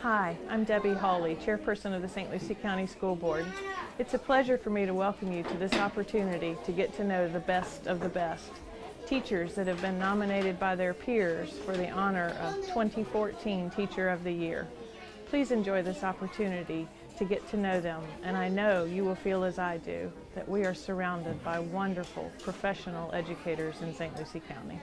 Hi, I'm Debbie Hawley, Chairperson of the St. Lucie County School Board. It's a pleasure for me to welcome you to this opportunity to get to know the best of the best. Teachers that have been nominated by their peers for the honor of 2014 Teacher of the Year. Please enjoy this opportunity to get to know them, and I know you will feel as I do, that we are surrounded by wonderful professional educators in St. Lucie County.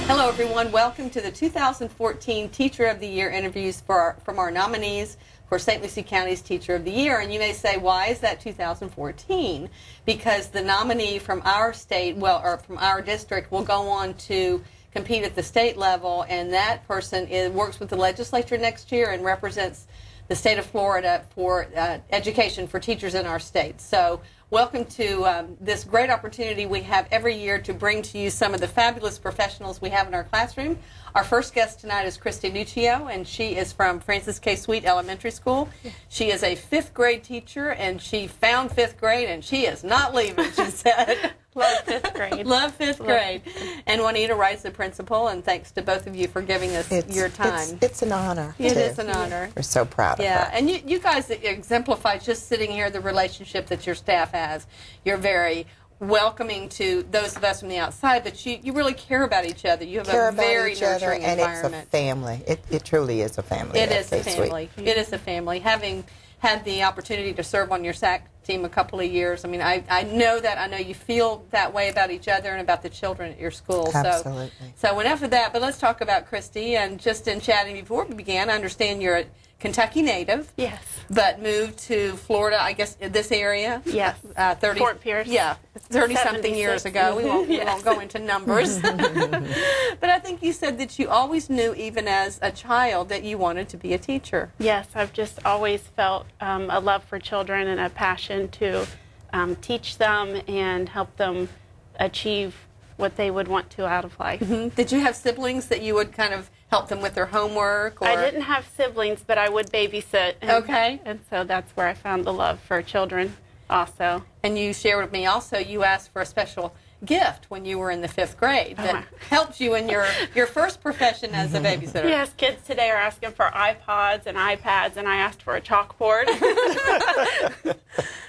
Hello everyone, welcome to the 2014 Teacher of the Year interviews from our nominees for St. Lucie County's Teacher of the Year. And you may say, why is that 2014? Because the nominee from our state, or from our district, will go on to compete at the state level, and that person works with the legislature next year and represents the state of Florida for education for teachers in our state. So welcome to this great opportunity we have every year to bring to you some of the fabulous professionals we have in our classroom. Our first guest tonight is Christy Nuccio, and she is from Francis K. Sweet Elementary School. She is a 5th grade teacher, and she found 5th grade, and she is not leaving, she said. Love 5th grade. Love 5th grade. And Juanita Rice, the principal, and thanks to both of you for giving us your time. It's an honor. It is an honor. We're so proud of her. And you guys exemplify, just sitting here, the relationship that your staff has. You're very welcoming to those of us from the outside, but you really care about each other. You have a very nurturing environment. And it's a family. It truly is a family. It is a family. It is a family. Having had the opportunity to serve on your SAC team a couple of years, I mean, I know that. I know you feel that way about each other and about the children at your school. Absolutely. So enough of that, but let's talk about Christy. And just in chatting before we began, I understand you're a Kentucky native. Yes. But moved to Florida, I guess, in this area? Yes. 30, Fort Pierce. Yeah, 30-something years ago. We won't go into numbers. But I think you said that you always knew, even as a child, that you wanted to be a teacher. Yes, I've just always felt a love for children and a passion to teach them and help them achieve what they would want to out of life. Mm-hmm. Did you have siblings that you would kind of help them with their homework? Or? I didn't have siblings, but I would babysit. Okay. And so that's where I found the love for children also. And you shared with me also you asked for a special gift when you were in the 5th grade that helped you in your first profession as a babysitter. Yes, kids today are asking for iPods and iPads, and I asked for a chalkboard.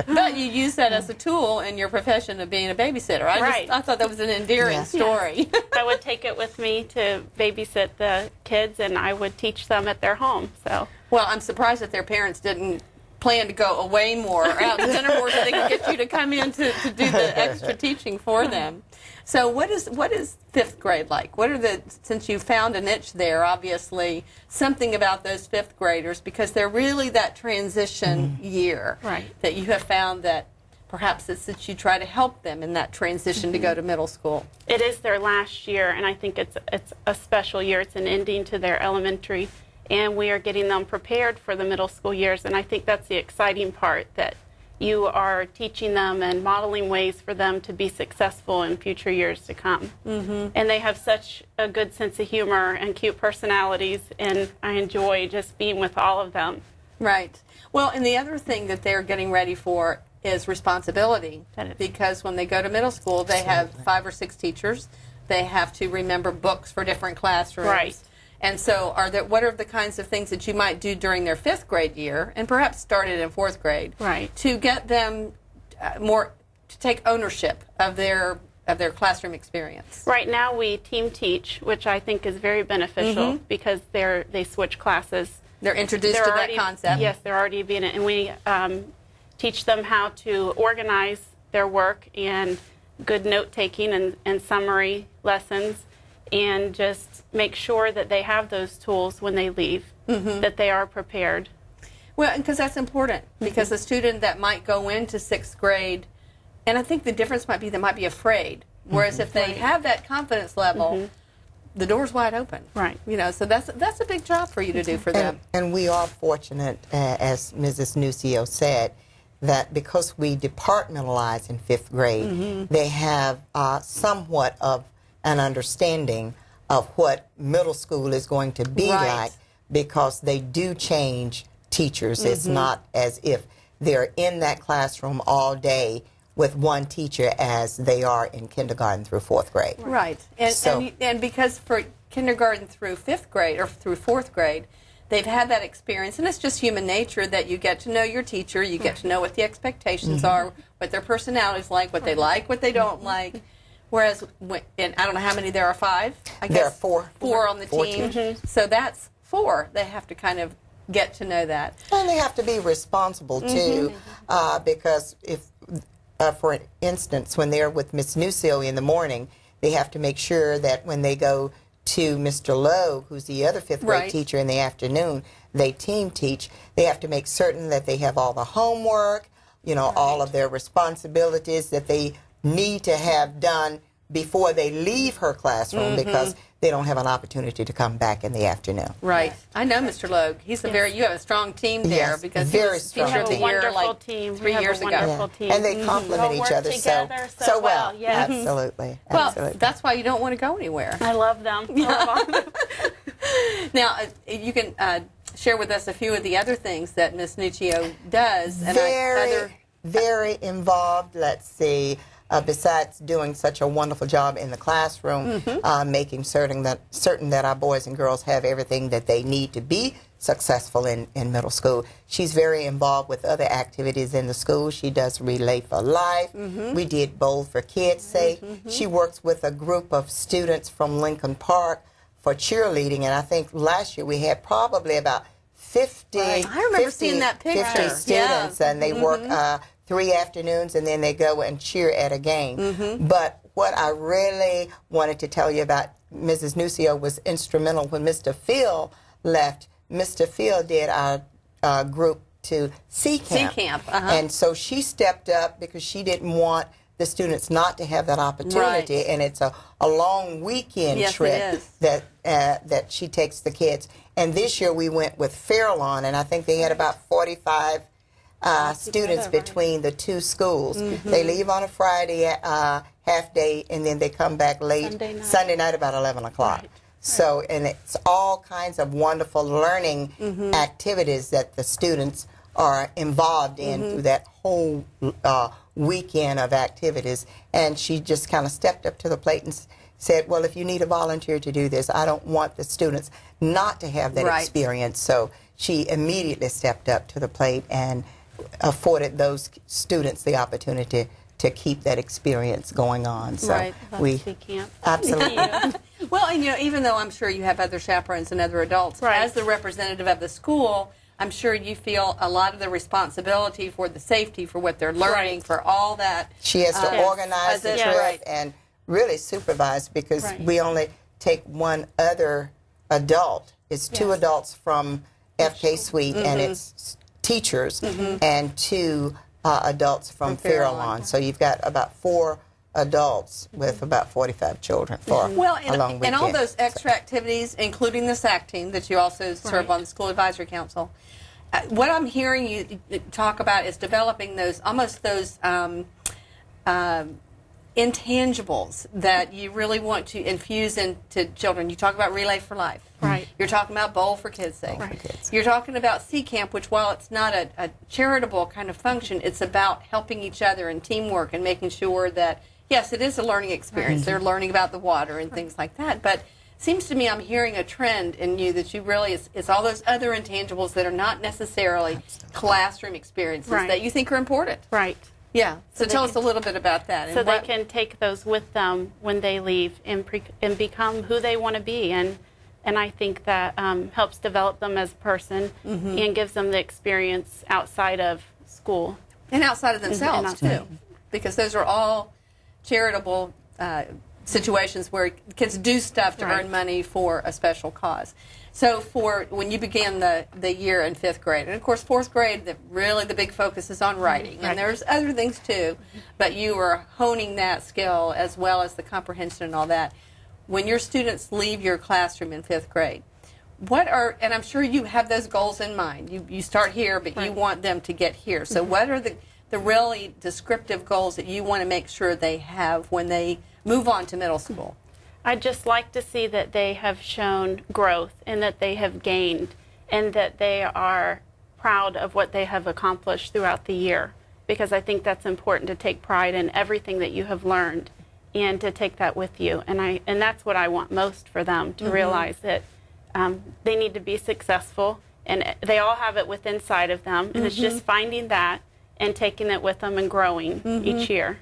But you use that as a tool in your profession of being a babysitter. I thought that was an endearing story. Yes. I would take it with me to babysit the kids, and I would teach them at their home. So. Well, I'm surprised that their parents didn't plan to go away more, or out to dinner more, so they could get you to come in to do the extra teaching for them. So what is 5th grade like? What are since you found a niche there, obviously, something about those 5th graders, because they're really that transition year that you have found that perhaps it's that you try to help them in that transition to go to middle school. It is their last year, and I think it's a special year. It's an ending to their elementary, and we are getting them prepared for the middle school years, and I think that's the exciting part, that you are teaching them and modeling ways for them to be successful in future years to come. Mm-hmm. And they have such a good sense of humor and cute personalities, and I enjoy just being with all of them. Right. Well, and the other thing that they're getting ready for is responsibility, because when they go to middle school, they have 5 or 6 teachers. They have to remember books for different classrooms. Right. And so what are the kinds of things that you might do during their 5th grade year, and perhaps started in 4th grade, to get them more to take ownership of their classroom experience? Right now we team teach, which I think is very beneficial, because they switch classes. They're introduced to that concept. Yes, they're already being it, and we teach them how to organize their work and good note-taking and summary lessons, and just make sure that they have those tools when they leave, that they are prepared. Well, because that's important, because a student that might go into 6th grade, and I think the difference might be they might be afraid, whereas if they have that confidence level, the door's wide open. Right. You know, so that's a big job for you to do for them. And we are fortunate, as Mrs. Nucio said, that because we departmentalize in 5th grade, they have somewhat of an understanding of what middle school is going to be Right. like, because they do change teachers. It's not as if they're in that classroom all day with one teacher as they are in kindergarten through 4th grade. Right. And, So- and because for kindergarten through 5th grade or through 4th grade, they've had that experience, and it's just human nature that you get to know your teacher, you get to know what the expectations are, what their personality's like, what they don't like. Whereas, and I don't know how many there are, 5? I guess There are 4. 4 on the 4 team. teachers. So that's 4. They have to kind of get to know that. And they have to be responsible too, because if, for instance, when they're with Miss Nucio in the morning, they have to make sure that when they go to Mr. Lowe, who's the other 5th grade Right. teacher, in the afternoon, they team teach. They have to make certain that they have all the homework, you know, all of their responsibilities that they need to have done before they leave her classroom, because they don't have an opportunity to come back in the afternoon. Right. I know Mr. Logue. He's you have a strong team there, Yes, because very he was strong teacher of the team. year Wonderful like team. 3 We have years a ago. wonderful team. And they complement We'll each work other together so well. Yes. Absolutely. Well, Absolutely. that's why you don't want to go anywhere. I love them. I love them. Now, you can share with us a few of the other things that Miss Nuccio does. And Very involved. Let's see. Besides doing such a wonderful job in the classroom, making certain that our boys and girls have everything that they need to be successful in middle school, she's very involved with other activities in the school. She does Relay for Life. We did Bowl for Kids' Sake. She works with a group of students from Lincoln Park for cheerleading, and I think last year we had probably about 50, Right. I remember seeing that picture. 50 Yeah. students, and they work 3 afternoons, and then they go and cheer at a game. But what I really wanted to tell you about Mrs. Nucio was instrumental when Mr. Phil left. Mr. Phil did our group to Sea Camp. Sea Camp, And so she stepped up because she didn't want the students not to have that opportunity. Right. And it's a long weekend Yes, it trip is. that she takes the kids. And this year we went with Fairlawn, and I think they had about 45 students between the 2 schools. They leave on a Friday half day, and then they come back late Sunday night about 11 o'clock. Right. So, and it's all kinds of wonderful learning activities that the students are involved in through that whole weekend of activities. And she just kind of stepped up to the plate and said, well, if you need a volunteer to do this, I don't want the students not to have that Right. experience. So she immediately stepped up to the plate and afforded those students the opportunity to keep that experience going on. So Right. we Sea Camp. absolutely. Well, and even though I'm sure you have other chaperones and other adults, Right. as the representative of the school, I'm sure you feel a lot of the responsibility for the safety, for what they're learning, Right. for all that. She has to Yes. organize the Yes. trip Right. and really supervise, because Right. we only take one other adult. It's 2 Yes. adults from FK Suite, and it's teachers, and 2 adults from Fairlawn. So you've got about 4 adults with about 45 children for Well, a long weekend. and all those extra activities, including the SAC team that you also serve Right. on the School Advisory Council. What I'm hearing you talk about is developing those, almost those intangibles that you really want to infuse into children. You talk about Relay for Life. Right. You're talking about Bowl for Kids' Sake. Bowl for Kids. You're talking about Sea Camp, which, while it's not a charitable kind of function, it's about helping each other and teamwork and making sure that, yes, it is a learning experience. They're learning about the water and things like that. But seems to me I'm hearing a trend in you that you really, it's all those other intangibles that are not necessarily classroom experiences Right. that you think are important. Right. Yeah. So they tell can- us a little bit about that. So and they what- can take those with them when they leave and become who they want to be. And I think that helps develop them as a person and gives them the experience outside of school. And outside of themselves, outside. too. Because those are all charitable situations where kids do stuff to Right. earn money for a special cause. So for when you began the year in 5th grade, and of course 4th grade, really the big focus is on writing. Right. And there's other things too, but you were honing that skill as well as the comprehension and all that. when your students leave your classroom in 5th grade, what are, and I'm sure you have those goals in mind. You start here, but you want them to get here. So what are the really descriptive goals that you want to make sure they have when they move on to middle school? I'd just like to see that they have shown growth and that they have gained and that they are proud of what they have accomplished throughout the year, because I think that's important to take pride in everything that you have learned and to take that with you. And that's what I want most for them, to realize that they need to be successful, and they all have it within inside of them, and it's just finding that and taking it with them and growing each year.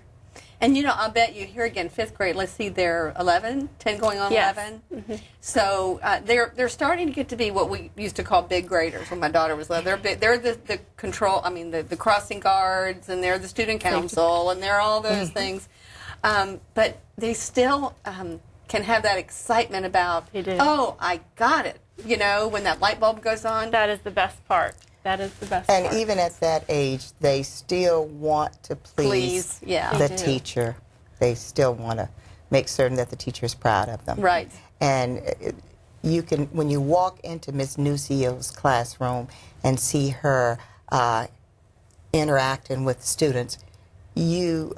And you know, I'll bet you here again, 5th grade, let's see, they're 11, 10 going on Yes. 11. So they're starting to get to be what we used to call big graders when my daughter was little. They're big, they're the control, I mean, the crossing guards, and they're the student council, and they're all those things. But they still can have that excitement about, They do. oh, I got it. You know, when that light bulb goes on. That is the best part. That is the best And part. even at that age, they still want to please yeah. the They do. teacher. They still want to make certain that the teacher is proud of them. Right. And you can, when you walk into Miss Nucio's classroom and see her interacting with students, you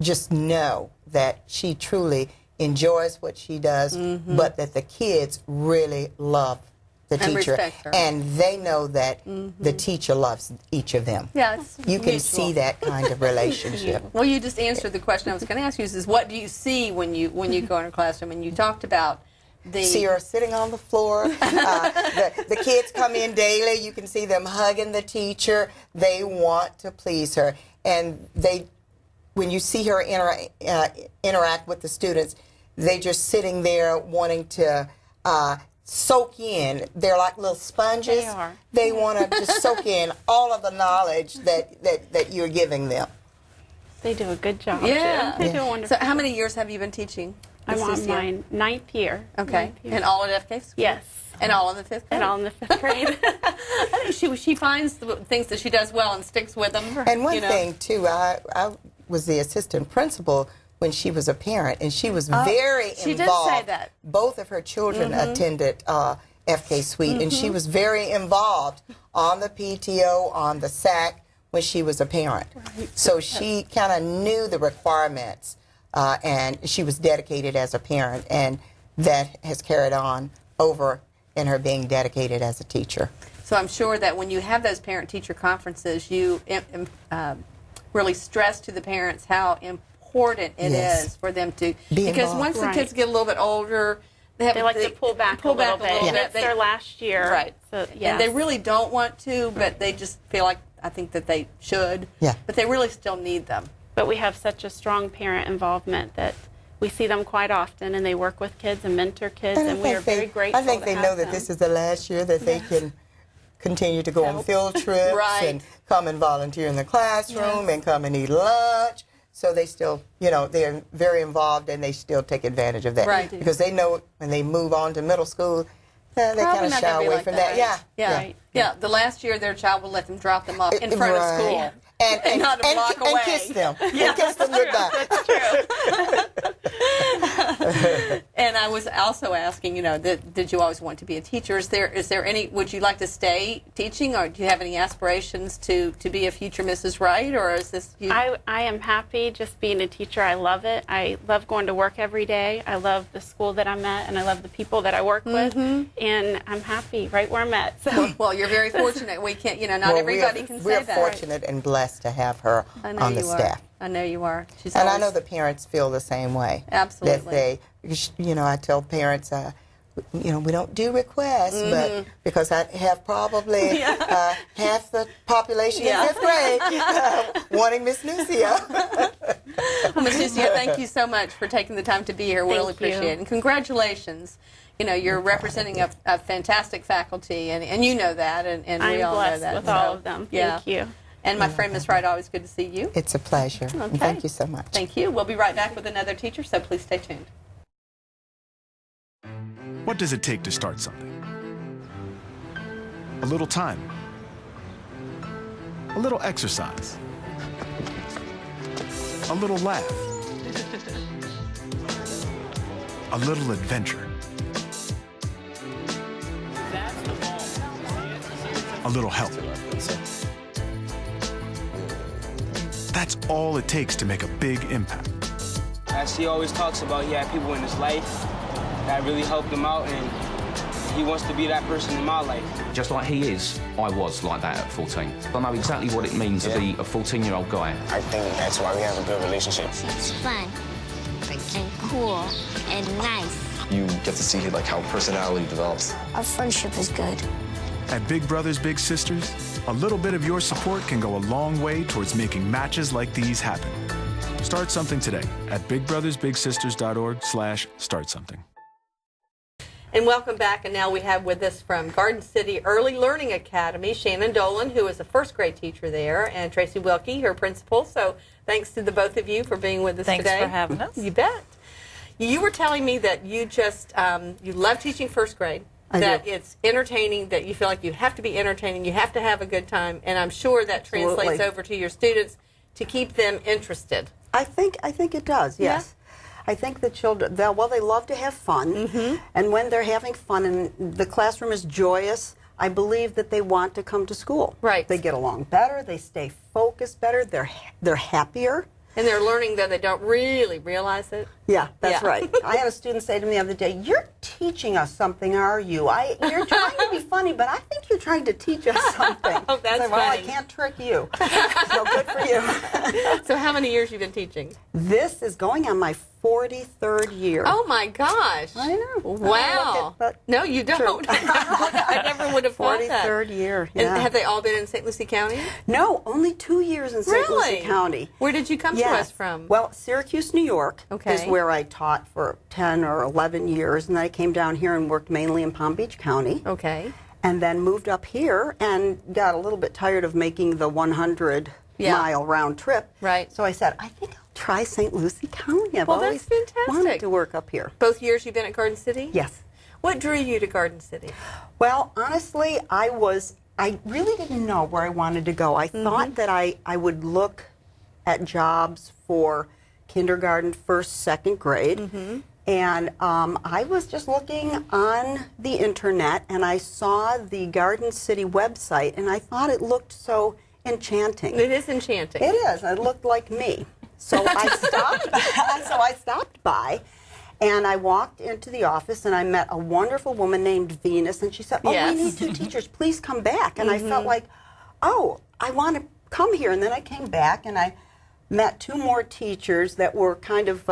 just know that she truly enjoys what she does, but that the kids really love the And teacher, respect her. and they know that the teacher loves each of them. Yeah, it's You can mutual. see that kind of relationship. Well, you just answered the question I was going to ask you. Is what do you see when you go in a classroom? And you talked about the See her sitting on the floor. The kids come in daily. You can see them hugging the teacher. They want to please her, and when you see her interact with the students, they just sitting there wanting to soak in. They're like little sponges. They are. They want to just soak in all of the knowledge that you're giving them. They do a good job. Yeah. Too. They do a wonderful So, how many years have you been teaching? I'm This on is your- my 9th year. Okay, Ninth year. and all at FK School. Yes. And all in the 5th grade. And all in the 5th grade. I think she finds the things that she does well and sticks with them. And one you know. thing too, I was the assistant principal when she was a parent, and she was very she did involved. say that. Both of her children attended FK Suite, and she was very involved on the PTO, on the SAC when she was a parent. So she kind of knew the requirements, and she was dedicated as a parent, and that has carried on over in her being dedicated as a teacher. So I'm sure that when you have those parent-teacher conferences, you really stress to the parents how important it Yes. is for them to, Be because involved. once the Right. kids get a little bit older, They like to pull back a little bit. bit. It's their last year. Right. So, yes. And they really don't want to, but they just feel like, I think that they should. Yeah. But they really still need them. But we have such a strong parent involvement that we see them quite often, and they work with kids and mentor kids, and we are very grateful. I think to they have know that them. this is the last year that they can continue to go on field trips Right. and come and volunteer in the classroom and come and eat lunch. So they still, they're very involved, and they still take advantage of that. Right. Because they know when they move on to middle school, they Probably kind of not shy gonna be away like from that. that. Yeah. Right. Yeah, the last year their child will let them drop them off in front of Right. school. Yeah. And Not a block away. and kiss them. And kiss them goodbye. And I was also asking, did you always want to be a teacher? Is there any, would you like to stay teaching, or do you have any aspirations to be a future Mrs. Wright, or is this you? I am happy just being a teacher. I love it. I love going to work every day. I love the school that I'm at, and I love the people that I work with, and I'm happy right where I'm at. So. Well, you're very fortunate. We can't, not Well, everybody can say we're that. fortunate and blessed to have her I know on the you staff. are. I know you are. She's And I always- know the parents feel the same way. Absolutely. Because, I tell parents, we don't do requests, but because I have probably half the population in 5th grade wanting Miss Nucio. Well, Ms. Nucio, thank you so much for taking the time to be here. We really Thank you. appreciate it. And congratulations. You're representing a fantastic faculty, and you know that, and we I'm all know blessed that. with So, all of them. Yeah. Thank you. And my friend, Ms. Wright, always good to see you. It's a pleasure. Okay. Thank you so much. Thank you. We'll be right back with another teacher, so please stay tuned. What does it take to start something? A little time. A little exercise. A little laugh. a little adventure, a little help. That's all it takes to make a big impact. As he always talks about, he had people in his life that really helped him out, and he wants to be that person in my life. Just like he is, I was like that at 14. I know exactly what it means to be a 14-year-old guy. I think that's why we have a good relationship. It's fun and cool and nice. You get to see like how personality develops. Our friendship is good. At Big Brothers Big Sisters, a little bit of your support can go a long way towards making matches like these happen. Start something today at bigbrothersbigsisters.org/start something. And welcome back. And now we have with us from Garden City Early Learning Academy, Shannon Dolan, who is a first grade teacher there, and Tracy Wilkie, her principal. So thanks to the both of you for being with us today. Thanks for having us. You bet. You were telling me that you just, you love teaching first grade. That it's entertaining, that you feel like you have to be entertaining, you have to have a good time, and I'm sure that translates over to your students to keep them interested. I think it does, yes. Yeah. I think the children, they love to have fun, and when they're having fun and the classroom is joyous, I believe that they want to come to school. Right. They get along better, they stay focused better, they're happier. And they're learning, though they don't really realize it. Yeah, that's right. I had a student say to me the other day, "You're teaching us something, are you? You're trying to be funny, but I think you're trying to teach us something." Oh, that's funny. Well, I funny. can't trick you. So good for you. So how many years have you been teaching? This is going on my 43rd year. Oh, my gosh. I know. Wow. No, you don't. I never would have thought that. 43rd year, yeah. And have they all been in St. Lucie County? No, only 2 years in St. Lucie County. Where did you come to us from? Well, Syracuse, New York is Okay. where I taught for 10 or 11 years, and then I came down here and worked mainly in Palm Beach County. Okay. And then moved up here and got a little bit tired of making the 100-mile round trip. Right. So I said, I think I'll try St. Lucie County. I've Well, always that's fantastic. wanted to work up here. Both years you've been at Garden City? Yes. What drew you to Garden City? Well, honestly, I really didn't know where I wanted to go. I thought that I would look at jobs for kindergarten, first, second grade. And I was just looking on the internet, and I saw the Garden City website, and I thought it looked so enchanting. It is enchanting. It is. It looked like me. So I stopped by, and I walked into the office, and I met a wonderful woman named Venus, and she said, "Oh, Yes. we need 2 teachers. Please come back." And I felt like, oh, I want to come here. And then I came back, and I met 2 more teachers that were kind of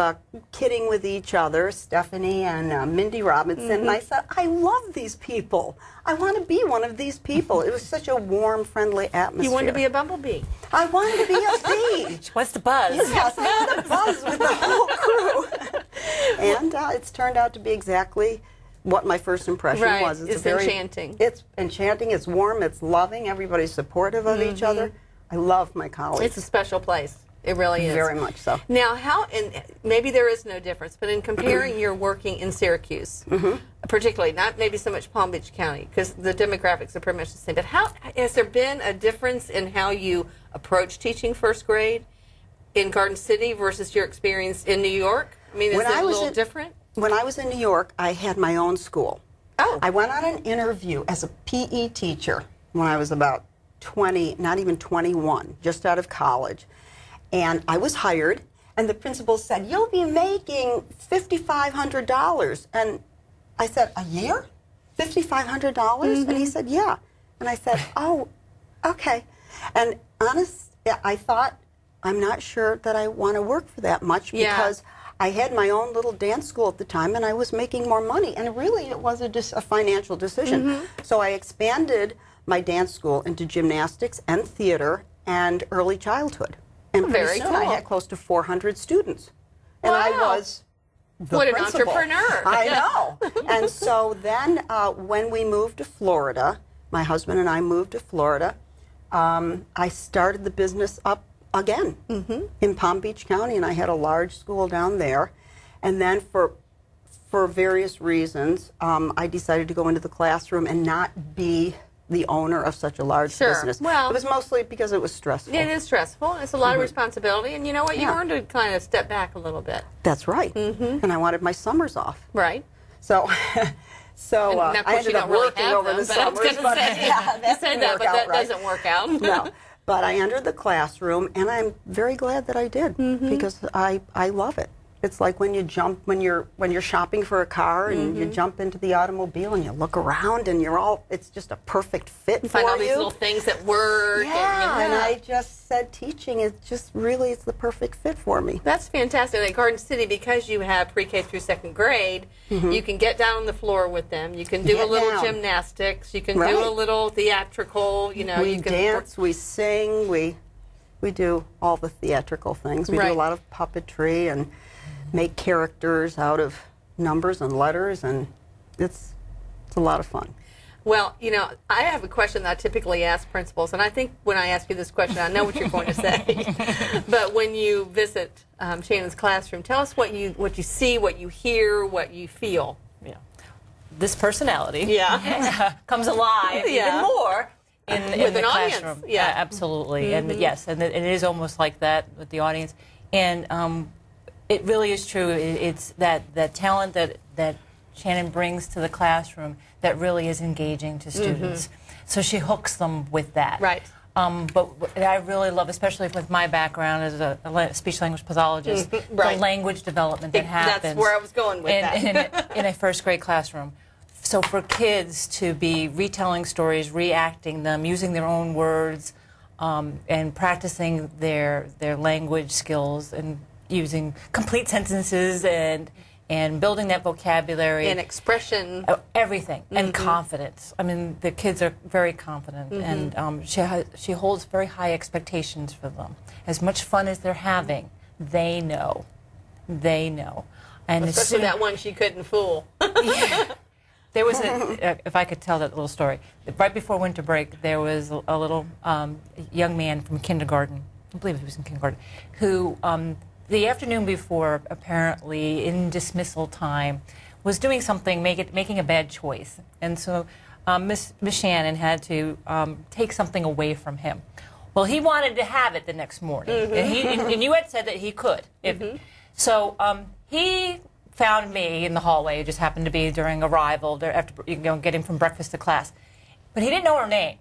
kidding with each other, Stephanie and Mindy Robinson. And I said, I love these people. I want to be one of these people. It was such a warm, friendly atmosphere. You wanted to be a bumblebee. I wanted to be a bee. What's the buzz? Yes, the buzz with the whole crew. And it's turned out to be exactly what my first impression Right. was. It's enchanting. It's enchanting, it's warm, it's loving, everybody's supportive of each other. I love my colleagues. It's a special place. It really is. Very much so. Now, and maybe there is no difference, but in comparing your working in Syracuse, particularly, not maybe so much Palm Beach County, because the demographics are pretty much the same, but has there been a difference in how you approach teaching first grade in Garden City versus your experience in New York? I mean, is it a little different? When I was in New York, I had my own school. Oh. I went on an interview as a PE teacher when I was about 20, not even 21, just out of college. And I was hired, and the principal said, "You'll be making $5,500. And I said, "A year? $5,500? And he said, "Yeah." And I said, "Oh, okay." And I thought, I'm not sure that I want to work for that much because I had my own little dance school at the time, and I was making more money. And really, it was a financial decision. So I expanded my dance school into gymnastics and theater and early childhood. And Very pretty soon I cool. had close to 400 students. And I was the What an principal. entrepreneur. I Yeah. know. And so then when we moved to Florida, my husband and I moved to Florida, I started the business up again in Palm Beach County, and I had a large school down there. And then for various reasons, I decided to go into the classroom and not be the owner of such a large Sure. business. Well, it was mostly because it was stressful. It is stressful. It's a lot of Mhm. responsibility, and you know what? You Yeah. learn to kind of step back a little bit. That's right. And I wanted my summers off. Right. So, so And now, of I course, you ended don't up really working have over them, the but I was summers. gonna say, yeah, you that said didn't that, work but out that right. doesn't work out. No, but I entered the classroom, and I'm very glad that I did because I love it. It's like when you jump when you're shopping for a car and you jump into the automobile and you look around and it's just a perfect fit You for find all you. these little things that work. Yeah, and yeah. I just said teaching is just really it's the perfect fit for me. That's fantastic. At Garden City, because you have pre-K through second grade, you can get down on the floor with them. You can do Get a little down. gymnastics. You can Right. do a little theatrical. You know, we you can dance, we sing, we do all the theatrical things. We do Right. a lot of puppetry and make characters out of numbers and letters, and it's a lot of fun. Well, you know, I have a question that I typically ask principals, and I think when I ask you this question, I know what you're going to say. But when you visit Shannon's classroom, tell us what you see, what you hear, what you feel. Yeah. This personality Yeah. comes alive Yeah. even more in With the an audience, classroom. yeah. Absolutely. And yes, and it is almost like that with the audience. And it really is true. It's that talent that Shannon brings to the classroom that really is engaging to students. So she hooks them with that. Right. But what I really love, especially with my background as a speech-language pathologist, Right. the language development that happens. That's where I was going with that. in a first-grade classroom. So for kids to be retelling stories, reacting them, using their own words, and practicing their language skills and using complete sentences and building that vocabulary And expression. everything and confidence. I mean, the kids are very confident, and she holds very high expectations for them. As much fun as they're having, they know, and as Especially soon- that one she couldn't fool. there was if I could tell that little story. Right before winter break, there was a little young man from kindergarten, I believe he was in kindergarten, who the afternoon before, apparently in dismissal time, was doing something, making a bad choice. And so Miss Shannon had to take something away from him. Well, he wanted to have it the next morning. And you had said that he could. So he found me in the hallway. It just happened to be during arrival, after getting from breakfast to class. But he didn't know her name.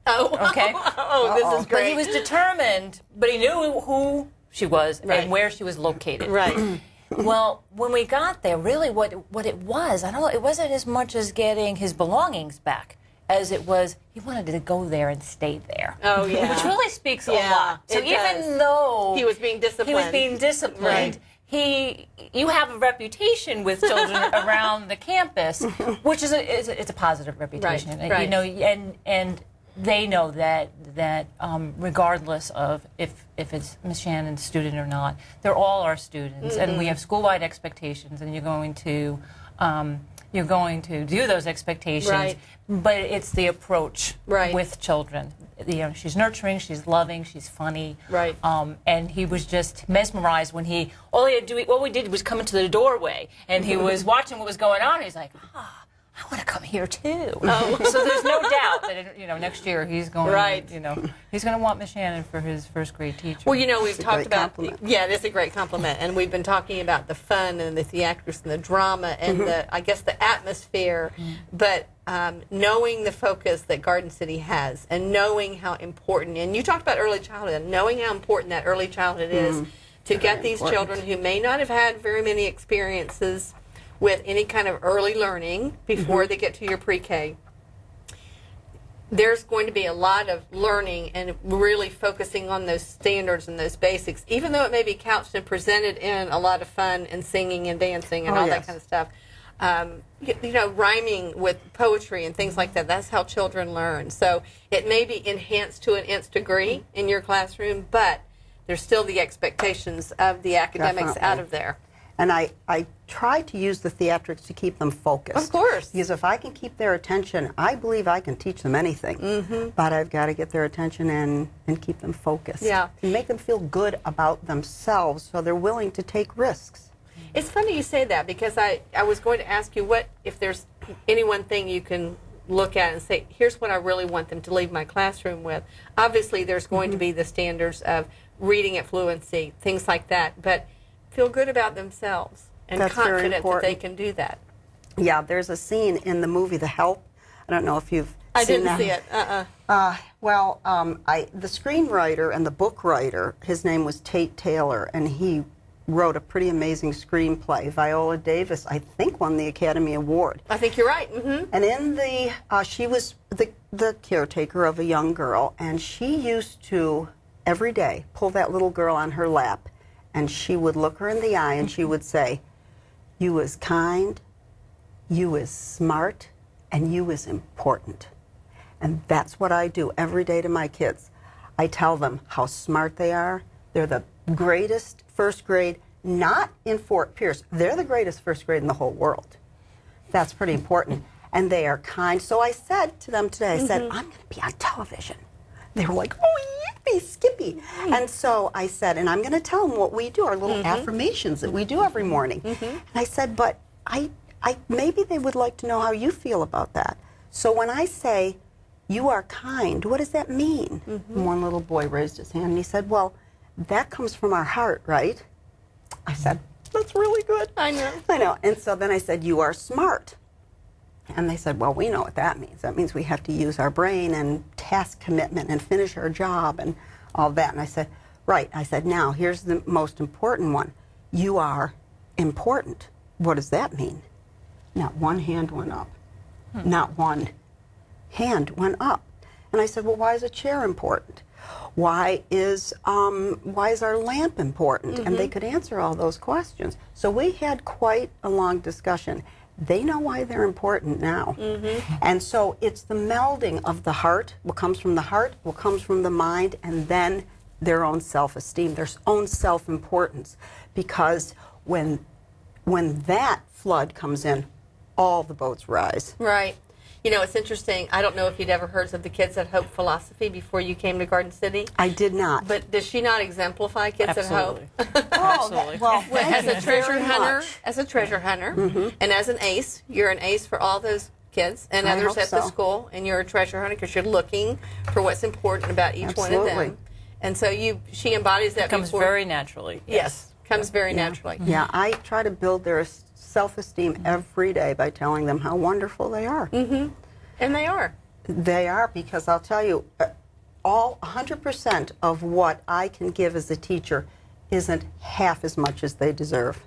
Oh. Okay? Oh, this is But great. he was determined, but he knew who she was and where she was located. Right. Well, when we got there, really what it was, I don't know, it wasn't as much as getting his belongings back as it was he wanted to go there and stay there. Oh, yeah. Which really speaks a Yeah, lot. So it even does. though He was being disciplined. Right. You have a reputation with children around the campus, which is it's a positive reputation. Right. You know, and they know that regardless of if it's Ms. Shannon's student or not, they're all our students, and we have school-wide expectations, and you're going to do those expectations. Right. But it's the approach Right. with children. You know, she's nurturing, she's loving, she's funny. Right. And he was just mesmerized when all we did was come into the doorway, and he was watching what was going on. He's like, I want to come here too. So there's no doubt that next year he's going. Right. He's going to want Miss Shannon for his first grade teacher. Well, we've talked great about compliment. yeah, it is a great compliment, and we've been talking about the fun and the theatrics and the drama and the atmosphere, but knowing the focus that Garden City has and knowing how important, and you talked about early childhood, knowing how important that early childhood is to get these children who may not have had very many experiences with any kind of early learning before they get to your pre-K. There's going to be a lot of learning and really focusing on those standards and those basics, even though it may be couched and presented in a lot of fun and singing and dancing and all that kind of stuff. Rhyming with poetry and things like that, that's how children learn. So it may be enhanced to an nth degree in your classroom, but there's still the expectations of the academics out of there. And I try to use the theatrics to keep them focused. Of course. Because if I can keep their attention, I believe I can teach them anything. But I've got to get their attention and keep them focused. Yeah. And make them feel good about themselves so they're willing to take risks. It's funny you say that because I was going to ask you if there's any one thing you can look at and say, here's what I really want them to leave my classroom with. Obviously, there's going to be the standards of reading at fluency, things like that, but feel good about themselves and That's very confident that important. they can do that. Yeah, there's a scene in the movie The Help. I don't know if you've I seen didn't that. see it. The screenwriter and the book writer, his name was Tate Taylor, and he wrote a pretty amazing screenplay. Viola Davis, I think, won the Academy Award. I think you're right. Mm-hmm. And in the, she was the caretaker of a young girl, and she used to, every day, pull that little girl on her lap, and she would look her in the eye, and she would say, "You is kind, you is smart, and you is important." And that's what I do every day to my kids. I tell them how smart they are. They're the greatest first grade, not in Fort Pierce. They're the greatest first grade in the whole world. That's pretty important. And they are kind. So I said to them today, I said, I'm going to be on television. They were like, oh, yippee, skippy. And so I said, and I'm going to tell them what we do, our little affirmations that we do every morning. And I said, but I maybe they would like to know how you feel about that. So when I say, you are kind, what does that mean? And one little boy raised his hand and he said, well, that comes from our heart, right? I said, that's really good. I know. I know. And so then I said, you are smart. And they said, well, we know what that means. That means we have to use our brain and task commitment and finish our job and all that. And I said, right. I said, now, here's the most important one. You are important. What does that mean? Not one hand went up. Not one hand went up. And I said, well, why is a chair important? Why is our lamp important? And they could answer all those questions. So we had quite a long discussion. They know why they're important now. And so it's the melding of the heart, what comes from the heart, what comes from the mind, and then their own self-esteem, their own self-importance. Because when that flood comes in, all the boats rise. Right. You know, it's interesting. I don't know if you'd ever heard of the Kids at Hope philosophy before you came to Garden City. I did not. But does she not exemplify Kids Absolutely. at Hope? Absolutely. Well, As a treasure hunter, much. and as an ace, you're an ace for all those kids and I others hope at the so. school, and you're a treasure hunter because you're looking for what's important about each one of Absolutely. them. And so she embodies that. It comes before- very naturally. Yes, comes very naturally. Yeah, I try to build their self-esteem every day by telling them how wonderful they are. And they are. They are, because I'll tell you, all 100% of what I can give as a teacher isn't half as much as they deserve.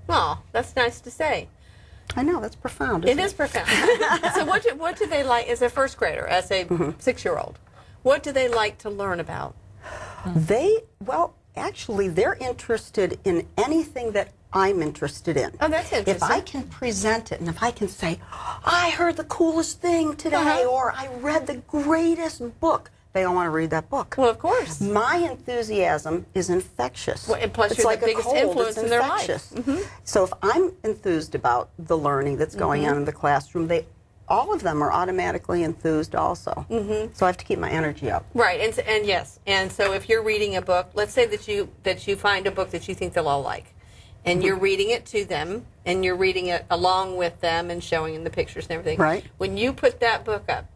Oh, that's nice to say. I know, that's profound. It is profound. So what do they like as a first grader, as a 6-year-old? What do they like to learn about? Actually, they're interested in anything that I'm interested in. Oh, that's interesting. If I can present it, and if I can say, I heard the coolest thing today, or I read the greatest book, they all want to read that book. Well, of course. My enthusiasm is infectious. Well, and plus it's you're like the a biggest cold, influence it's in their life. infectious. So if I'm enthused about the learning that's going on in the classroom, all of them are automatically enthused also. So I have to keep my energy up. Right, and yes, and so if you're reading a book, let's say that you find a book that you think they'll all like, and you're reading it to them, and you're reading it along with them and showing them the pictures and everything. Right. When you put that book up,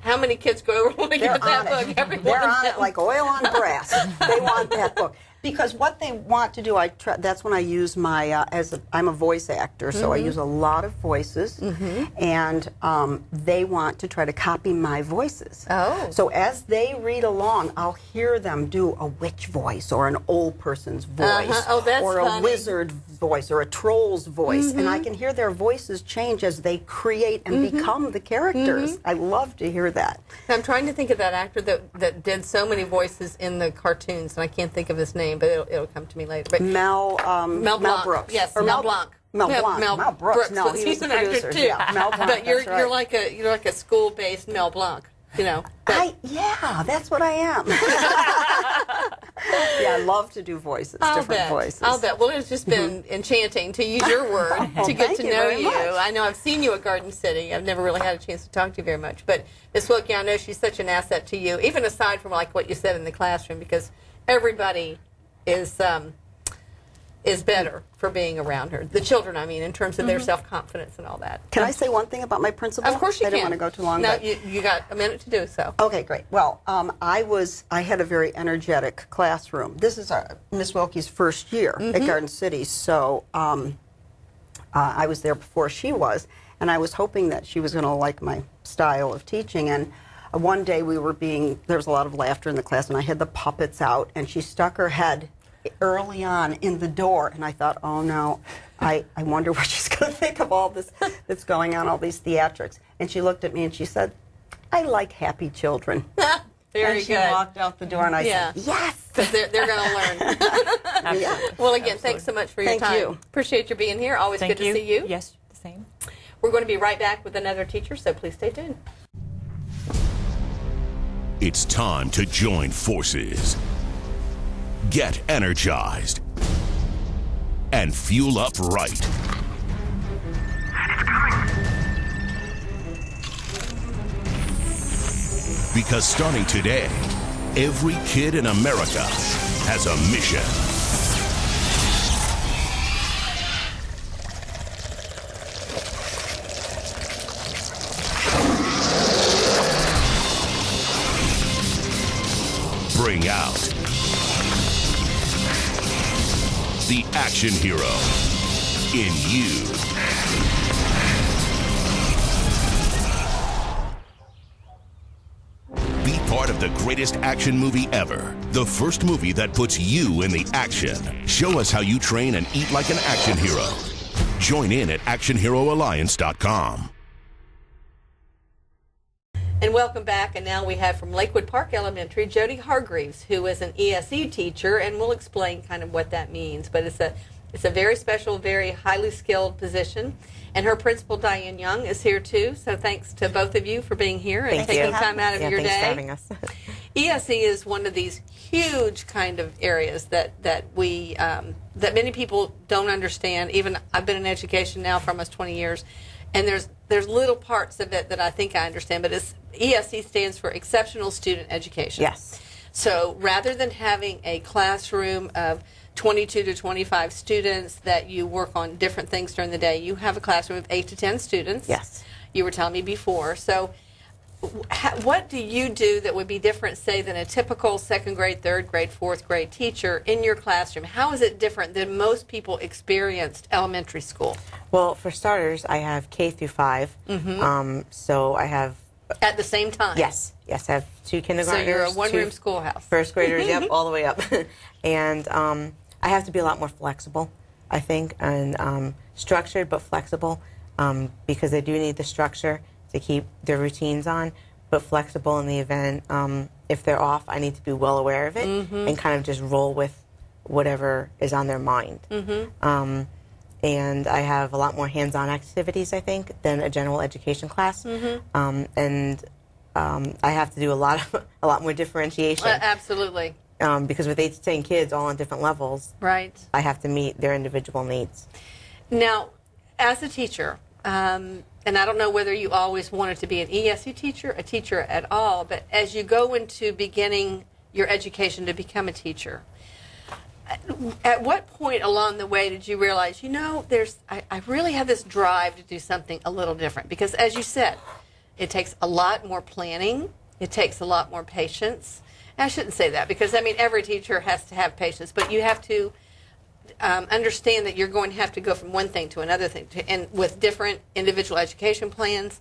how many kids go over and get that book? They're on it like oil on brass. They want that book. Because what they want to do, that's when I use my, I'm a voice actor, so I use a lot of voices, and they want to try to copy my voices. Oh. So as they read along, I'll hear them do a witch voice, or an old person's voice, Oh, that's or a funny. wizard voice, or a troll's voice, and I can hear their voices change as they create and become the characters. I love to hear that. I'm trying to think of that actor that did so many voices in the cartoons, and I can't think of his name, but it'll come to me later. But Mel Blanc. Brooks. Yes, Or Mel Blanc. Mel Blanc. Mel Brooks. No, was- he he's was an the actor producer. too. Yeah, Mel Blanc. But you're that's right. you're like a school-based Mel Blanc, you know. Yeah, that's what I am. Yeah, I love to do voices, different voices. I'll bet. Well, it's just been enchanting, to use your word, to get thank to you know very you. much. I know I've seen you at Garden City. I've never really had a chance to talk to you very much. But Ms. Wilkie, I know she's such an asset to you, even aside from like what you said in the classroom, because everybody is is better for being around her. The children, I mean, in terms of their self-confidence and all that. Can I say one thing about my principal? Of course you I can. don't want to go too long. No, but- you got a minute to do so. Okay, great. Well, I had a very energetic classroom. This is Miss Wilkie's first year at Garden City, so I was there before she was, and I was hoping that she was going to like my style of teaching. And one day there was a lot of laughter in the class, and I had the puppets out, and she stuck her head early on in the door, and I thought, oh no, I wonder what she's going to think of all this that's going on, all these theatrics. And she looked at me and she said, I like happy children. Very and she good. walked out the door, and I said, yes. Because they're going to learn. Yeah. Well, again, thanks so much for your Thank time. you. Appreciate you being here. Always Thank good to see you. Yes, the same. We're going to be right back with another teacher, so please stay tuned. It's time to join forces. Get energized and fuel up right. It's coming. Because starting today, every kid in America has a mission. Bring out the action hero in you. Be part of the greatest action movie ever. The first movie that puts you in the action. Show us how you train and eat like an action hero. Join in at actionheroalliance.com. And welcome back. And now we have from Lakewood Park Elementary, Jody Hargreaves, who is an ESE teacher, and we'll explain kind of what that means. But it's a very special, very highly skilled position. And her principal, Diane Young, is here too. So thanks to both of you for being here and taking time out of your day. Thanks for having us. ESE is one of these huge kind of areas that we that many people don't understand. Even I've been in education now for almost 20 years, and there's little parts of it that I think I understand. But ESE stands for Exceptional Student Education. Yes. So rather than having a classroom of 22 to 25 students that you work on different things during the day, you have a classroom of 8 to 10 students. Yes. You were telling me before. So what do you do that would be different, say, than a typical second grade, third grade, fourth grade teacher in your classroom? How is it different than most people experienced elementary school? Well, for starters, I have K through 5. So I have... At the same time? Yes. Yes, I have 2 kindergartners. So you're a one-room schoolhouse. First graders, yep, all the way up. And I have to be a lot more flexible, I think, and structured but flexible, because they do need the structure to keep their routines on, but flexible in the event if they're off, I need to be well aware of it and kind of just roll with whatever is on their mind. And I have a lot more hands-on activities, I think, than a general education class. And I have to do a lot more differentiation. Absolutely. Because with 8 to 10 kids all on different levels, right, I have to meet their individual needs. Now, as a teacher, and I don't know whether you always wanted to be an ESE teacher, a teacher at all, but as you go into beginning your education to become a teacher, at what point along the way did you realize, I really have this drive to do something a little different? Because as you said, it takes a lot more planning, it takes a lot more patience. I shouldn't say that, because every teacher has to have patience, but you have to understand that you're going to have to go from one thing to another thing, and with different individual education plans.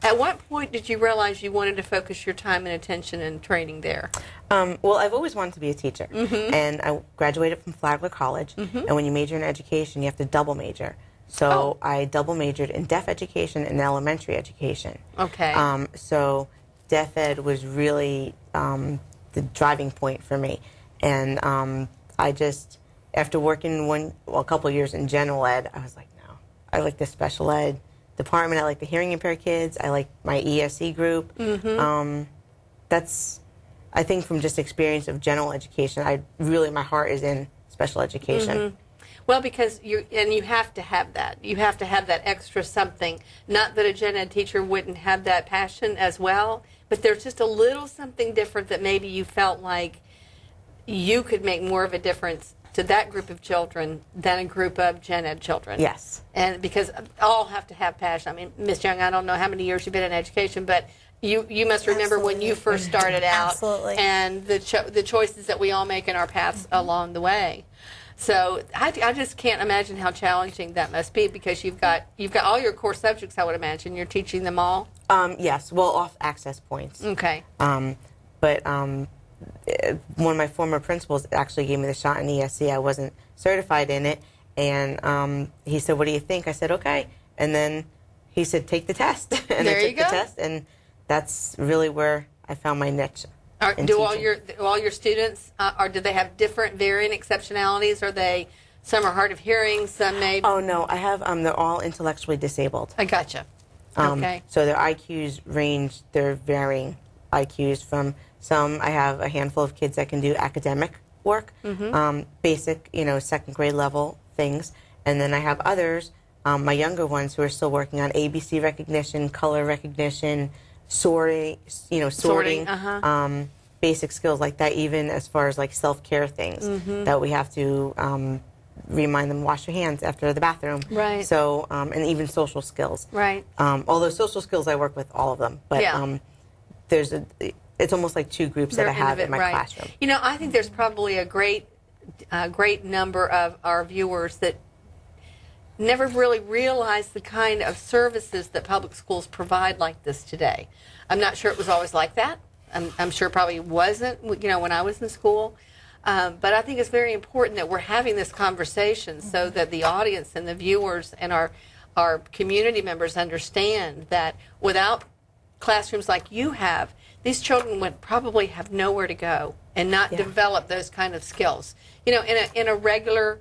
At what point did you realize you wanted to focus your time and attention and training there? Well, I've always wanted to be a teacher, and I graduated from Flagler College, and when you major in education, you have to double major. So I double majored in deaf education and elementary education. Okay. So deaf ed was really the driving point for me, and I just, after working a couple of years in general ed, I was like, no, I like the special ed department. I like the hearing impaired kids. I like my ESE group. That's, I think, from just experience of general education, my heart is in special education. Well, because you have to have that. You have to have that extra something. Not that a gen ed teacher wouldn't have that passion as well, but there's just a little something different that maybe you felt like you could make more of a difference to that group of children than a group of gen ed children. Yes. And because all have to have passion. I mean, Ms. Young, I don't know how many years you've been in education, but you must remember when you first started out. Absolutely. And the choices that we all make in our paths along the way. So I just can't imagine how challenging that must be, because you've got all your core subjects, I would imagine. You're teaching them all? Yes, well, off access points. Okay. But one of my former principals actually gave me the shot in ESC. I wasn't certified in it, and he said, "What do you think?" I said, "Okay," and then he said, "Take the test," and there I took the test, and that's really where I found my niche. Do all your students, or do they have different varying exceptionalities? Are they, some are hard of hearing, some may? Oh no, I have. They're all intellectually disabled. I gotcha. Okay. So their IQs range. They're varying IQs from some. I have a handful of kids that can do academic work, basic, second grade level things, and then I have others, my younger ones, who are still working on ABC recognition, color recognition, sorting, basic skills like that, even as far as like self-care things that we have to remind them, wash your hands after the bathroom. Right. So, and even social skills. Right. Although social skills, I work with all of them, but it's almost like two groups that I have in my classroom. I think there's probably a great number of our viewers that never really realized the kind of services that public schools provide like this today. I'm not sure it was always like that. I'm sure it probably wasn't, when I was in school. But I think it's very important that we're having this conversation so that the audience and the viewers and our community members understand that without classrooms like you have, these children would probably have nowhere to go and not develop those kind of skills. In a regular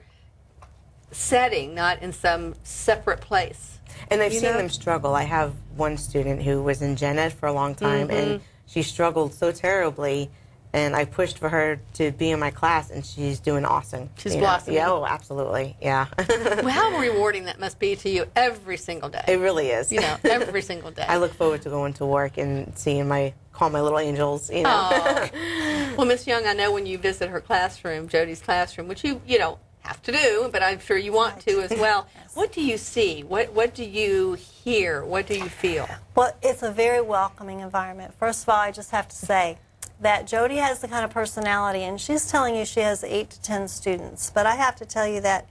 setting, not in some separate place. And I've seen them struggle. I have one student who was in gen ed for a long time, and she struggled so terribly, and I pushed for her to be in my class, and she's doing awesome. She's blossoming. Yeah, oh, absolutely, yeah. Well, how rewarding that must be to you every single day. It really is. Every single day. I look forward to going to work and seeing call my little angels, Well, Miss Young, I know when you visit her classroom, Jody's classroom, which you don't have to do, but I'm sure you want to as well. Yes. What do you see? What do you hear? What do you feel? Well, it's a very welcoming environment. First of all, I just have to say that Jody has the kind of personality, and she's telling you she has 8 to 10 students, but I have to tell you that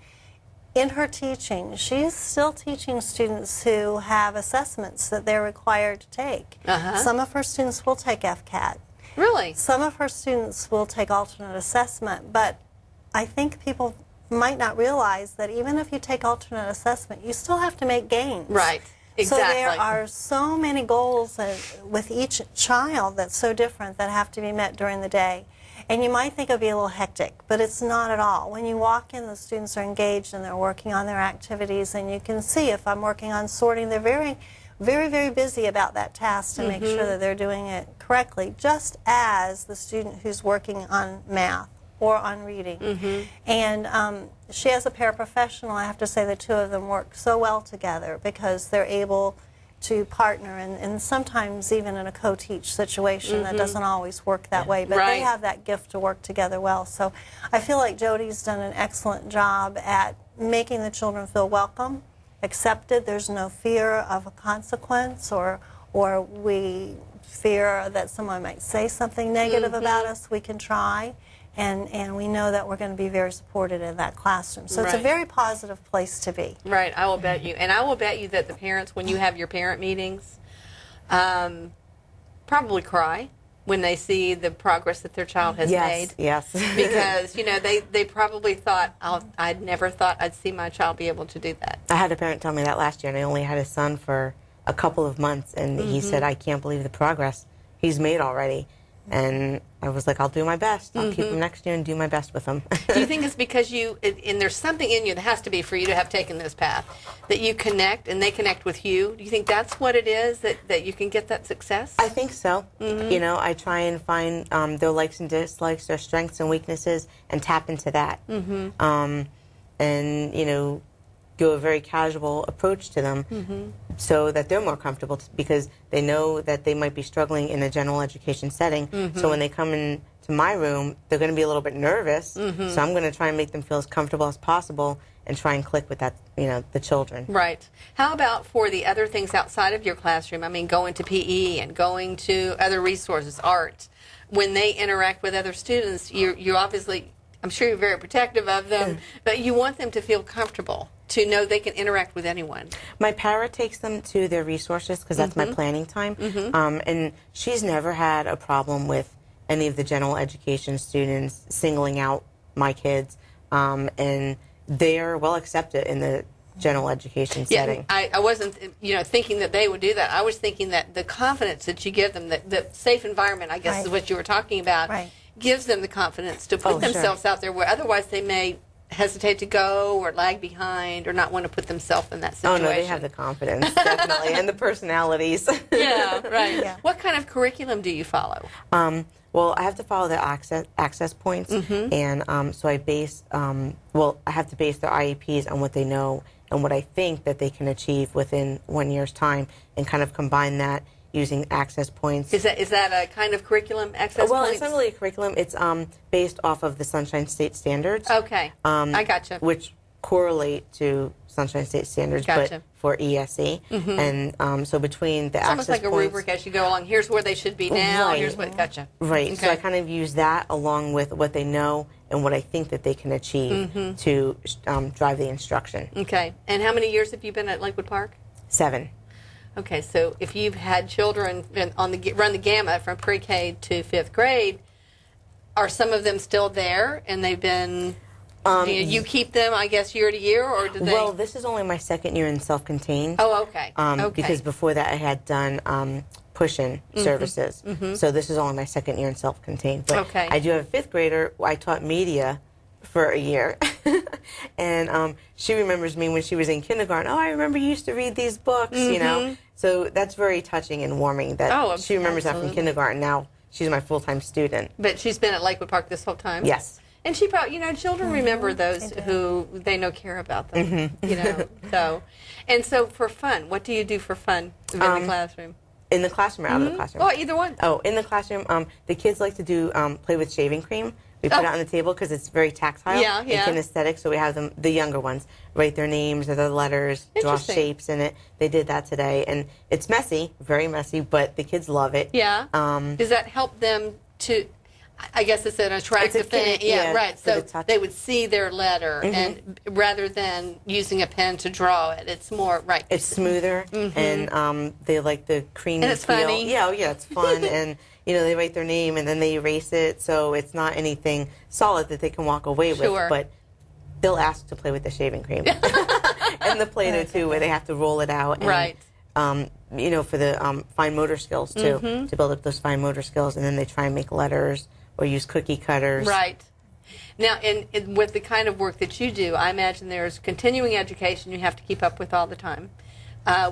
in her teaching, she's still teaching students who have assessments that they're required to take. Some of her students will take FCAT. Really? Some of her students will take alternate assessment, but I think people might not realize that even if you take alternate assessment, you still have to make gains. Right. Exactly. So there are so many goals with each child that's so different that have to be met during the day. And you might think it would be a little hectic, but it's not at all. When you walk in, the students are engaged and they're working on their activities, and you can see if I'm working on sorting, they're very, very, very busy about that task to make sure that they're doing it correctly, just as the student who's working on math or on reading. And she has a paraprofessional. I have to say the two of them work so well together because they're able to partner, and sometimes even in a co-teach situation that doesn't always work that way, but they have that gift to work together well. So I feel like Jody's done an excellent job at making the children feel welcome, accepted. There's no fear of a consequence or we fear that someone might say something negative about us. We can try. And we know that we're going to be very supported in that classroom. So it's a very positive place to be. Right, I will bet you. And I will bet you that the parents, when you have your parent meetings, probably cry when they see the progress that their child has made. Yes. Because, they probably thought, I'd never thought I'd see my child be able to do that. I had a parent tell me that last year, and I only had a son for a couple of months, and he said, I can't believe the progress he's made already. And I was like, I'll do my best. I'll keep him next year and do my best with him. Do you think it's because and there's something in you that has to be for you to have taken this path, that you connect and they connect with you? Do you think that's what it is, that you can get that success? I think so. I try and find their likes and dislikes, their strengths and weaknesses, and tap into that. And, go a very casual approach to them so that they're more comfortable because they know that they might be struggling in a general education setting. So when they come in to my room, they're going to be a little bit nervous. Mhm. So I'm going to try and make them feel as comfortable as possible and try and click with that, the children. Right. How about for the other things outside of your classroom? I mean, going to PE and going to other resources, art. When they interact with other students, you obviously, I'm sure you're very protective of them, but you want them to feel comfortable, to know they can interact with anyone. My para takes them to their resources because that's my planning time. And she's never had a problem with any of the general education students singling out my kids. And they're well accepted in the general education setting. I wasn't, thinking that they would do that. I was thinking that the confidence that you give them, the safe environment, I guess, is what you were talking about, gives them the confidence to put themselves out there where otherwise they may hesitate to go or lag behind or not want to put themselves in that situation. Oh, no, they have the confidence, definitely, and the personalities. Yeah, right. Yeah. What kind of curriculum do you follow? Well, I have to follow their access points, and so I base, I have to base their IEPs on what they know and what I think that they can achieve within 1 year's time, and kind of combine that using access points. Is that a kind of curriculum, access well, points? It's not really a curriculum. It's based off of the Sunshine State Standards. Okay, I gotcha. Which correlate to Sunshine State Standards, but for ESE. And so between the it's access almost like a points, rubric as you go along. Here's where they should be now. Right. Here's what, gotcha. Right. Okay. So I kind of use that along with what they know and what I think that they can achieve to drive the instruction. Okay. And how many years have you been at Lakewood Park? 7. Okay. So if you've had children run the gamut from pre-K to 5th grade, are some of them still there and they've been... you keep them, I guess, year to year, or do they? Well, this is only my 2nd year in self-contained. Oh, okay. Okay. Because before that I had done push-in services. So this is only my 2nd year in self-contained. But Okay. I do have a 5th grader. I taught media for a year. And she remembers me when she was in kindergarten. Oh, I remember you used to read these books, So that's very touching and warming that she remembers that from kindergarten. Now she's my full-time student. But she's been at Lakewood Park this whole time? Yes. And she probably, children remember those who they know care about them, So for fun, what do you do for fun in the classroom? In the classroom or out of the classroom? Oh, either one. Oh, in the classroom, the kids like to do play with shaving cream. We put it on the table because it's very tactile and kinesthetic, so we have them, the younger ones, write their names or their letters, draw shapes in it. They did that today, and it's messy, very messy, but the kids love it. Yeah. Does that help them to... I guess it's an attractive thing. Yeah, right. So they would see their letter, and rather than using a pen to draw it, it's more right. It's smoother, and they like the creamy and it's feel. funny. Yeah, it's fun, and they write their name and then they erase it, so it's not anything solid that they can walk away with. But they'll ask to play with the shaving cream and the Play-Doh too, where they have to roll it out. And, right. For the fine motor skills too, to build up those fine motor skills, and then they try and make letters or use cookie cutters. Right. Now, with the kind of work that you do, I imagine there's continuing education you have to keep up with all the time.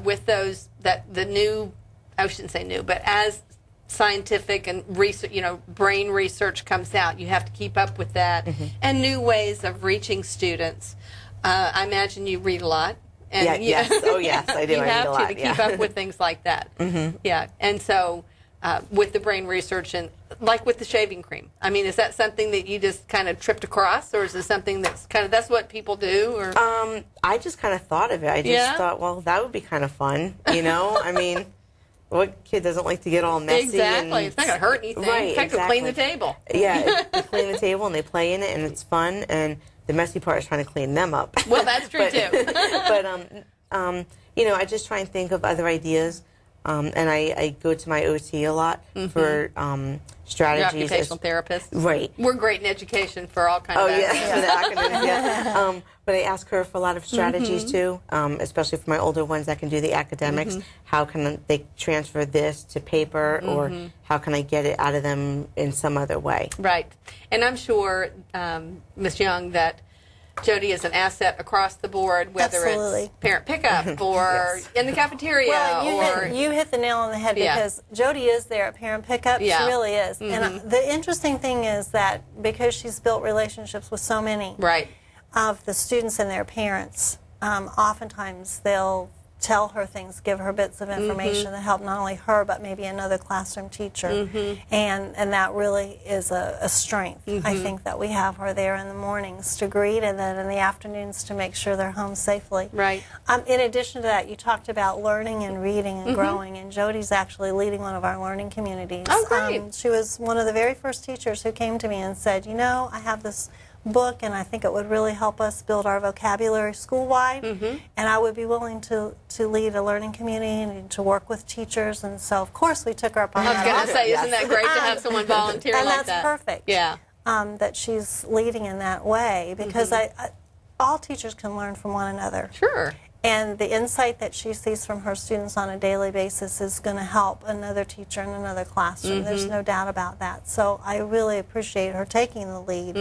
With those, the new, I shouldn't say new, but as scientific and research, brain research comes out, you have to keep up with that, and new ways of reaching students. I imagine you read a lot. And yes. Oh, yes, I do. You I read have a lot. to keep up with things like that. Yeah, and so with the brain research and like with the shaving cream, I mean, is that something that you just kind of tripped across, or is it something that's that's what people do? Or I just kind of thought of it. I just thought, well, that would be kind of fun, I mean, what kid doesn't like to get all messy? Exactly. It's not going to hurt anything. Right, In fact, exactly. clean the table. Yeah, they clean the table and they play in it, and it's fun, and the messy part is trying to clean them up. Well, that's true, too. But, I just try and think of other ideas, and I go to my OT a lot for strategies. You're occupational therapist. Right. We're great in education for all kinds of for the academics, yeah. But I ask her for a lot of strategies, too, especially for my older ones that can do the academics. How can they transfer this to paper, or how can I get it out of them in some other way? Right. And I'm sure, Ms. Young, that Jody is an asset across the board, whether it's parent pickup or in the cafeteria. Well, you hit the nail on the head, because Jody is there at parent pickup. She really is. And the interesting thing is that because she's built relationships with so many of the students and their parents, oftentimes they'll tell her things, give her bits of information that help not only her but maybe another classroom teacher. And that really is a strength, I think, that we have her there in the mornings to greet, and then in the afternoons to make sure they're home safely. Right. In addition to that, you talked about learning and reading and growing, and Jody's actually leading one of our learning communities. Oh, great. She was one of the very first teachers who came to me and said, you know, I have this book and I think it would really help us build our vocabulary school-wide, and I would be willing to lead a learning community and to work with teachers. And so, of course, we took her up on that. I was going to say, isn't that great to have someone volunteer and like that? And that's perfect. Yeah. That she's leading in that way, because all teachers can learn from one another. Sure. And the insight that she sees from her students on a daily basis is going to help another teacher in another classroom. There's no doubt about that. So I really appreciate her taking the lead.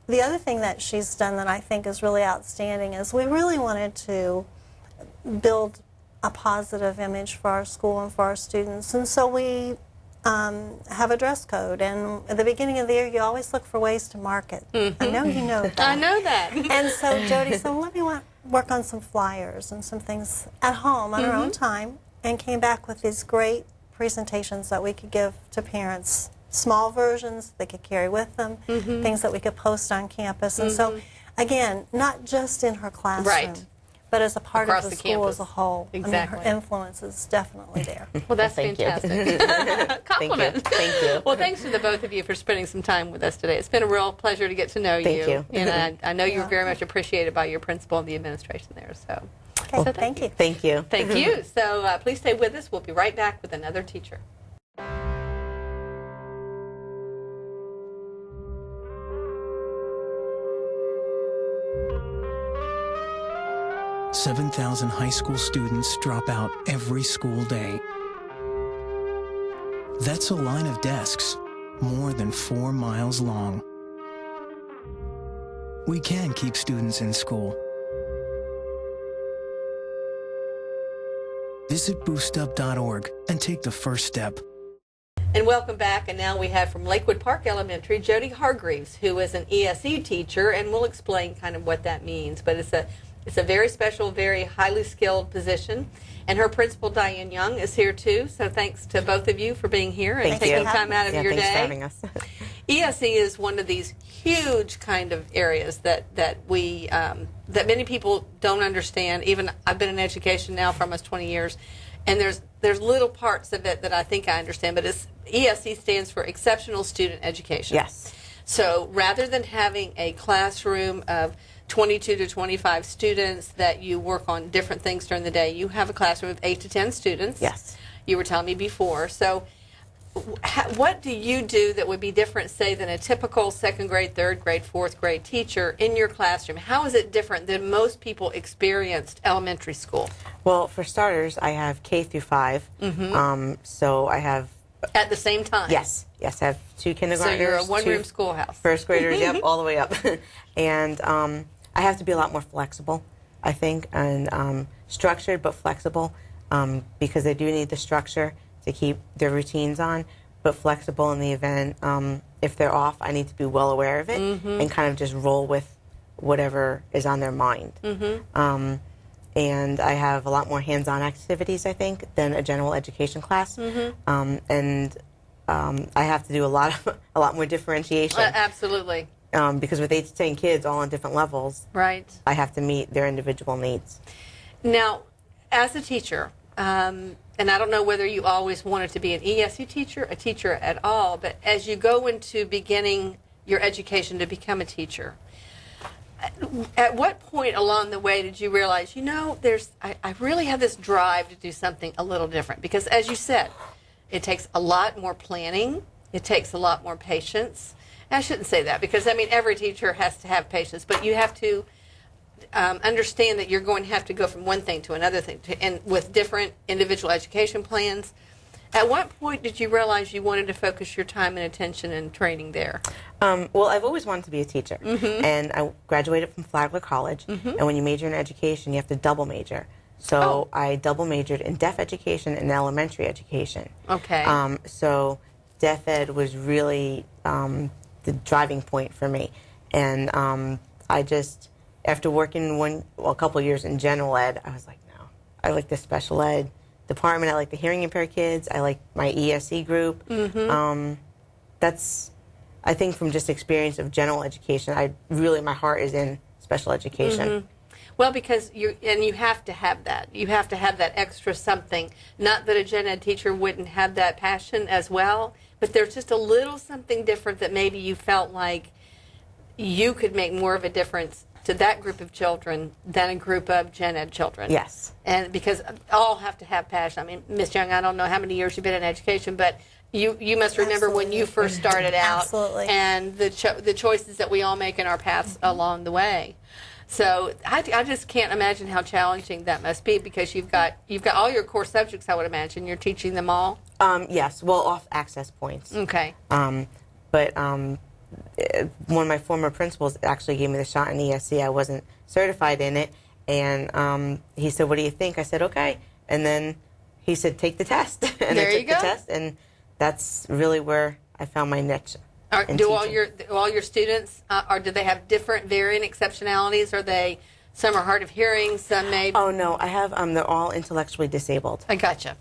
The other thing that she's done that I think is really outstanding is we really wanted to build a positive image for our school and for our students. And so we have a dress code, and at the beginning of the year you always look for ways to market. I know you know that. I know that. And so Jody said, well, let me work on some flyers and some things at home on her own time, and came back with these great presentations that we could give to parents, small versions they could carry with them, things that we could post on campus. And so, again, not just in her classroom, but as a part Across of the the school campus. as a whole. Exactly. I mean, her influence is definitely there. Well, that's Thank fantastic. Compliment. Thank you. Well, thanks to the both of you for spending some time with us today. It's been a real pleasure to get to know Thank you. And I know you're very much appreciated by your principal and the administration there. So, Okay, thank you. Thank you. Thank you. So please stay with us. We'll be right back with another teacher. $7,000 high school students drop out every school day. That's a line of desks more than 4 miles long. We can keep students in school. Visit boostup.org and take the first step. And welcome back. And now we have from Lakewood Park Elementary, Jody Hargreaves, who is an ESE teacher, and we'll explain kind of what that means. But it's a very special, very highly skilled position. And her principal, Diane Young, is here too. So thanks to both of you for being here and taking time out of your day. Thanks for having us. ESE is one of these huge kind of areas that we that many people don't understand. Even I've been in education now for almost 20 years, and there's little parts of it that I think I understand. But ESE stands for Exceptional Student Education. Yes. So rather than having a classroom of 22 to 25 students that you work on different things during the day, you have a classroom of 8 to 10 students. Yes. You were telling me before. So what do you do that would be different, say, than a typical second grade, third grade, fourth grade teacher in your classroom? How is it different than most people experienced elementary school? Well, for starters, I have K through 5. So I have... At the same time? Yes. Yes, I have 2 kindergartners. So you're a one-room 2 schoolhouse. First graders, yep, all the way up. And I have to be a lot more flexible, I think, and structured but flexible, because they do need the structure to keep their routines on, but flexible in the event if they're off, I need to be well aware of it and kind of just roll with whatever is on their mind. And I have a lot more hands-on activities, I think, than a general education class. And I have to do a lot more differentiation. Absolutely. Because with 8 to 10 kids all on different levels, right, I have to meet their individual needs. Now, as a teacher, and I don't know whether you always wanted to be an ESE teacher, a teacher at all, but as you go into beginning your education to become a teacher, at what point along the way did you realize, you know, I really have this drive to do something a little different? Because as you said, it takes a lot more planning, it takes a lot more patience. I shouldn't say that, because I mean every teacher has to have patience, but you have to understand that you're going to have to go from one thing to another thing, and with different individual education plans. At what point did you realize you wanted to focus your time and attention and training there? Well, I've always wanted to be a teacher, and I graduated from Flagler College, and when you major in education, you have to double major. So I double majored in deaf education and elementary education. Okay. So deaf ed was really the driving point for me, and I just, after working a couple of years in general ed, I was like, no, I like the special ed department. I like the hearing impaired kids. I like my ESE group. That's, I think, from just experience of general education, my heart is in special education. Well, because you have to have that. You have to have that extra something. Not that a gen ed teacher wouldn't have that passion as well, but there's just a little something different that maybe you felt like you could make more of a difference to that group of children than a group of gen ed children. Yes. And because all have to have passion. I mean, Ms. Young, I don't know how many years you've been in education, but you must remember when you first started out. Absolutely. And the choices that we all make in our paths along the way. So I just can't imagine how challenging that must be, because you've got all your core subjects, I would imagine. You're teaching them all? Yes, well, off access points. Okay. But one of my former principals actually gave me the shot in ESC. I wasn't certified in it, and he said, "What do you think?" I said, "Okay," and then he said, "Take the test," and there I took you go. the test, and that's really where I found my niche. Do all your students, or do they have different varying exceptionalities? Are they, some are hard of hearing, some may? Oh no, I have. They're all intellectually disabled. I gotcha.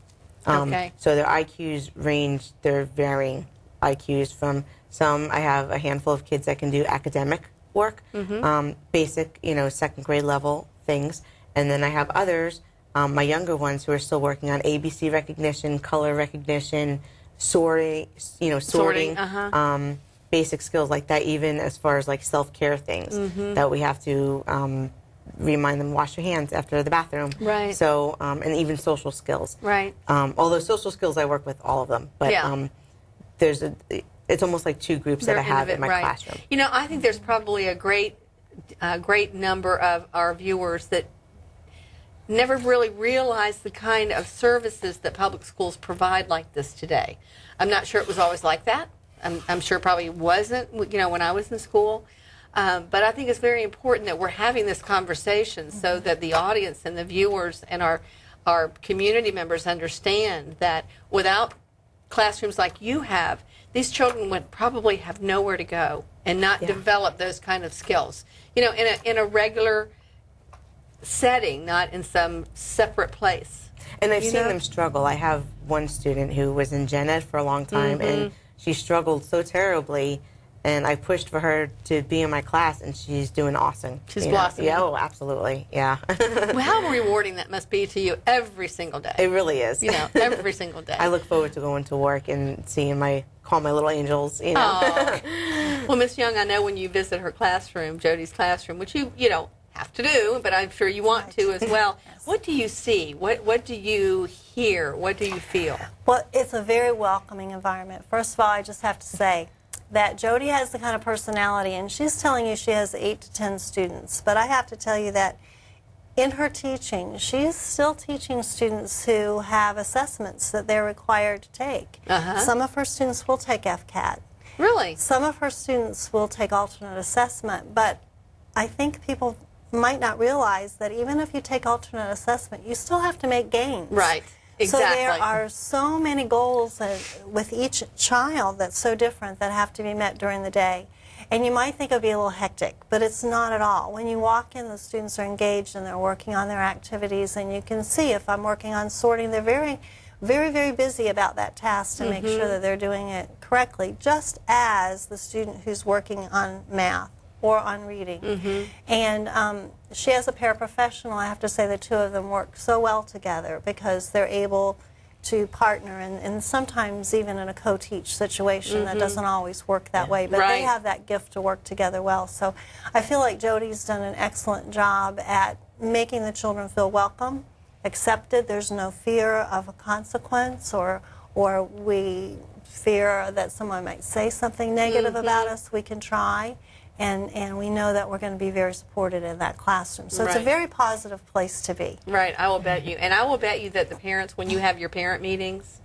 Okay. So their IQs range. They're varying IQs from some. I have a handful of kids that can do academic work, basic, second grade level things, and then I have others, my younger ones, who are still working on ABC recognition, color recognition, sorting, basic skills like that, even as far as like self-care things that we have to remind them to wash your hands after the bathroom. Right. So, and even social skills. Right. Although social skills, I work with all of them, but it's almost like two groups that I have in my classroom. I think there's probably a great number of our viewers that never really realized the kind of services that public schools provide like this today. I'm not sure it was always like that. I'm sure it probably wasn't, when I was in school. But I think it's very important that we're having this conversation so that the audience and the viewers and our community members understand that without classrooms like you have, these children would probably have nowhere to go and not develop those kind of skills. In a regular setting, not in some separate place. And I've seen them struggle. I have one student who was in gen ed for a long time, and she struggled so terribly, and I pushed for her to be in my class, and she's doing awesome. She's blossoming. Yeah, oh, absolutely, yeah. Well, how rewarding that must be to you every single day. It really is. Every single day. I look forward to going to work and seeing call my little angels, Well, Miss Young, I know when you visit her classroom, Jody's classroom, which you don't have to do, but I'm sure you want to as well. What do you see? What do you hear? What do you feel? Well, it's a very welcoming environment. First of all, I just have to say that Jody has the kind of personality, and she's telling you she has 8 to 10 students, but I have to tell you that in her teaching, she's still teaching students who have assessments that they're required to take. Some of her students will take FCAT. Really? Some of her students will take alternate assessment, but I think people might not realize that even if you take alternate assessment, you still have to make gains. Right. Exactly. So there are so many goals with each child that's so different that have to be met during the day. And you might think it would be a little hectic, but it's not at all. When you walk in, the students are engaged and they're working on their activities, and you can see if I'm working on sorting, they're very, very, very busy about that task to make sure that they're doing it correctly, just as the student who's working on math or on reading. And she has a paraprofessional. I have to say the two of them work so well together because they're able to partner, and sometimes even in a co-teach situation that doesn't always work that way, but they have that gift to work together well. So I feel like Jody's done an excellent job at making the children feel welcome, accepted. There's no fear of a consequence, or we fear that someone might say something negative about us. We can try. And we know that we're going to be very supported in that classroom. So it's a very positive place to be. Right, I will bet you. And I will bet you that the parents, when you have your parent meetings,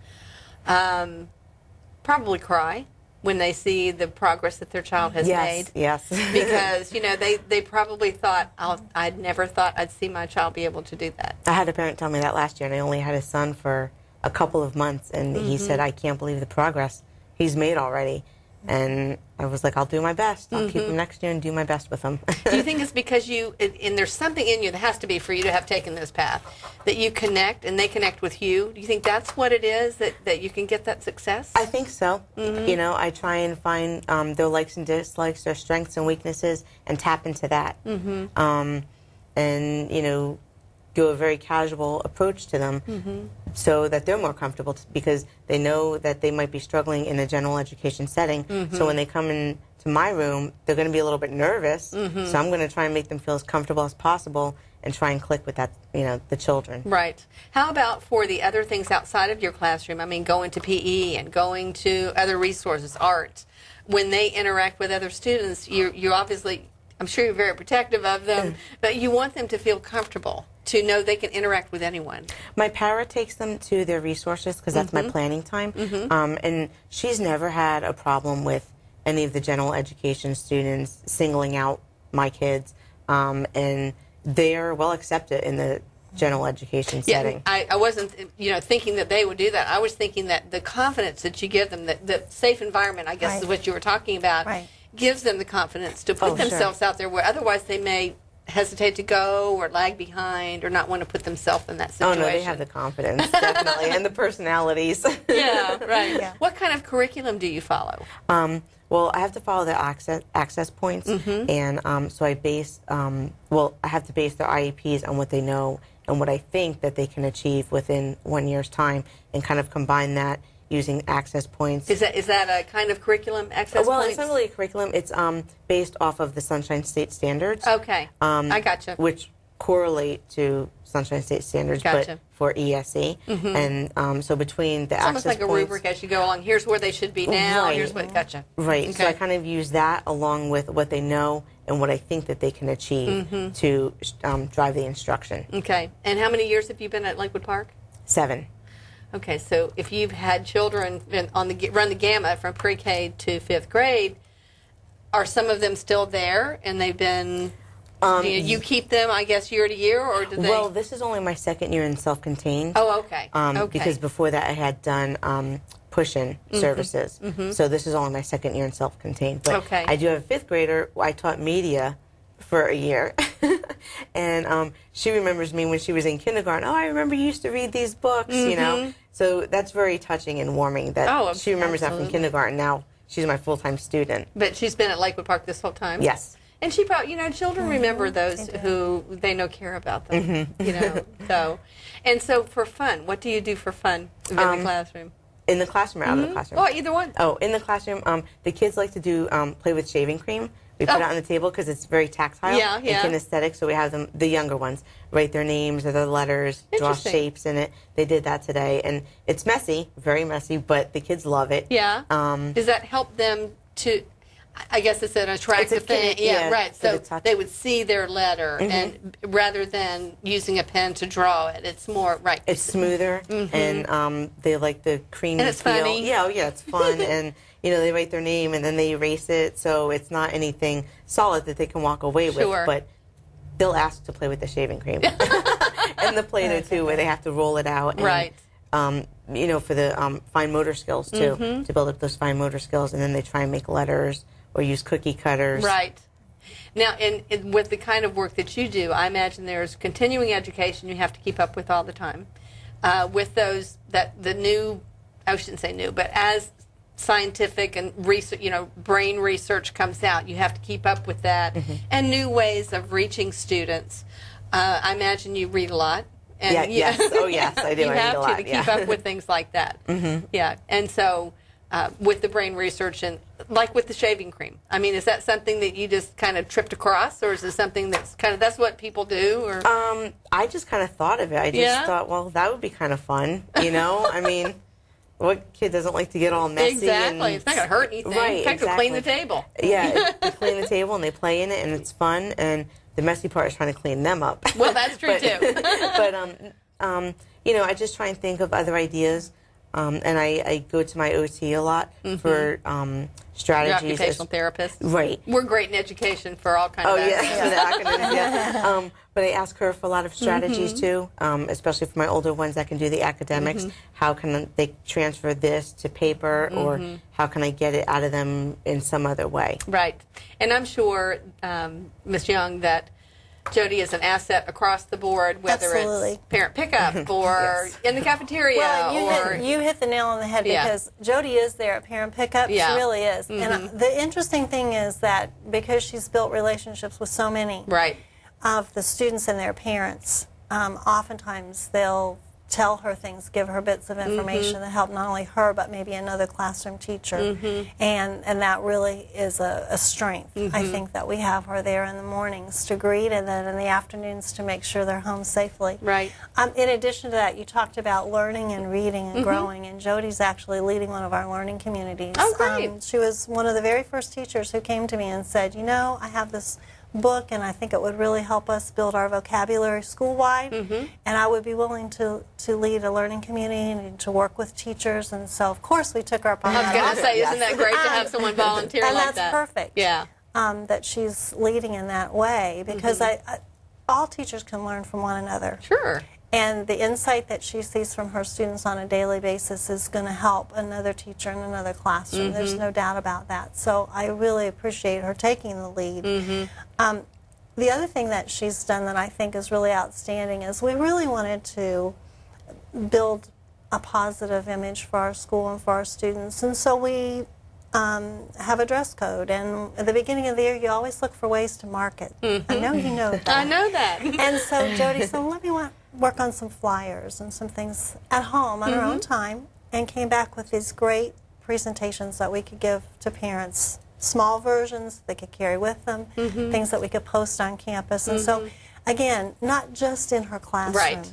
probably cry when they see the progress that their child has made. Yes. Because, they probably thought, I'd never thought I'd see my child be able to do that. I had a parent tell me that last year, and I only had his son for a couple of months, and he said, I can't believe the progress he's made already. And I was like, I'll do my best. I'll keep them next year and do my best with them. Do you think it's because and there's something in you that has to be for you to have taken this path, that you connect and they connect with you? Do you think that's what it is, that you can get that success? I think so. You know, I try and find their likes and dislikes, their strengths and weaknesses, and tap into that. And, you know, do a very casual approach to them so that they're more comfortable because they know that they might be struggling in a general education setting. So when they come into my room, they're going to be a little bit nervous. So I'm going to try and make them feel as comfortable as possible and try and click with that, you know, the children. Right. How about for the other things outside of your classroom? I mean, going to PE and going to other resources, art. When they interact with other students, you obviously, I'm sure you're very protective of them, but you want them to feel comfortable, to know they can interact with anyone. My para takes them to their resources because that's my planning time. And she's never had a problem with any of the general education students singling out my kids. And they're well accepted in the general education setting. I wasn't, you know, thinking that they would do that. I was thinking that the confidence that you give them, the safe environment, I guess is what you were talking about, gives them the confidence to put themselves out there where otherwise they may hesitate to go or lag behind or not want to put themselves in that situation. Oh, no, they have the confidence, definitely, and the personalities. Yeah, right. Yeah. What kind of curriculum do you follow? Well, I have to follow the access points, and so I base, I have to base their IEPs on what they know and what I think that they can achieve within 1 year's time and kind of combine that using access points. Is that a kind of curriculum, access well, points? It's not really a curriculum. It's based off of the Sunshine State Standards. Okay, I gotcha. Which correlate to Sunshine State Standards, but for ESE. And so between the it's access almost like a points, rubric as you go along. Here's where they should be now. Here's what, gotcha. Right, Okay. so I kind of use that along with what they know and what I think that they can achieve to drive the instruction. Okay, and how many years have you been at Lakewood Park? 7. Okay, so if you've had children run the gamut from pre-K to 5th grade, are some of them still there and they've been, you keep them, I guess, year to year, or do they? Well, this is only my 2nd year in self-contained. Oh, okay. Because before that I had done push-in services. So this is only my 2nd year in self-contained. But I do have a 5th grader. I taught media for a year. And she remembers me when she was in kindergarten. Oh, I remember you used to read these books, you know. So that's very touching and warming that she remembers that from kindergarten. Now she's my full-time student. But she's been at Lakewood Park this whole time? Yes. And she probably, you know, children remember those who they know care about them, you know. So for fun, what do you do for fun in the classroom? In the classroom or out of the classroom? Oh, either one. Oh, in the classroom, the kids like to do play with shaving cream. We put it on the table because it's very tactile and kinesthetic, so we have them, the younger ones, write their names or their letters, draw shapes in it. They did that today, and it's messy, very messy, but the kids love it. Yeah. Does that help them to, I guess it's an attractive thing. Yeah, right. So they would see their letter, and rather than using a pen to draw it, it's more, right. It's smoother, and they like the creamy and it's feel. funny. Yeah, it's fun, and you know, they write their name and then they erase it, so it's not anything solid that they can walk away with, but they'll ask to play with the shaving cream. And the Play-Doh, too, where they have to roll it out. And, you know, for the fine motor skills, too, to build up those fine motor skills, and then they try and make letters or use cookie cutters. Right. Now, with the kind of work that you do, I imagine there's continuing education you have to keep up with all the time. With those, the new, I shouldn't say new, but as scientific and research, you know, brain research comes out, you have to keep up with that, and new ways of reaching students. I imagine you read a lot. And yes. Oh, yes, I do. You I read have a lot, to keep up with things like that. Yeah, and so with the brain research and like with the shaving cream, I mean, is that something that you just kind of tripped across, or is it something that's kind of that's what people do? Or I just kind of thought of it. I just thought, well, that would be kind of fun, you know. I mean, what kid doesn't like to get all messy? Exactly. It's not going to hurt anything. Right, in fact, exactly. Clean the table. Yeah, they clean the table and they play in it, and it's fun. And the messy part is trying to clean them up. Well, that's true too. But you know, I just try and think of other ideas And I go to my OT a lot for strategies. Your occupational therapist. Right. We're great in education for all kinds of yeah, for the academics, yeah. But I ask her for a lot of strategies too, especially for my older ones that can do the academics. How can they transfer this to paper, or how can I get it out of them in some other way? Right. And I'm sure, Ms. Young, that Jody is an asset across the board, whether it's parent pickup or in the cafeteria. Well, you hit the nail on the head, because Jody is there at parent pickup. She really is. And the interesting thing is that because she's built relationships with so many of the students and their parents, oftentimes they'll tell her things, give her bits of information that help not only her but maybe another classroom teacher, and that really is a strength. I think that we have her there in the mornings to greet, and then in the afternoons to make sure they're home safely. Right. In addition to that, you talked about learning and reading and growing, and Jody's actually leading one of our learning communities. Oh, great. She was one of the very first teachers who came to me and said, you know, I have this book, and I think it would really help us build our vocabulary school-wide, and I would be willing to lead a learning community and to work with teachers. And so, of course, we took her up on that. I was going to say, isn't that great to have someone volunteer like that? And that's perfect. Yeah. That she's leading in that way, because all teachers can learn from one another. Sure. And the insight that she sees from her students on a daily basis is going to help another teacher in another classroom. There's no doubt about that. So I really appreciate her taking the lead. The other thing that she's done that I think is really outstanding is we really wanted to build a positive image for our school and for our students. And so we have a dress code, and at the beginning of the year you always look for ways to market. I know you know that. I know that. And so Jody said, let me work on some flyers and some things at home on her own time, and came back with these great presentations that we could give to parents, small versions they could carry with them, things that we could post on campus. And so, again, not just in her classroom,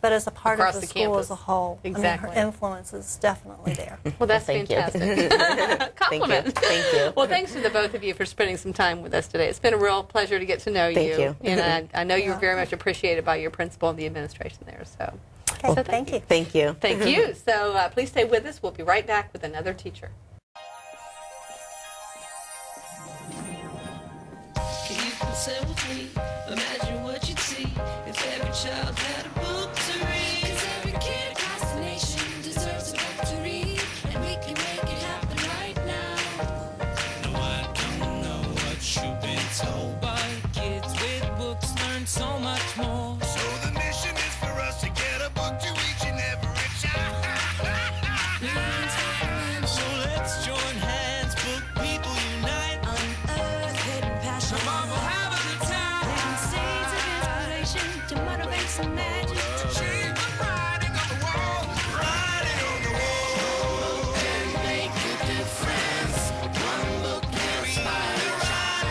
but as a part Across of the the school campus. as a whole. Exactly. I mean, her influence is definitely there. Well, that's fantastic. Compliment. Thank you. Well, thanks to the both of you for spending some time with us today. It's been a real pleasure to get to know you. Thank you. And I know you were very much appreciated by your principal and the administration there. So, Okay, thank you. Thank you. Thank you. So please stay with us. We'll be right back with another teacher. You can say with me, imagine what you'd see if every child had a book to read. 'Cause every kid across the nation deserves a book to read, and we can make it happen right now. No, I don't know what you've been told, but kids with books learn so much more. So the mission is for us to get a book to each and every child. So let's join hands, book people unite, unearth hidden passion. Come on, we'll have a good time. Planting seeds of inspiration to motivate some magic. To change the writing on the wall, writing on the wall, and make a difference. One book can inspire a child.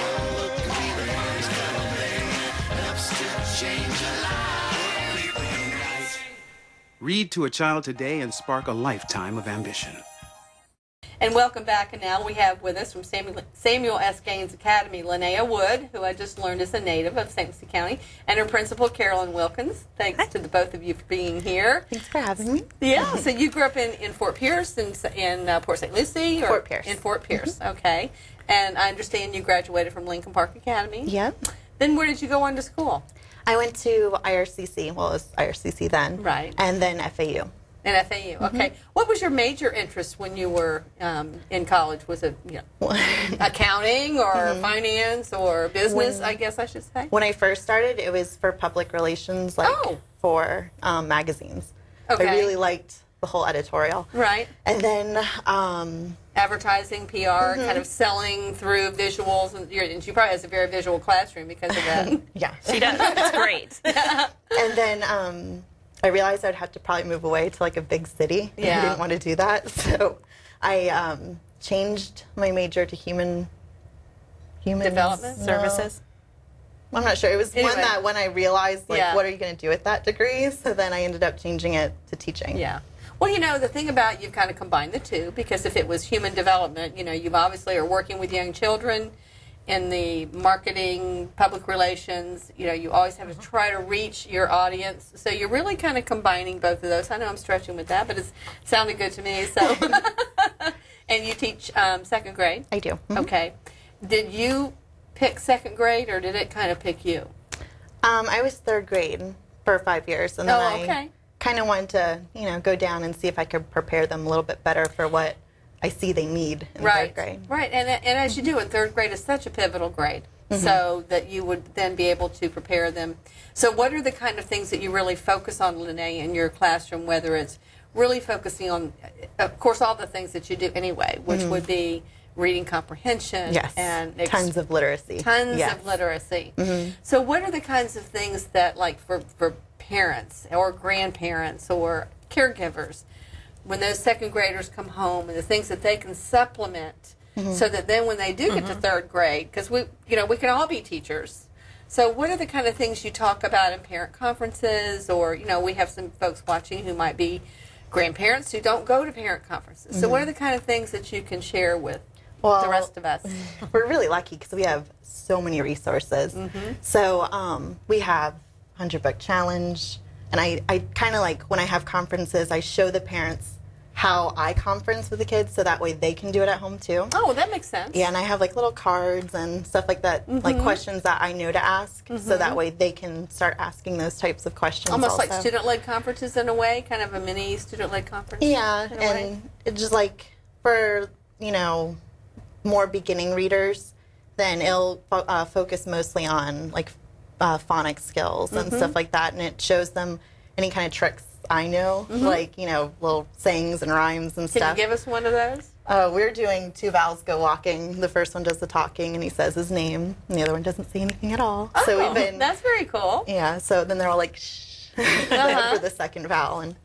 One book can be the first little thing that helps to change a life. People unite. Read to a child today and spark a lifetime of ambition. And welcome back. And now we have with us from Samuel S. Gaines Academy, Linnea Wood, who I just learned is a native of St. Lucie County, and her principal, Carolyn Wilkins. Thanks to the both of you for being here. Thanks for having me. Yeah, so you grew up in Fort Pierce, in Port St. Lucie? Or Fort Pierce. In Fort Pierce, okay. And I understand you graduated from Lincoln Park Academy. Yep. Then where did you go on to school? I went to IRCC. Well, it was IRCC then. Right. And then FAU. And FAU, okay. What was your major interest when you were in college? Was it accounting or finance or business, I guess I should say? When I first started, it was for public relations, for magazines. Okay. I really liked the whole editorial. Right. And then advertising, PR, kind of selling through visuals, and she probably has a very visual classroom because of that. Yeah. She does. It's great. And then I realized I'd have to probably move away to like a big city. Yeah. I didn't want to do that. So I changed my major to human development services. I'm not sure. It was one that when I realized, what are you going to do with that degree? So then I ended up changing it to teaching. Yeah. Well, you know, the thing about you've kind of combined the two, because if it was human development, you know, you obviously are working with young children, in the marketing, public relations. You know, you always have to try to reach your audience. So you're really kind of combining both of those. I know I'm stretching with that, but it's sounded good to me. So, and you teach second grade? I do. Mm-hmm. Okay. Did you pick second grade, or did it kind of pick you? I was third grade for 5 years, and then okay. I kind of wanted to, you know, go down and see if I could prepare them a little bit better for what I see they need in third grade. Right, and as you do in third grade, is such a pivotal grade, so that you would then be able to prepare them. So what are the kind of things that you really focus on, Lene, in your classroom, whether it's really focusing on, of course, all the things that you do anyway, which would be reading comprehension and tons of literacy. Tons of literacy. So what are the kinds of things that, like, for parents or grandparents or caregivers, when those second graders come home, and the things that they can supplement so that then when they do get to third grade, because we can all be teachers. So what are the kind of things you talk about in parent conferences, or, you know, we have some folks watching who might be grandparents who don't go to parent conferences. So what are the kind of things that you can share with the rest of us? We're really lucky because we have so many resources. So we have 100 Book Challenge, and I kind of like, when I have conferences, I show the parents how I conference with the kids, so that way they can do it at home too. Oh, that makes sense. Yeah, and I have like little cards and stuff like that, like questions that I know to ask, so that way they can start asking those types of questions. Almost also. like student-led conferences in a way, kind of a mini student-led conference. Yeah, and it's just like for, you know, more beginning readers, then it'll focus mostly on like phonics skills and stuff like that, and it shows them any kind of tricks I know, like, you know, little sayings and rhymes and stuff. Can you give us one of those? We're doing Two Vowels Go Walking. The first one does the talking, and he says his name, and the other one doesn't say anything at all. Oh, so we've been, that's very cool. Yeah, so then they're all like, shh, for the second vowel, and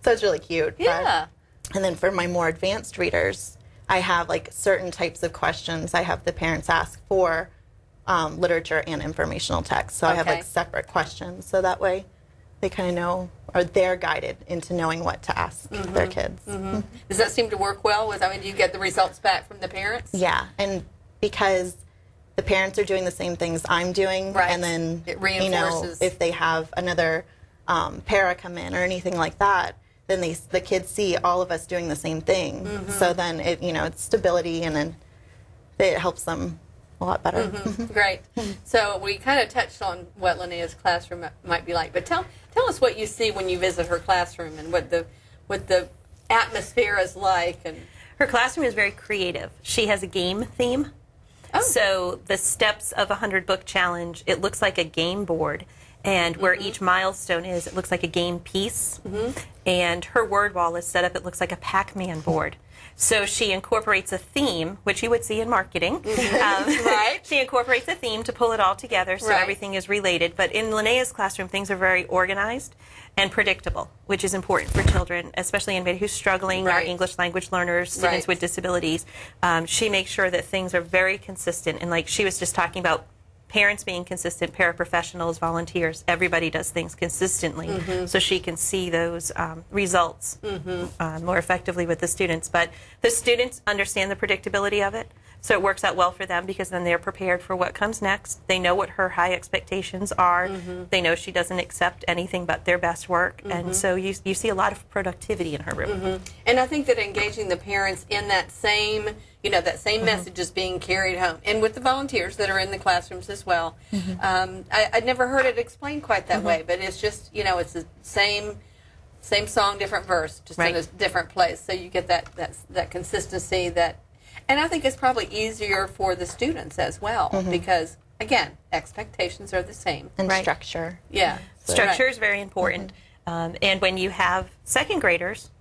so it's really cute. Yeah. And then for my more advanced readers, I have like certain types of questions I have the parents ask for literature and informational text. So I have like separate questions, so that way they kind of know, or they're guided into knowing what to ask their kids. Does that seem to work well? Do you get the results back from the parents? Yeah, and because the parents are doing the same things I'm doing, and then it reinforces. You know, if they have another para come in or anything like that, then the kids see all of us doing the same thing. So then it's stability, and then it helps them a lot better. Great. So we kind of touched on what Linea's classroom might be like, but tell us what you see when you visit her classroom, and what the atmosphere is like. And her classroom is very creative. She has a game theme. So the steps of 100 Book Challenge, it looks like a game board. And where each milestone is, it looks like a game piece. And her word wall is set up, it looks like a Pac-Man board. So she incorporates a theme, which you would see in marketing. She incorporates a theme to pull it all together, so everything is related. But in Linea's classroom, things are very organized and predictable, which is important for children, especially anybody who's struggling, our English language learners, students with disabilities. She makes sure that things are very consistent. And like she was just talking about, parents being consistent, paraprofessionals, volunteers, everybody does things consistently, so she can see those results more effectively with the students. But the students understand the predictability of it, so it works out well for them, because then they're prepared for what comes next. They know what her high expectations are. They know she doesn't accept anything but their best work, and so you see a lot of productivity in her room. And I think that engaging the parents in that same message is being carried home, and with the volunteers that are in the classrooms as well. I'd never heard it explained quite that way, but it's just, it's the same song, different verse, just in a different place. So you get that consistency, and I think it's probably easier for the students as well, because again, expectations are the same. And structure. Yeah. Structure is very important. And when you have second graders,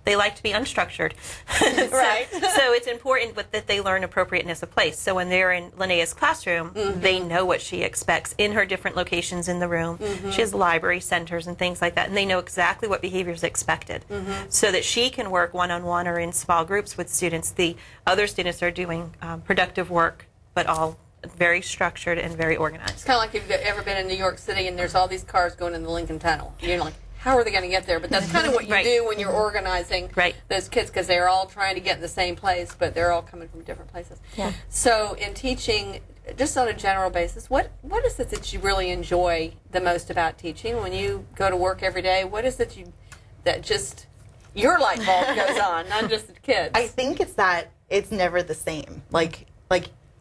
they like to be unstructured. So it's important that they learn appropriateness of place. So when they're in Linea's classroom, they know what she expects in her different locations in the room. She has library centers and things like that, and they know exactly what behavior is expected, so that she can work one-on-one or in small groups with students. The other students are doing productive work, but all very structured and very organized. It's kind of like if you've ever been in New York City and there's all these cars going in the Lincoln Tunnel. You're like, how are they going to get there? But that's kind of what you Right. do when you're organizing those kids, because they're all trying to get in the same place, but they're all coming from different places. Yeah. So in teaching, just on a general basis, what is it that you really enjoy the most about teaching? When you go to work every day, what is it that just your light bulb goes on, not just the kids? I think it's that it's never the same. Like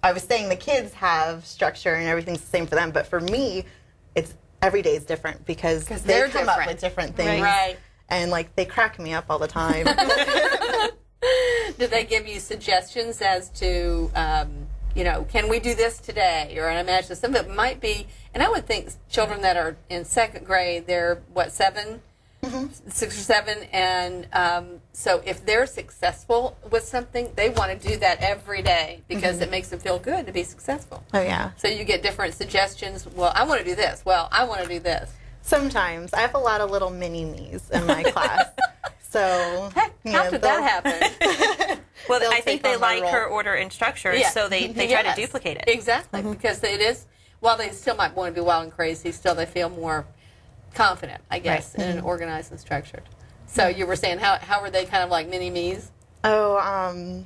I was saying, the kids have structure and everything's the same for them, but for me, it's every day is different because they they're come up different. with different things. Right. And like they crack me up all the time. Do they give you suggestions as to, can we do this today? Or I imagine some of it might be, and I would think children that are in second grade, they're, 7? 6 or 7, and so if they're successful with something, they want to do that every day because it makes them feel good to be successful. Oh, yeah. So you get different suggestions. Well, I want to do this. Well, I want to do this. Sometimes. I have a lot of little mini-me's in my class. So, How did that happen? Well, They'll I think take they on my like role. her order and structure, Yeah. so they try Yes. to duplicate it. Exactly, because it is, while they still might want to be wild and crazy, still they feel more confident, I guess, Right. and organized and structured. So you were saying, how were they kind of like mini-me's? Oh,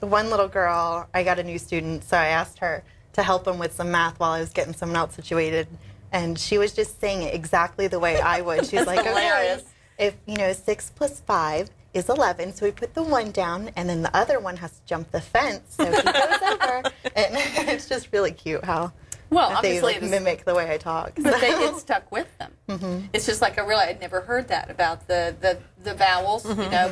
one little girl, I got a new student, so I asked her to help him with some math while I was getting someone else situated. And she was just saying it exactly the way I would. She was like, hilarious. okay, if, 6 plus 5 is 11, so we put the 1 down, and then the other one has to jump the fence, so he goes over. And it's just really cute how Well, they obviously it is- mimic the way I talk. But it stuck with them. It's just like I'd never heard that about the vowels,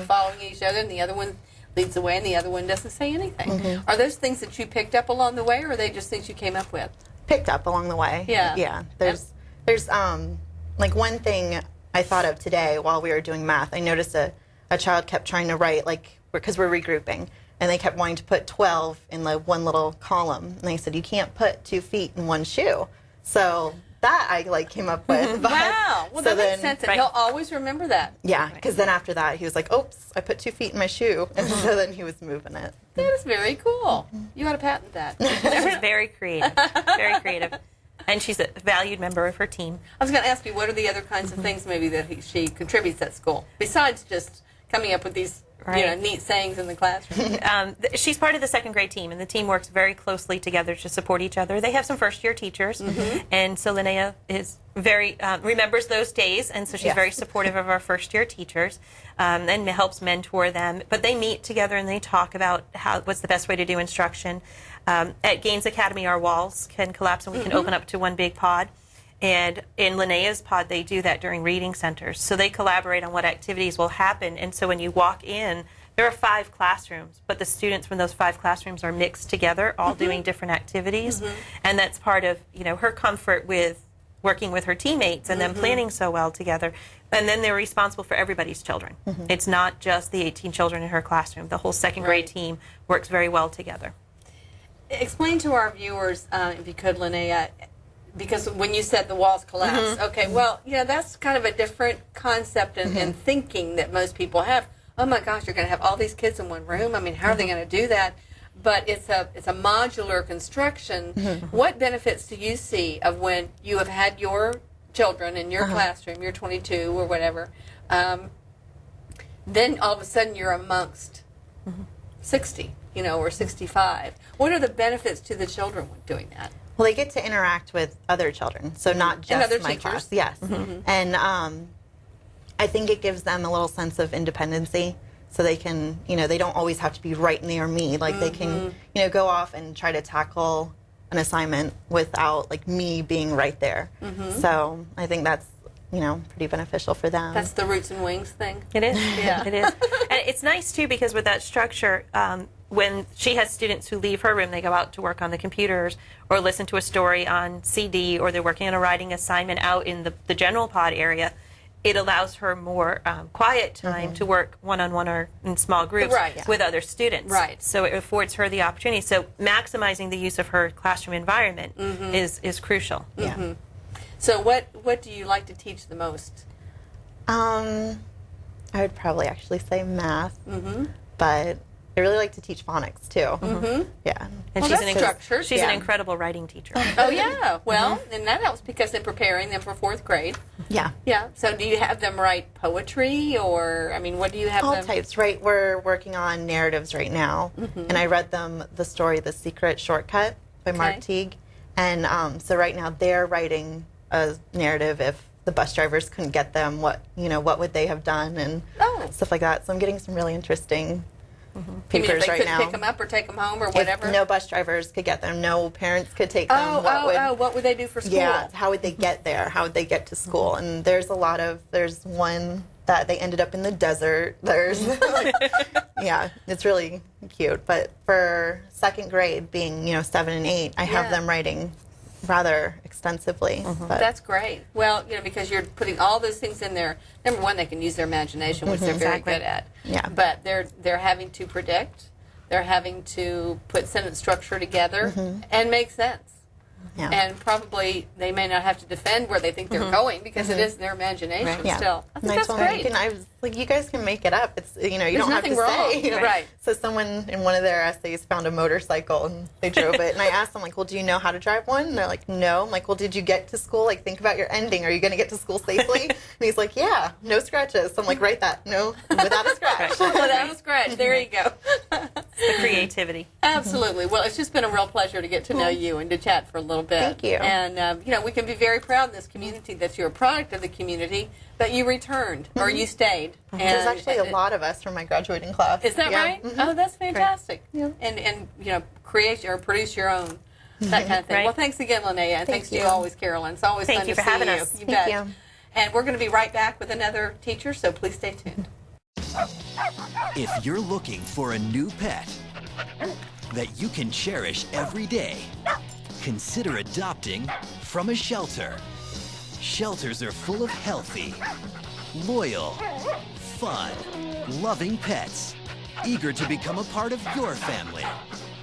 following each other, and the other one leads the way, and the other one doesn't say anything. Are those things that you picked up along the way, or are they just things you came up with? Picked up along the way. Yeah. Yeah. There's like one thing I thought of today while we were doing math. I noticed a child kept trying to write, because we're regrouping, and they kept wanting to put 12 in the one little column. And they said, you can't put 2 feet in one shoe. So that I came up with. But- Wow. Well, so that makes sense, and he'll always remember that. Yeah, because then after that, he was like, oops, I put 2 feet in my shoe. And so then he was moving it. That is very cool. You ought to patent that. She's very creative. Very creative. And she's a valued member of her team. I was going to ask you, what are the other kinds of things maybe that she contributes at school, besides just coming up with these neat sayings in the classroom? She's part of the second grade team, and the team works very closely together to support each other. They have some first-year teachers, and so Linnea is very remembers those days, and so she's very supportive of our first-year teachers and helps mentor them. But they meet together and they talk about what's the best way to do instruction. At Gaines Academy, our walls can collapse and we can open up to one big pod. And in Linnea's pod, they do that during reading centers. So they collaborate on what activities will happen. And so when you walk in, there are 5 classrooms, but the students from those 5 classrooms are mixed together, all doing different activities. And that's part of, her comfort with working with her teammates and them planning so well together. And then they're responsible for everybody's children. It's not just the 18 children in her classroom. The whole second grade team works very well together. Explain to our viewers, if you could, Linnea, because when you said the walls collapse, okay, well, that's kind of a different concept and thinking that most people have. Oh my gosh, you're going to have all these kids in one room. I mean, how are they going to do that? But it's a modular construction. What benefits do you see of when you have had your children in your classroom, you're 22 or whatever, then all of a sudden you're amongst 60, or 65. What are the benefits to the children with doing that? Well, they get to interact with other children, so not just other my teachers. class. Yes, and I think it gives them a little sense of independency, so they can, they don't always have to be right near me. Like they can, go off and try to tackle an assignment without me being right there. So I think that's pretty beneficial for them. That's the roots and wings thing. It is. Yeah. It is. And it's nice, too, because with that structure, when she has students who leave her room, they go out to work on the computers or listen to a story on CD, or they're working on a writing assignment out in the general pod area. It allows her more quiet time to work one-on-one or in small groups with other students. Right. So it affords her the opportunity. So maximizing the use of her classroom environment is crucial. Yeah. So what do you like to teach the most? I would probably actually say math, but I really like to teach phonics too. Yeah. And Well, that's structured. she's an Yeah. incredible writing teacher. Oh, yeah. Well, and that helps because they're preparing them for 4th grade. Yeah. Yeah. So do you have them write poetry or, I mean, what do you have All them? types, right? We're working on narratives right now, and I read them the story "The Secret Shortcut" by Mark Teague, and so right now they're writing a narrative. If the bus drivers couldn't get them, what would they have done, and stuff like that. So I'm getting some really interesting You mean if papers they right couldn't now. pick them up or take them home or whatever? If no bus drivers could get them, no parents could take them. What would they do for school? Yeah, how would they get there? How would they get to school? And there's one that they ended up in the desert. There's, yeah, it's really cute. But for 2nd grade, being 7 and 8, I have them writing rather extensively. But That's great. Well, because you're putting all those things in there. Number one, they can use their imagination, which they're very good at. Yeah. But they're having to predict. They're having to put sentence structure together and make sense. Yeah. And probably they may not have to defend where they think they're going because it is their imagination still. I think that's great. I was like, you guys can make it up. It's you There's don't have to nothing wrong. say. Right. So someone in one of their essays found a motorcycle and they drove it, and I asked them like, well, do you know how to drive one? And they're like, no. I'm like, well, did you get to school? Like, think about your ending. Are you going to get to school safely? And he's like, yeah, no scratches. So I'm like, write that. No, without a scratch. Without a scratch. There you go. The creativity. Absolutely. Well, it's just been a real pleasure to get to know you and to chat for a little bit. Thank you. And, we can be very proud in this community that you're a product of the community, that you returned or you stayed. There's actually a lot of us from my graduating class. Is that Yeah. right? Oh, that's fantastic. And create or produce your own, that kind of thing. Right. Well, thanks again, Linnea, and thanks to you always, Carolyn. It's always Thank fun you to for see having you. us. You Thank bet. you. And we're going to be right back with another teacher, so please stay tuned. If you're looking for a new pet that you can cherish every day, consider adopting from a shelter. Shelters are full of healthy, loyal, fun, loving pets, eager to become a part of your family.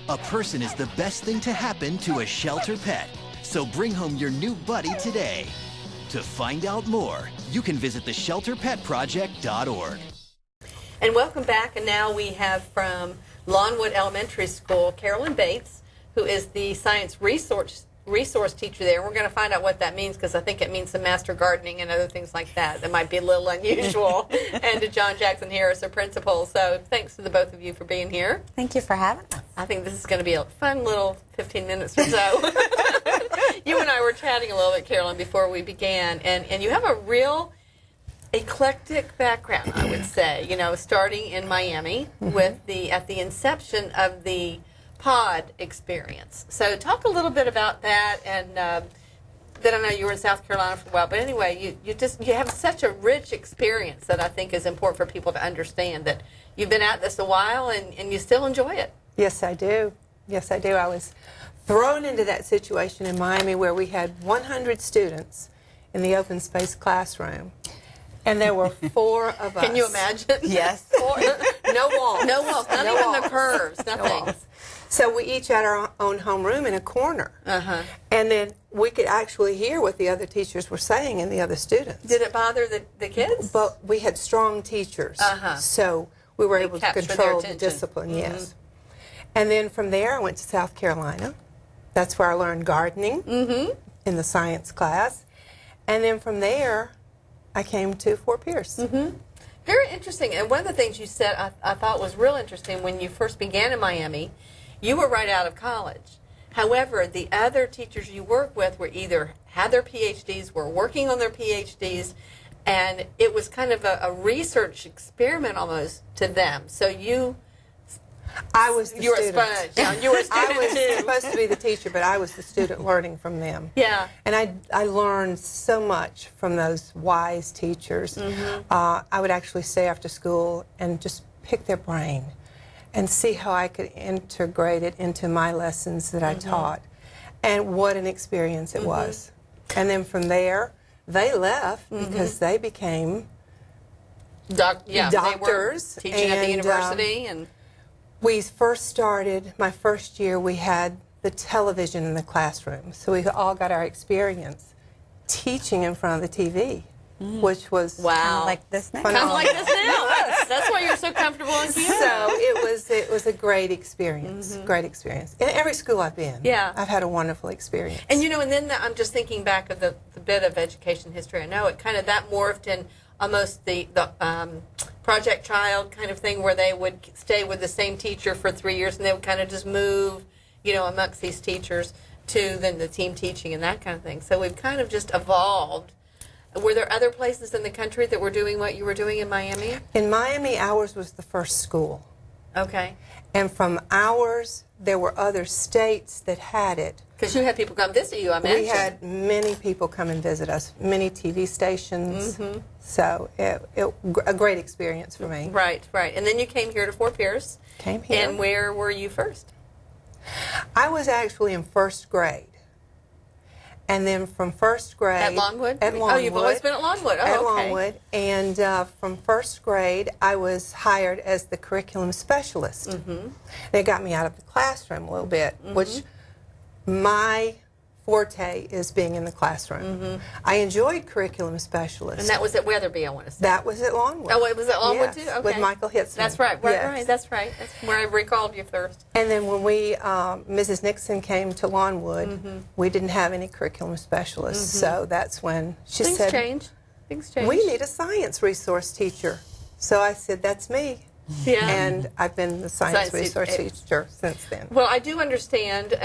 A person is the best thing to happen to a shelter pet, so bring home your new buddy today. To find out more, you can visit theshelterpetproject.org. And welcome back. And now we have from Lawnwood Elementary School, Carolyn Bates, who is the science resource teacher there. We're going to find out what that means because I think it means some master gardening and other things like that. That might be a little unusual. And to John Jackson Harris, our principal. So thanks to the both of you for being here. Thank you for having us. I think this is going to be a fun little 15 minutes or so. You and I were chatting a little bit, Carolyn, before we began, and you have a real eclectic background, I would say. Starting in Miami with at the inception of the pod experience. So talk a little bit about that, and then I know you were in South Carolina for a while, but anyway, you have such a rich experience that I think is important for people to understand that you've been at this a while and you still enjoy it. Yes, I do. Yes, I do. I was thrown into that situation in Miami where we had 100 students in the open space classroom. And there were 4 of us. Can you imagine? Yes. 4, no walls. No walls. Not No even walls. the curves. Nothing. No walls. So we each had our own homeroom in a corner. And then we could actually hear what the other teachers were saying and the other students. Did it bother the kids? But we had strong teachers. So we were able to captured their control the attention. discipline, yes. And then from there I went to South Carolina. That's where I learned gardening in the science class. And then from there I came to Fort Pierce. Very interesting. And one of the things you said I thought was real interesting when you first began in Miami, you were right out of college. However, the other teachers you work with were either had their PhDs, were working on their PhDs, and it was kind of a research experiment almost to them. So I was the you were student. a sponge. Yeah, you were a student I was too. supposed to be the teacher, but I was the student learning from them. Yeah. And I learned so much from those wise teachers. I would actually stay after school and just pick their brain and see how I could integrate it into my lessons that I taught. And what an experience it was. And then from there, they left because they became doctors. They were teaching at the and, university. And we first started, my first year, we had the television in the classroom. So we all got our experience teaching in front of the TV, which was wow. Like this now. phenomenal. Kind of like this now. That's why you're so comfortable on camera. So it was a great experience. Great experience. In every school I've been, Yeah. I've had a wonderful experience. And and then I'm just thinking back of the bit of education history. I know it kind of that morphed in almost the Project Child kind of thing, where they would stay with the same teacher for 3 years, and they would kind of just move, amongst these teachers to then the team teaching and that kind of thing. So we've kind of just evolved. Were there other places in the country that were doing what you were doing in Miami? In Miami, ours was the first school. Okay. And from ours, there were other states that had it. Because you had people come visit you, I imagine. We had many people come and visit us, many TV stations. So a great experience for me. Right. And then you came here to Fort Pierce. Came here. And where were you first? I was actually in first grade. And then from first grade... At Longwood? At Longwood. Oh, you've always been at Longwood. Oh, at okay. Longwood. And from first grade, I was hired as the curriculum specialist. They got me out of the classroom a little bit, which my forte is being in the classroom. I enjoyed curriculum specialist. And that was at Weatherby, I want to say. That was at Longwood. Oh, it was at Longwood, yes, too? Okay. with Michael Hitzman. That's right. Yes. That's right. That's where I recalled you first. And then when Mrs. Nixon came to Longwood, we didn't have any curriculum specialists. So that's when she said, Things change. we need a science resource teacher. So I said, that's me. Yeah. And I've been the science resource teacher since then. Well, I do understand,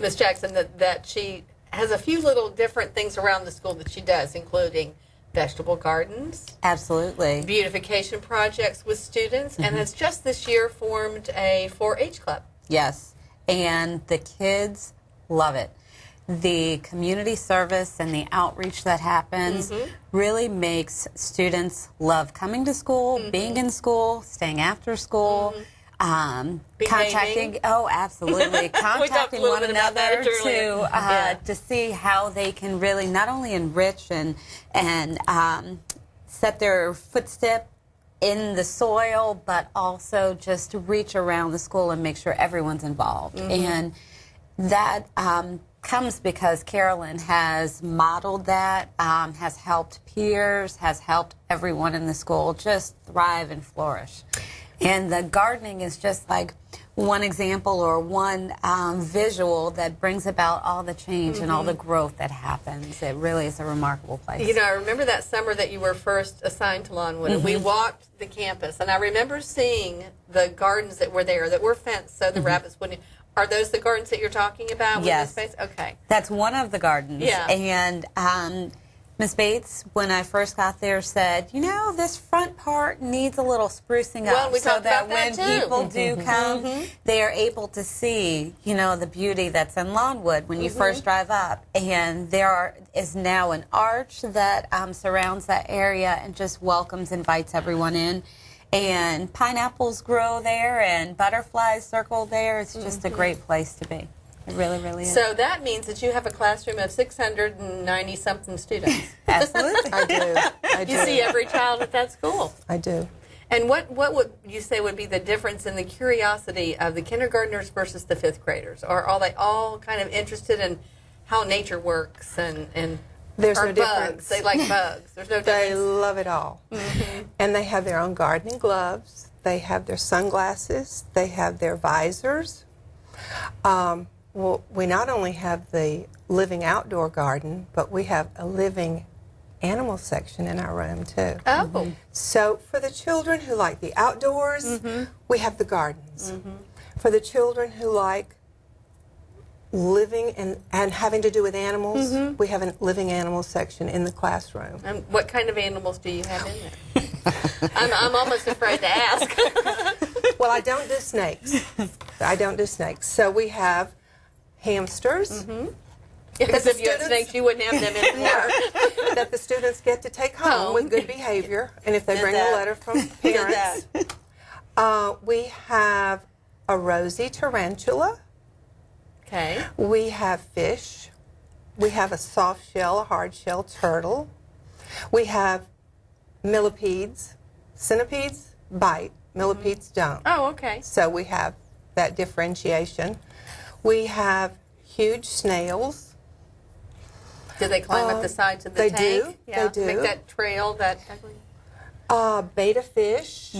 Ms. Jackson, that she has a few little different things around the school that she does, including vegetable gardens. Absolutely. Beautification projects with students, and has just this year formed a 4-H club. Yes, and the kids love it. The community service and the outreach that happens really makes students love coming to school, being in school, staying after school, contacting. Oh, absolutely, contacting one another to see how they can really not only enrich and set their footstep in the soil, but also just reach around the school and make sure everyone's involved. And that comes because Carolyn has modeled that, has helped peers, has helped everyone in the school just thrive and flourish. And the gardening is just like one example or one visual that brings about all the change and all the growth that happens. It really is a remarkable place. I remember that summer that you were first assigned to Longwood, and we walked the campus, and I remember seeing the gardens that were there, that were fenced so the rabbits wouldn't... Are those the gardens that you're talking about? Yes. With the space? Okay. That's one of the gardens. Yeah. And Ms. Bates, when I first got there, said, this front part needs a little sprucing up we so talked that about when that too. people do come, they are able to see, the beauty that's in Longwood when you first drive up. And there is now an arch that surrounds that area and just invites everyone in. And pineapples grow there, and butterflies circle there. It's just a great place to be. It really, really is. So that means that you have a classroom of 690-something students. Absolutely. I do. You see every child at that school. I do. And what would you say would be the difference in the curiosity of the kindergartners versus the fifth graders? Or are they all kind of interested in how nature works and There's or no bugs? difference. They like bugs. There's no They difference. love it all. And they have their own gardening gloves. They have their sunglasses. They have their visors. We not only have the living outdoor garden, but we have a living animal section in our room, too. Oh. So for the children who like the outdoors, we have the gardens. For the children who like living and having to do with animals, we have a living animal section in the classroom. And what kind of animals do you have in there? I'm almost afraid to ask. Well, I don't do snakes. I don't do snakes. So we have hamsters. Because if you had snakes, you wouldn't have them anymore. That the students get to take home with good behavior, and if they bring a letter from parents. We have a rosy tarantula. Okay. We have fish. We have a soft shell, a hard shell turtle. We have millipedes. Centipedes bite. Millipedes don't. Oh, okay. So we have that differentiation. We have huge snails. Do they climb up the sides of the they tank? do. Yeah. They do. Make that trail, that... Betta fish.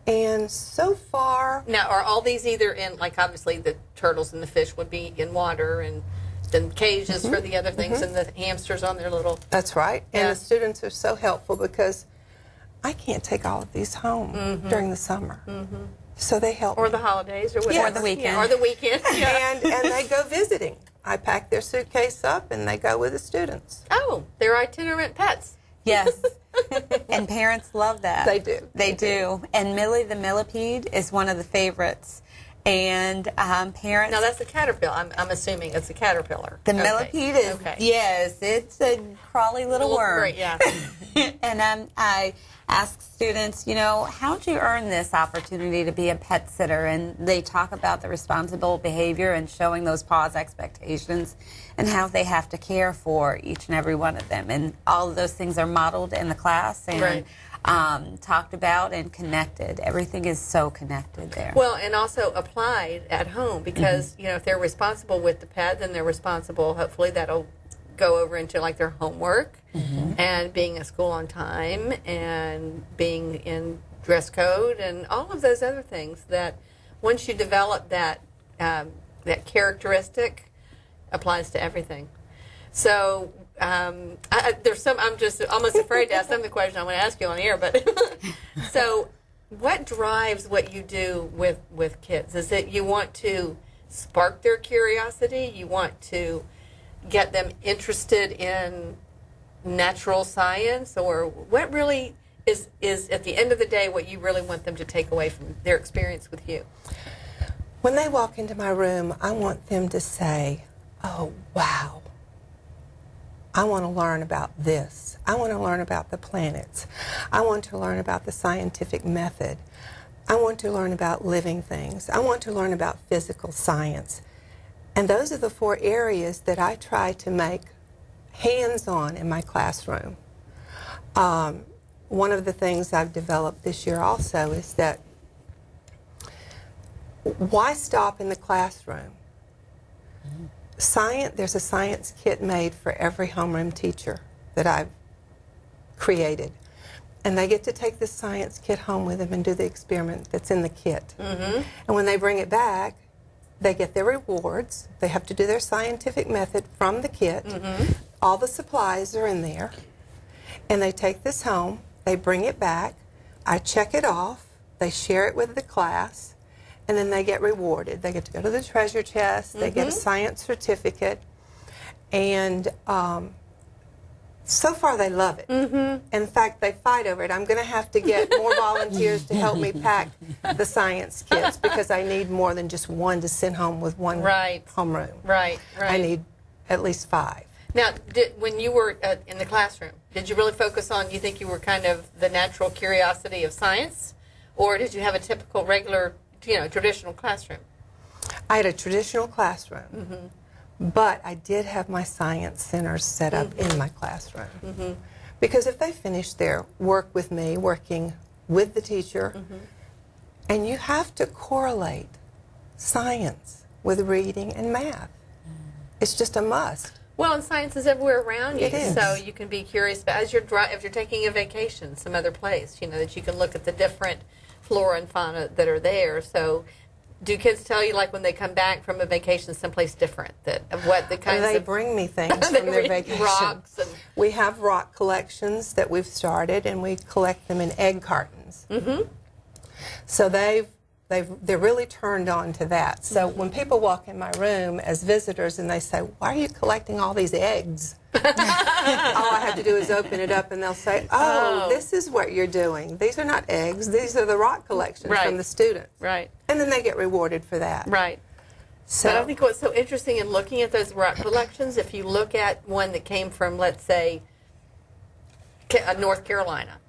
And so far... Now, are all these either in, like obviously the turtles and the fish would be in water, and then cages for the other things, and the hamsters on their little... That's right. Yeah. And the students are so helpful because I can't take all of these home during the summer. So they help Or me. the holidays, or whatever. Or the weekend. Yeah, or the weekend. Yeah. and they go visiting. I pack their suitcase up and they go with the students. Oh, they're itinerant pets. Yes. And parents love that. They do. They do. And Millie the millipede is one of the favorites. And parents... Now, that's a caterpillar. I'm assuming it's a caterpillar. The Okay. millipede is, yes, it's a crawly little worm. Great, yeah. And I ask students, you know, how'd you earn this opportunity to be a pet sitter? And they talk about the responsible behavior and showing those pause expectations and how they have to care for each and every one of them. And all of those things are modeled in the class and talked about and connected. Everything is so connected there. Well, and also applied at home because, you know, if they're responsible with the pet, then they're responsible, hopefully that'll go over into like their homework and being at school on time and being in dress code and all of those other things that once you develop that that characteristic applies to everything. So there's some, I'm just almost afraid to ask some of the questions I want to ask you on air, but so what drives what you do with kids? Is it you want to spark their curiosity? You want to get them interested in natural science, or what really is at the end of the day what you really want them to take away from their experience with you? When they walk into my room, I want them to say, oh, wow, I want to learn about this. I want to learn about the planets. I want to learn about the scientific method. I want to learn about living things. I want to learn about physical science. And those are the 4 areas that I try to make hands-on in my classroom. One of the things I've developed this year also is that why stop in the classroom? There's a science kit made for every homeroom teacher that I've created. And they get to take this science kit home with them and do the experiment that's in the kit. And when they bring it back, they get their rewards. They have to do their scientific method from the kit. All the supplies are in there. And they take this home. They bring it back. I check it off. They share it with the class. And then they get rewarded. They get to go to the treasure chest. They get a science certificate. And so far they love it. In fact, they fight over it. I'm going to have to get more volunteers to help me pack the science kits because I need more than just one to send home with one homeroom. Right. I need at least 5. Now, when you were in the classroom, did you really focus on, you think you were kind of the natural curiosity of science? Or did you have a typical, regular, traditional classroom? I had a traditional classroom, but I did have my science centers set up in my classroom. Because if they finish their work with me, working with the teacher, and you have to correlate science with reading and math. It's just a must. Well, and science is everywhere around you, It is. so you can be curious. But as if you're taking a vacation some other place, that you can look at the different flora and fauna that are there. So, do kids tell you, like when they come back from a vacation someplace different, of what the kinds They of bring me things They from their bring vacation. rocks and We have rock collections that we've started, and we collect them in egg cartons. So they're really turned on to that. So when people walk in my room as visitors and they say, "Why are you collecting all these eggs?" all I have to do is open it up, and they'll say, "Oh, this is what you're doing. These are not eggs. These are the rock collections from the students." Right. And then they get rewarded for that. Right. So But I think what's so interesting in looking at those rock collections, if you look at one that came from, let's say, North Carolina,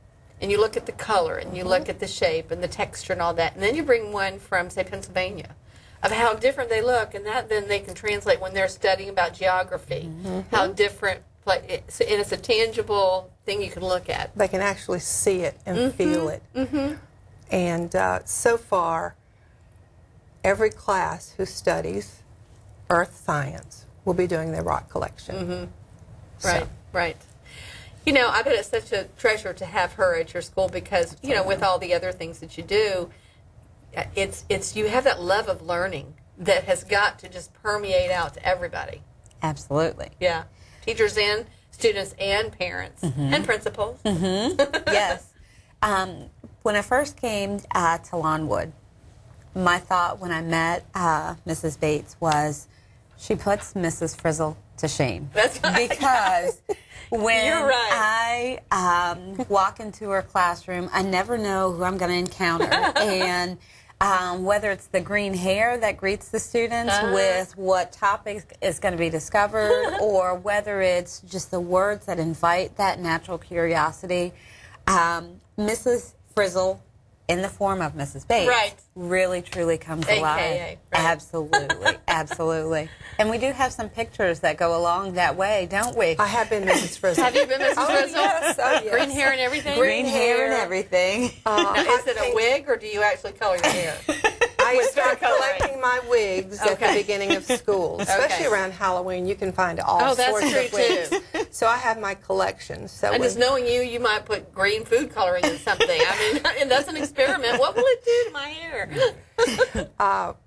and you look at the color, and you look at the shape and the texture and all that, and then you bring one from, say, Pennsylvania, of how different they look, and that then they can translate when they're studying about geography, how different, and it's a tangible thing you can look at. they can actually see it and feel it. And so far, every class who studies earth science will be doing their rock collection. Right, right. You know, I bet it's such a treasure to have her at your school because, you know, with all the other things that you do, it's you have that love of learning that has got to just permeate out to everybody. Absolutely. Yeah. Teachers and students and parents and principals. Yes. When I first came to Lawnwood, my thought when I met Mrs. Bates was she puts Mrs. Frizzle to shame. That's right. Because when You're right. I walk into her classroom, I never know who I'm going to encounter. And whether it's the green hair that greets the students with what topic is going to be discovered, or whether it's just the words that invite that natural curiosity, Mrs. Frizzle, in the form of Mrs. Bates, really truly comes AKA, alive. right. Absolutely, absolutely. And we do have some pictures that go along that way, don't we? I have been Mrs. Frizzle. Have you been Mrs. Frizzle? Yes, oh, yes. Green hair and everything? Green hair and everything. Now, is it a wig or do you actually color your hair? I start coloring. collecting my wigs at the beginning of school, especially around Halloween. You can find all that's sorts true, of wigs. So I have my collection. So And just knowing you, you might put green food coloring in something. I mean, and that's an experiment. What will it do to my hair?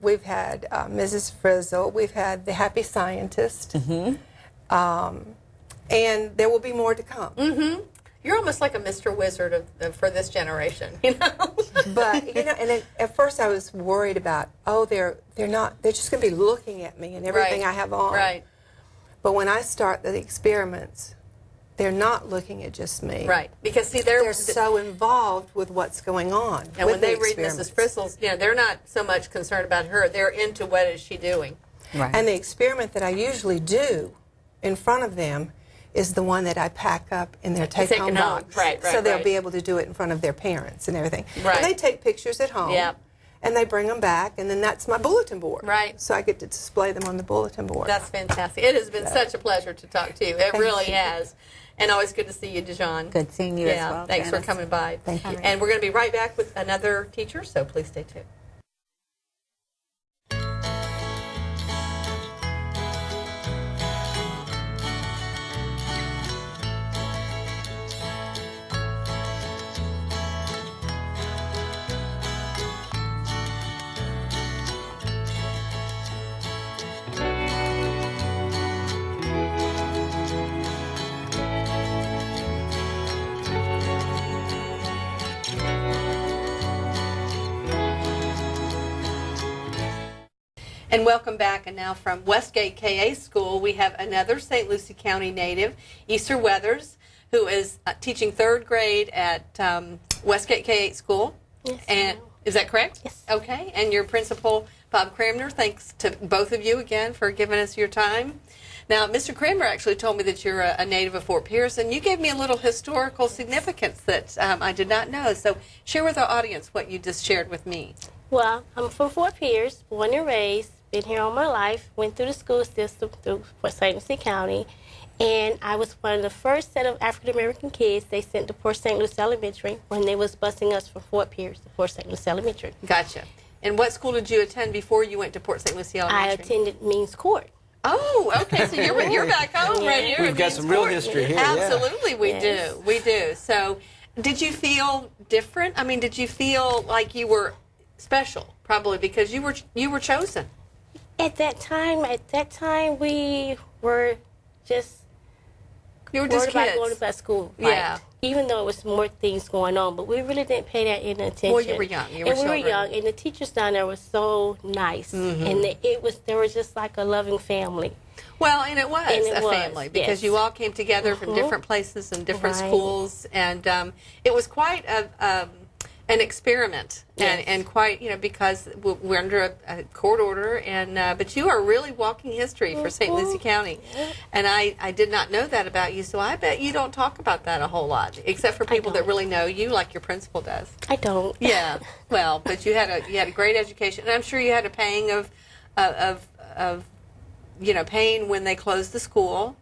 We've had Mrs. Frizzle. We've had the Happy Scientist. And there will be more to come. You're almost like a Mr. Wizard for this generation, you know? But, you know, and at first I was worried about, they're just going to be looking at me and everything I have on. Right. But when I start the experiments, they're not looking at just me. Right. Because, see, they're so involved with what's going on. And with when they the read experiments. Mrs. Frizzle's, you know, they're not so much concerned about her. They're into what is she doing. Right. And the experiment that I usually do in front of them is the one that I pack up in their take-home box. Right, so they'll be able to do it in front of their parents and everything. Right. And they take pictures at home. Yep. And they bring them back, and then that's my bulletin board. Right. So I get to display them on the bulletin board. That's fantastic. It has been such a pleasure to talk to you. It really has. And always good to see you, Dijon. Good seeing you as well. Thanks for Janice. coming by. Thank you. And we're going to be right back with another teacher, so please stay tuned. And welcome back. And now from Westgate KA School, we have another St. Lucie County native, Easter Weathers, who is teaching third grade at Westgate KA School. Yes. And is that correct? Yes. Okay. And your principal, Bob Cramner, thanks to both of you again for giving us your time. Now, Mr. Cramner actually told me that you're a native of Fort Pierce, and you gave me a little historical significance that I did not know. So share with our audience what you just shared with me. Well, I'm from Fort Pierce, born and raised, been here all my life, went through the school system through St. Lucie County, and I was one of the first set of African-American kids they sent to Port St. Lucie Elementary when they was busing us from Fort Pierce to Port St. Lucie Elementary. Gotcha. And what school did you attend before you went to Port St. Lucie Elementary? I attended Means Court. Oh, okay. So you're back home right here. We've got some real history here. Absolutely, we Yes. do. We do. So, did you feel different? I mean, did you feel like you were special? Probably because you were chosen. At that time, we were just You were worried just about kids. going to school. Yeah. Right? Even though it was more things going on, but we really didn't pay that any attention. Well, you were young. You were and we were children. young, and the teachers down there were so nice, and they were just like a loving family. Well, and it was And it a was, family because yes. you all came together from different places and different Right. schools, and it was quite an experiment, Yes. and quite because we're under a court order, and but you are really walking history for St. Lucie County, and I did not know that about you, so I bet you don't talk about that a whole lot, except for people that really know you, like your principal does. I don't. Yeah, well, but you had a great education, and I'm sure you had a pang of pain when they closed the school,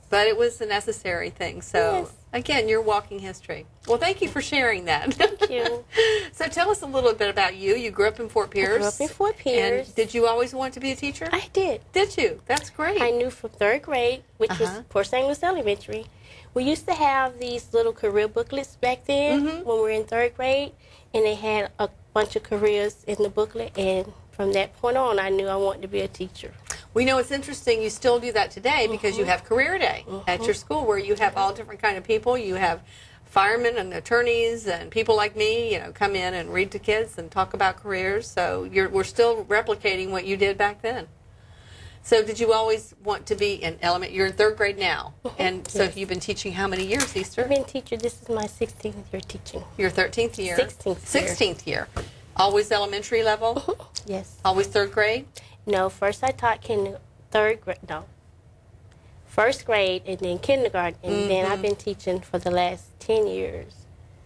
but it was a necessary thing. So Again, you're walking history. Well, thank you for sharing that. Thank you. So tell us a little bit about you. You grew up in Fort Pierce. I grew up in Fort Pierce. And did you always want to be a teacher? I did. Did you? That's great. I knew from third grade, which was Port St. Louis Elementary. We used to have these little career booklets back then when we were in third grade, and they had a bunch of careers in the booklet, and from that point on, I knew I wanted to be a teacher. We know it's interesting. You still do that today because you have Career Day at your school, where you have all different kind of people. You have firemen and attorneys and people like me, come in and read to kids and talk about careers. So we're still replicating what you did back then. So did you always want to be in element? You're in third grade now, and so you've been teaching how many years, Easter? I've been teaching. This is my 16th year teaching. Your 13th year. 16th year. Always elementary level. Yes. Always third grade. No, first I taught first grade and then kindergarten, and then I've been teaching for the last 10 years,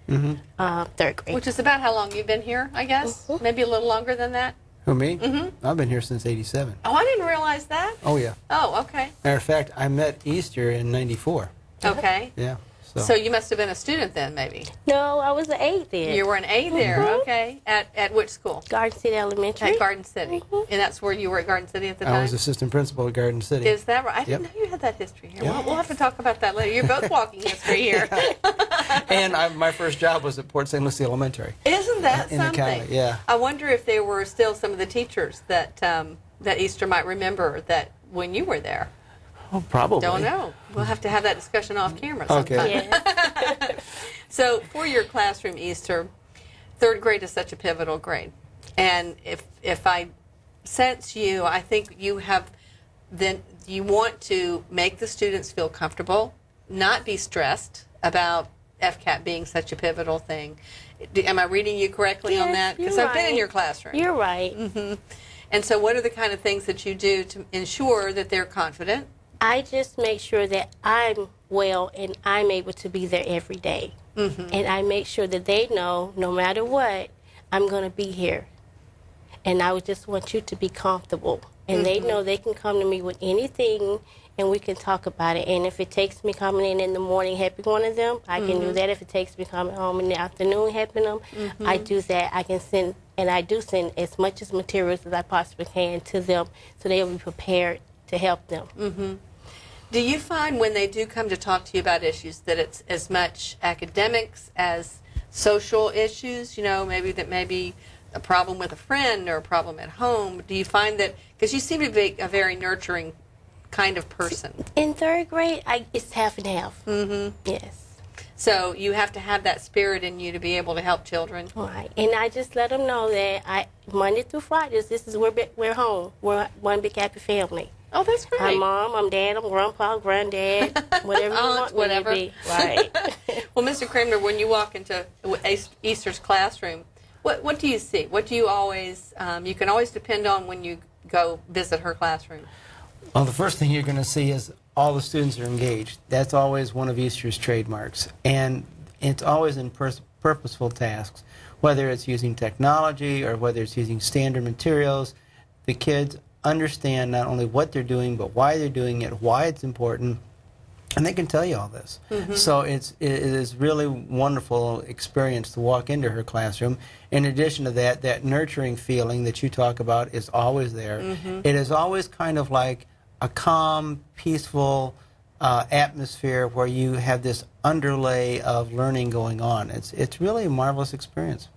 third grade. Which is about how long you've been here, I guess? Maybe a little longer than that? Who, me? I've been here since '87. Oh, I didn't realize that. Oh, yeah. Oh, okay. Matter of fact, I met Easter in '94. Okay. Yeah. So you must have been a student then, maybe? No, I was an aide then. You were an aide there, okay. At which school? Garden City Elementary. At Garden City. And that's where you were at Garden City at the time? I was assistant principal at Garden City. Is that right? I didn't know you had that history here. Yep. We'll have to talk about that later. You're both walking history here. And my first job was at Port St. Lucie Elementary. Isn't that in something? the county, yeah. I wonder if there were still some of the teachers that that Easter might remember that when you were there. Oh, probably. Don't know. We'll have to have that discussion off camera sometime. Okay. Yeah. So for your classroom, Easter, third grade is such a pivotal grade. And if I sense you, I think you want to make the students feel comfortable, not be stressed about FCAT being such a pivotal thing. Am I reading you correctly on that? Because I've been in your classroom. You're right. And so what are the kind of things that you do to ensure that they're confident? I just make sure that I'm well and I'm able to be there every day. And I make sure that they know, no matter what, I'm going to be here. And I would just want you to be comfortable. And they know they can come to me with anything and we can talk about it. And if it takes me coming in the morning helping one of them, I can do that. If it takes me coming home in the afternoon helping them, I do that. I can send, and I do send as much as materials as I possibly can to them so they'll be prepared to help them. Do you find when they do come to talk to you about issues that it's as much academics as social issues? Maybe a problem with a friend or a problem at home. Do you find that, because you seem to be a very nurturing kind of person? In third grade, it's half and half. Yes. So you have to have that spirit in you to be able to help children. Right. And I just let them know that Monday through Fridays, this is we're home. We're one big happy family. Oh, that's great. I'm mom, I'm dad, I'm grandpa, granddad, whatever you want me to be. Right. Well, Mr. Kramer, when you walk into Easter's classroom, what do you see? What do you always, you can always depend on when you go visit her classroom? Well, the first thing you're going to see is all the students are engaged. That's always one of Easter's trademarks. And it's always in purposeful tasks, whether it's using technology or whether it's using standard materials. The kids understand not only what they're doing, but why they're doing it, why it's important, and they can tell you all this. So it is really wonderful experience to walk into her classroom. In addition to that, that nurturing feeling that you talk about is always there. It is always kind of like a calm, peaceful atmosphere where you have this underlay of learning going on. It's really a marvelous experience.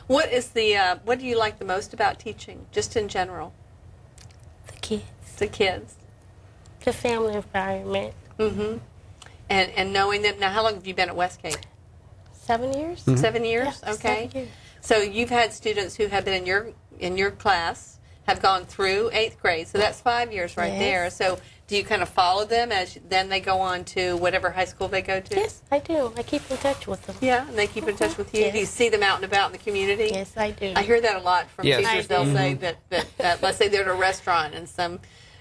What do you like the most about teaching, just in general? The kids. The family environment. And knowing them. Now, how long have you been at Westgate? 7 years. 7 years? Yeah, okay. 7 years. So you've had students who have been in your class, have gone through 8th grade. So that's 5 years right there. So do you kind of follow them as then they go on to whatever high school they go to? Yes, I do. I keep in touch with them. Yeah, and they keep in touch with you. Yes. Do you see them out and about in the community? Yes, I do. I hear that a lot from Yes. teachers. They'll say that let's say they're at a restaurant and some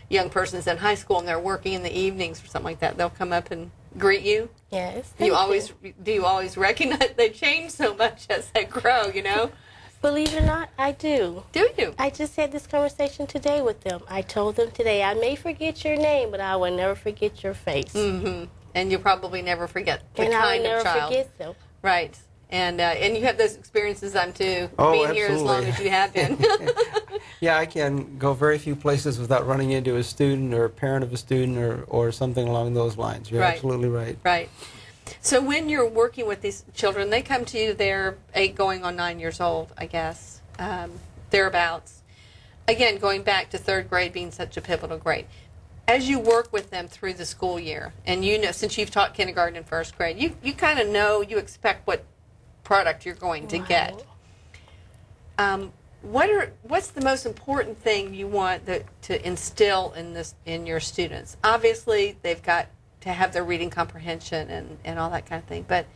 young person's in high school and they're working in the evenings or something like that. They'll come up and greet you. Yes. Do you always recognize they change so much as they grow? Believe it or not, I do. Do you? I just had this conversation today with them. I told them today, I may forget your name, but I will never forget your face. And you'll probably never forget the And I kind will of never child. forget them. Right. And you have those experiences, I'm too, Oh, being here as long absolutely. as you have been. Yeah, I can go very few places without running into a student or a parent of a student or something along those lines. You're Right. absolutely right. Right. So when you're working with these children, they come to you, they're 8 going on 9 years old, I guess, thereabouts. Again, going back to 3rd grade being such a pivotal grade. As you work with them through the school year, and you know, since you've taught kindergarten and 1st grade, you kind of know, you expect what product you're going to get. What's the most important thing you want to instill in your students? Obviously, they've got to have their reading comprehension and all that kind of thing. But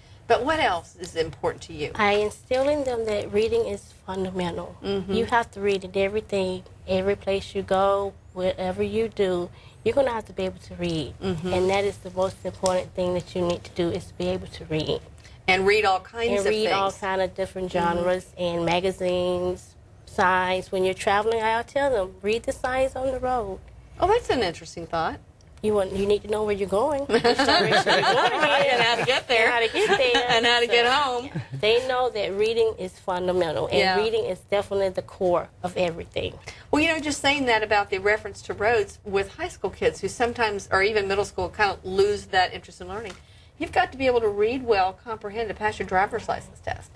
what else is important to you? I instill in them that reading is fundamental. You have to read in everything, every place you go, whatever you do, you're going to have to be able to read. And that is the most important thing that you need to do, is to be able to read. And read all kinds of and read things. all kind of different genres and magazines, signs. When you're traveling, I'll tell them, read the signs on the road. Oh, that's an interesting thought. You need to know where you're going, which direction you're going in, And how to get there. and how to get there, And how to get home. They know that reading is fundamental, and Yeah. reading is definitely the core of everything. Well, you know, just saying that about the reference to roads with high school kids who sometimes, or even middle school, kind of lose that interest in learning. You've got to be able to read well, comprehend to pass your driver's license test.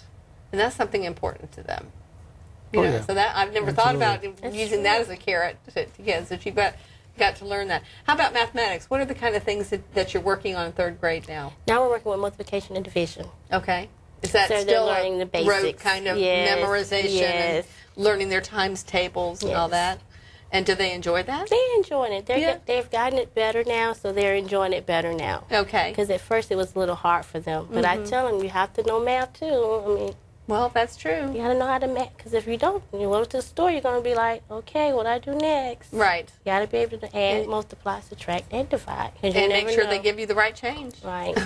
And that's something important to them. You know, yeah. so that I've never thought about using that as a carrot to kids, that you've got to learn that. How about mathematics? What are the kind of things that you're working on in 3rd grade now? Now we're working with multiplication and division. Okay. Is that So they're still learning a the basics. rote kind of Yes, memorization yes. and learning their times tables and all Yes. that? And do they enjoy that? They're enjoying it. They've gotten it better now, so they're enjoying it better now. Okay. Because at first it was a little hard for them. But I tell them, you have to know math too. I mean, well, that's true. You got to know how to math. Because if you don't, when you go to the store, you're going to be like, okay, what do I do next? Right. You got to be able to add, multiply, subtract, and divide. 'Cause you And never make sure know. they give you the right change. Right.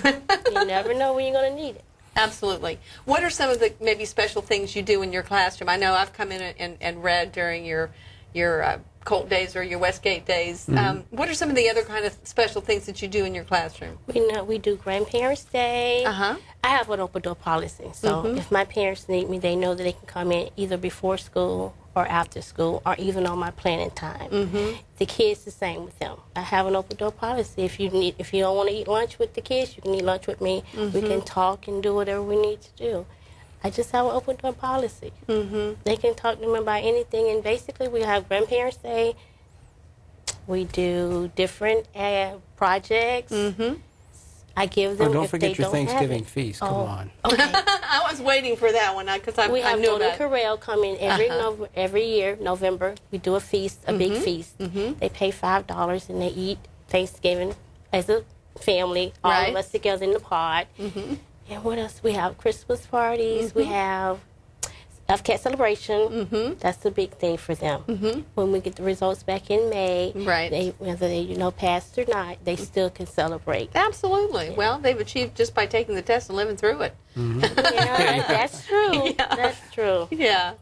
You never know when you're going to need it. Absolutely. What are some of the maybe special things you do in your classroom? I know I've come in and read during your Colt days or your Westgate days. What are some of the other kind of special things that you do in your classroom? We do Grandparents' Day. Uh-huh. I have an open door policy. So if my parents need me, they know that they can come in either before school or after school or even on my planning time. The kids, the same with them. I have an open door policy. If you don't want to eat lunch with the kids, you can eat lunch with me. We can talk and do whatever we need to do. I just have an open door policy. They can talk to me about anything, and basically we have Grandparents' Day. We do different projects. I give them. don't if forget they your don't have Thanksgiving it. feast. Come on. I was waiting for that one because I We have knew Golden about it. Corral come in every year, November. We do a feast, a big feast. They pay $5 and they eat Thanksgiving as a family, all Right. of us together in the pod. And what else? We have Christmas parties. We have FCAT celebration. That's a big thing for them. When we get the results back in May, whether they passed or not, they still can celebrate. Absolutely. Well, they've achieved just by taking the test and living through it. Yeah, that's true. That's true. Yeah.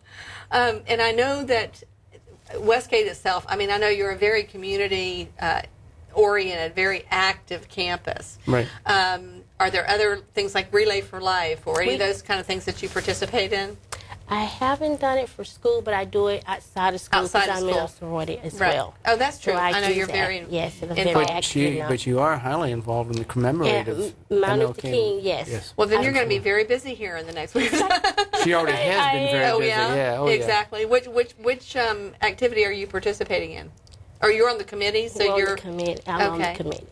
And I know that Westgate itself, I mean, I know you're a very community oriented, very active campus. Right. Are there other things like Relay for Life or any of those kind of things that you participate in? I haven't done it for school, but I do it outside of school Outside because of I'm in a school. sorority as Right. well. Oh, that's true. So I know do you're that. very yes, and I'm very involved. active. But you are highly involved in the commemorative Martin Luther MLK. King, yes. Well, then you're going to be very busy here in the next week. She already has been very Oh, busy. yeah? Oh, yeah. Exactly. Which activity are you participating in? Or you're on the committee? So We're on the you're committee. I'm on the committee.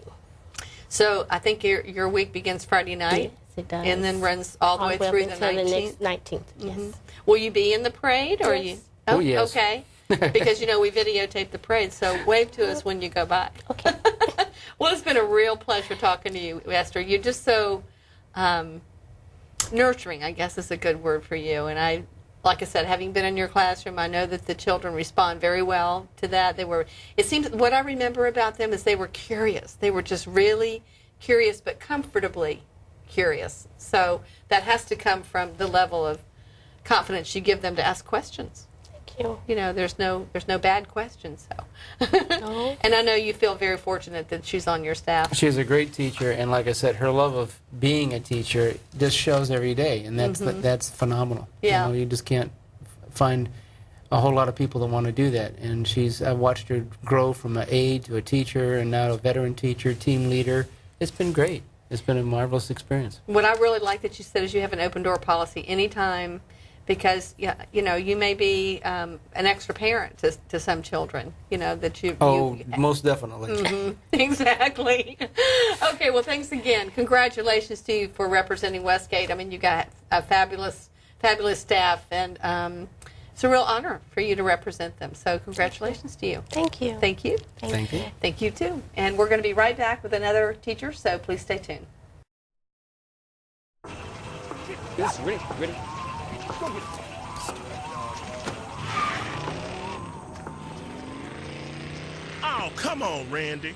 So I think your week begins Friday night. Yes, it does. And then runs all the way up through the until 19th. the next 19th, yes. Will you be in the parade? Or Yes. you? Oh, yes. Okay. Because, we videotape the parade, so wave to us when you go by. Okay. Well, it's been a real pleasure talking to you, Esther. You're just so nurturing, I guess is a good word for you. And like I said, having been in your classroom, I know that the children respond very well to that. It seems, what I remember about them is they were curious. They were just really curious, but comfortably curious. So that has to come from the level of confidence you give them to ask questions. Thank you. You know, there's no bad questions. So, and I know you feel very fortunate that she's on your staff. She's a great teacher, and like I said, her love of being a teacher just shows every day, and that's phenomenal. Yeah. You know, you just can't find a whole lot of people that want to do that. And I've watched her grow from an aide to a teacher, and now a veteran teacher, team leader. It's been great. It's been a marvelous experience. What I really like that you said is you have an open door policy anytime, because you know, you may be an extra parent to some children. You know that you. Most definitely. Exactly. Okay. Well, thanks again. Congratulations to you for representing Westgate. I mean, you got a fabulous staff, and it's a real honor for you to represent them. So, congratulations to you. Thank you. Thank you. Thank you. Thank you too. And we're going to be right back with another teacher. So please stay tuned. Yes, ready. Oh, come on, Randy.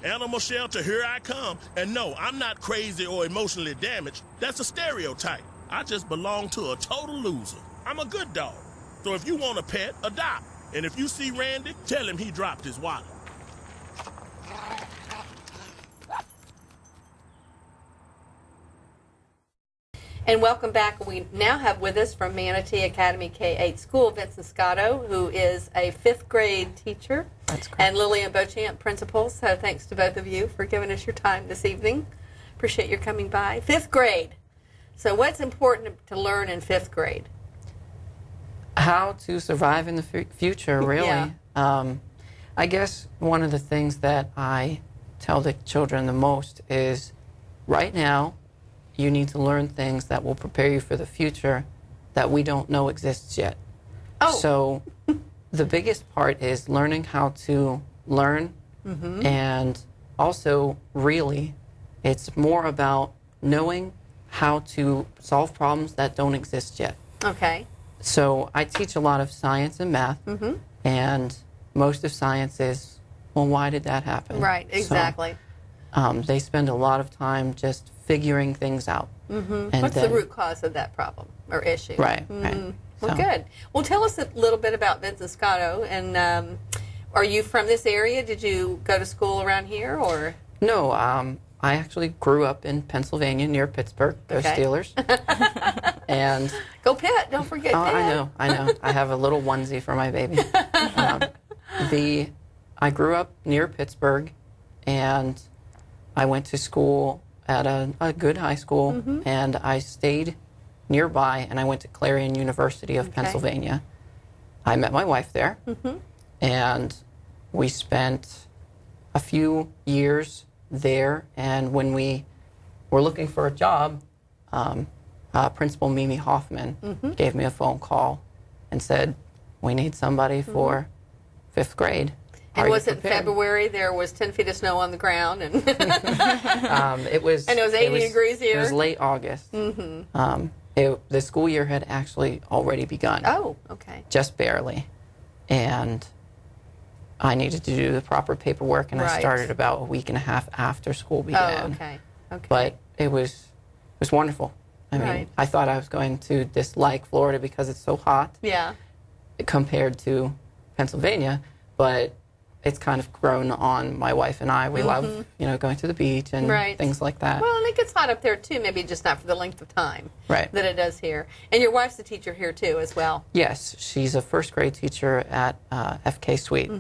Animal shelter, here I come. And no, I'm not crazy or emotionally damaged. That's a stereotype. I just belong to a total loser. I'm a good dog. So if you want a pet, adopt. And if you see Randy, tell him he dropped his wallet. And welcome back. We now have with us from Manatee Academy K-8 School, Vincent Scotto, who is a 5th grade teacher. That's correct. And Lillian Beauchamp, principal. So thanks to both of you for giving us your time this evening. Appreciate your coming by. 5th grade. So what's important to learn in 5th grade? How to survive in the future, really. Yeah. I guess one of the things that I tell the children the most is right now you need to learn things that will prepare you for the future that we don't know exists yet. Oh. So the biggest part is learning how to learn, and also really it's more about knowing how to solve problems that don't exist yet. Okay. So I teach a lot of science and math, and most of science is, well, why did that happen? Right, exactly. So, they spend a lot of time just figuring things out. And What's then, the root cause of that problem or issue? Right, right. Well, So- good. Well, tell us a little bit about Vincent Scotto. And are you from this area? Did you go to school around here, or? No, I actually grew up in Pennsylvania near Pittsburgh. Those Okay. Steelers. And Go Pitt! Don't forget oh, Pitt. I know. I have a little onesie for my baby. I grew up near Pittsburgh, and I went to school at a good high school, and I stayed nearby, and I went to Clarion University of Pennsylvania. I met my wife there, and we spent a few years there, and when we were looking for a job, Principal Mimi Hoffman gave me a phone call and said, we need somebody for 5th grade. And Are was you it prepared? February? There was 10 feet of snow on the ground, and It was. And it was 80 degrees here? It was late August. The school year had actually already begun. Oh, okay. Just barely, and I needed to do the proper paperwork, and I Right. started about a week and a half after school began. Oh, okay. Okay. But it was wonderful. I mean, Right. I thought I was going to dislike Florida because it's so hot Yeah. compared to Pennsylvania, but it's kind of grown on my wife and I. We love, going to the beach and Right. things like that. Well, and it gets hot up there too. Maybe just not for the length of time Right. that it does here. And your wife's a teacher here too, as well. Yes, she's a 1st grade teacher at FK Suite.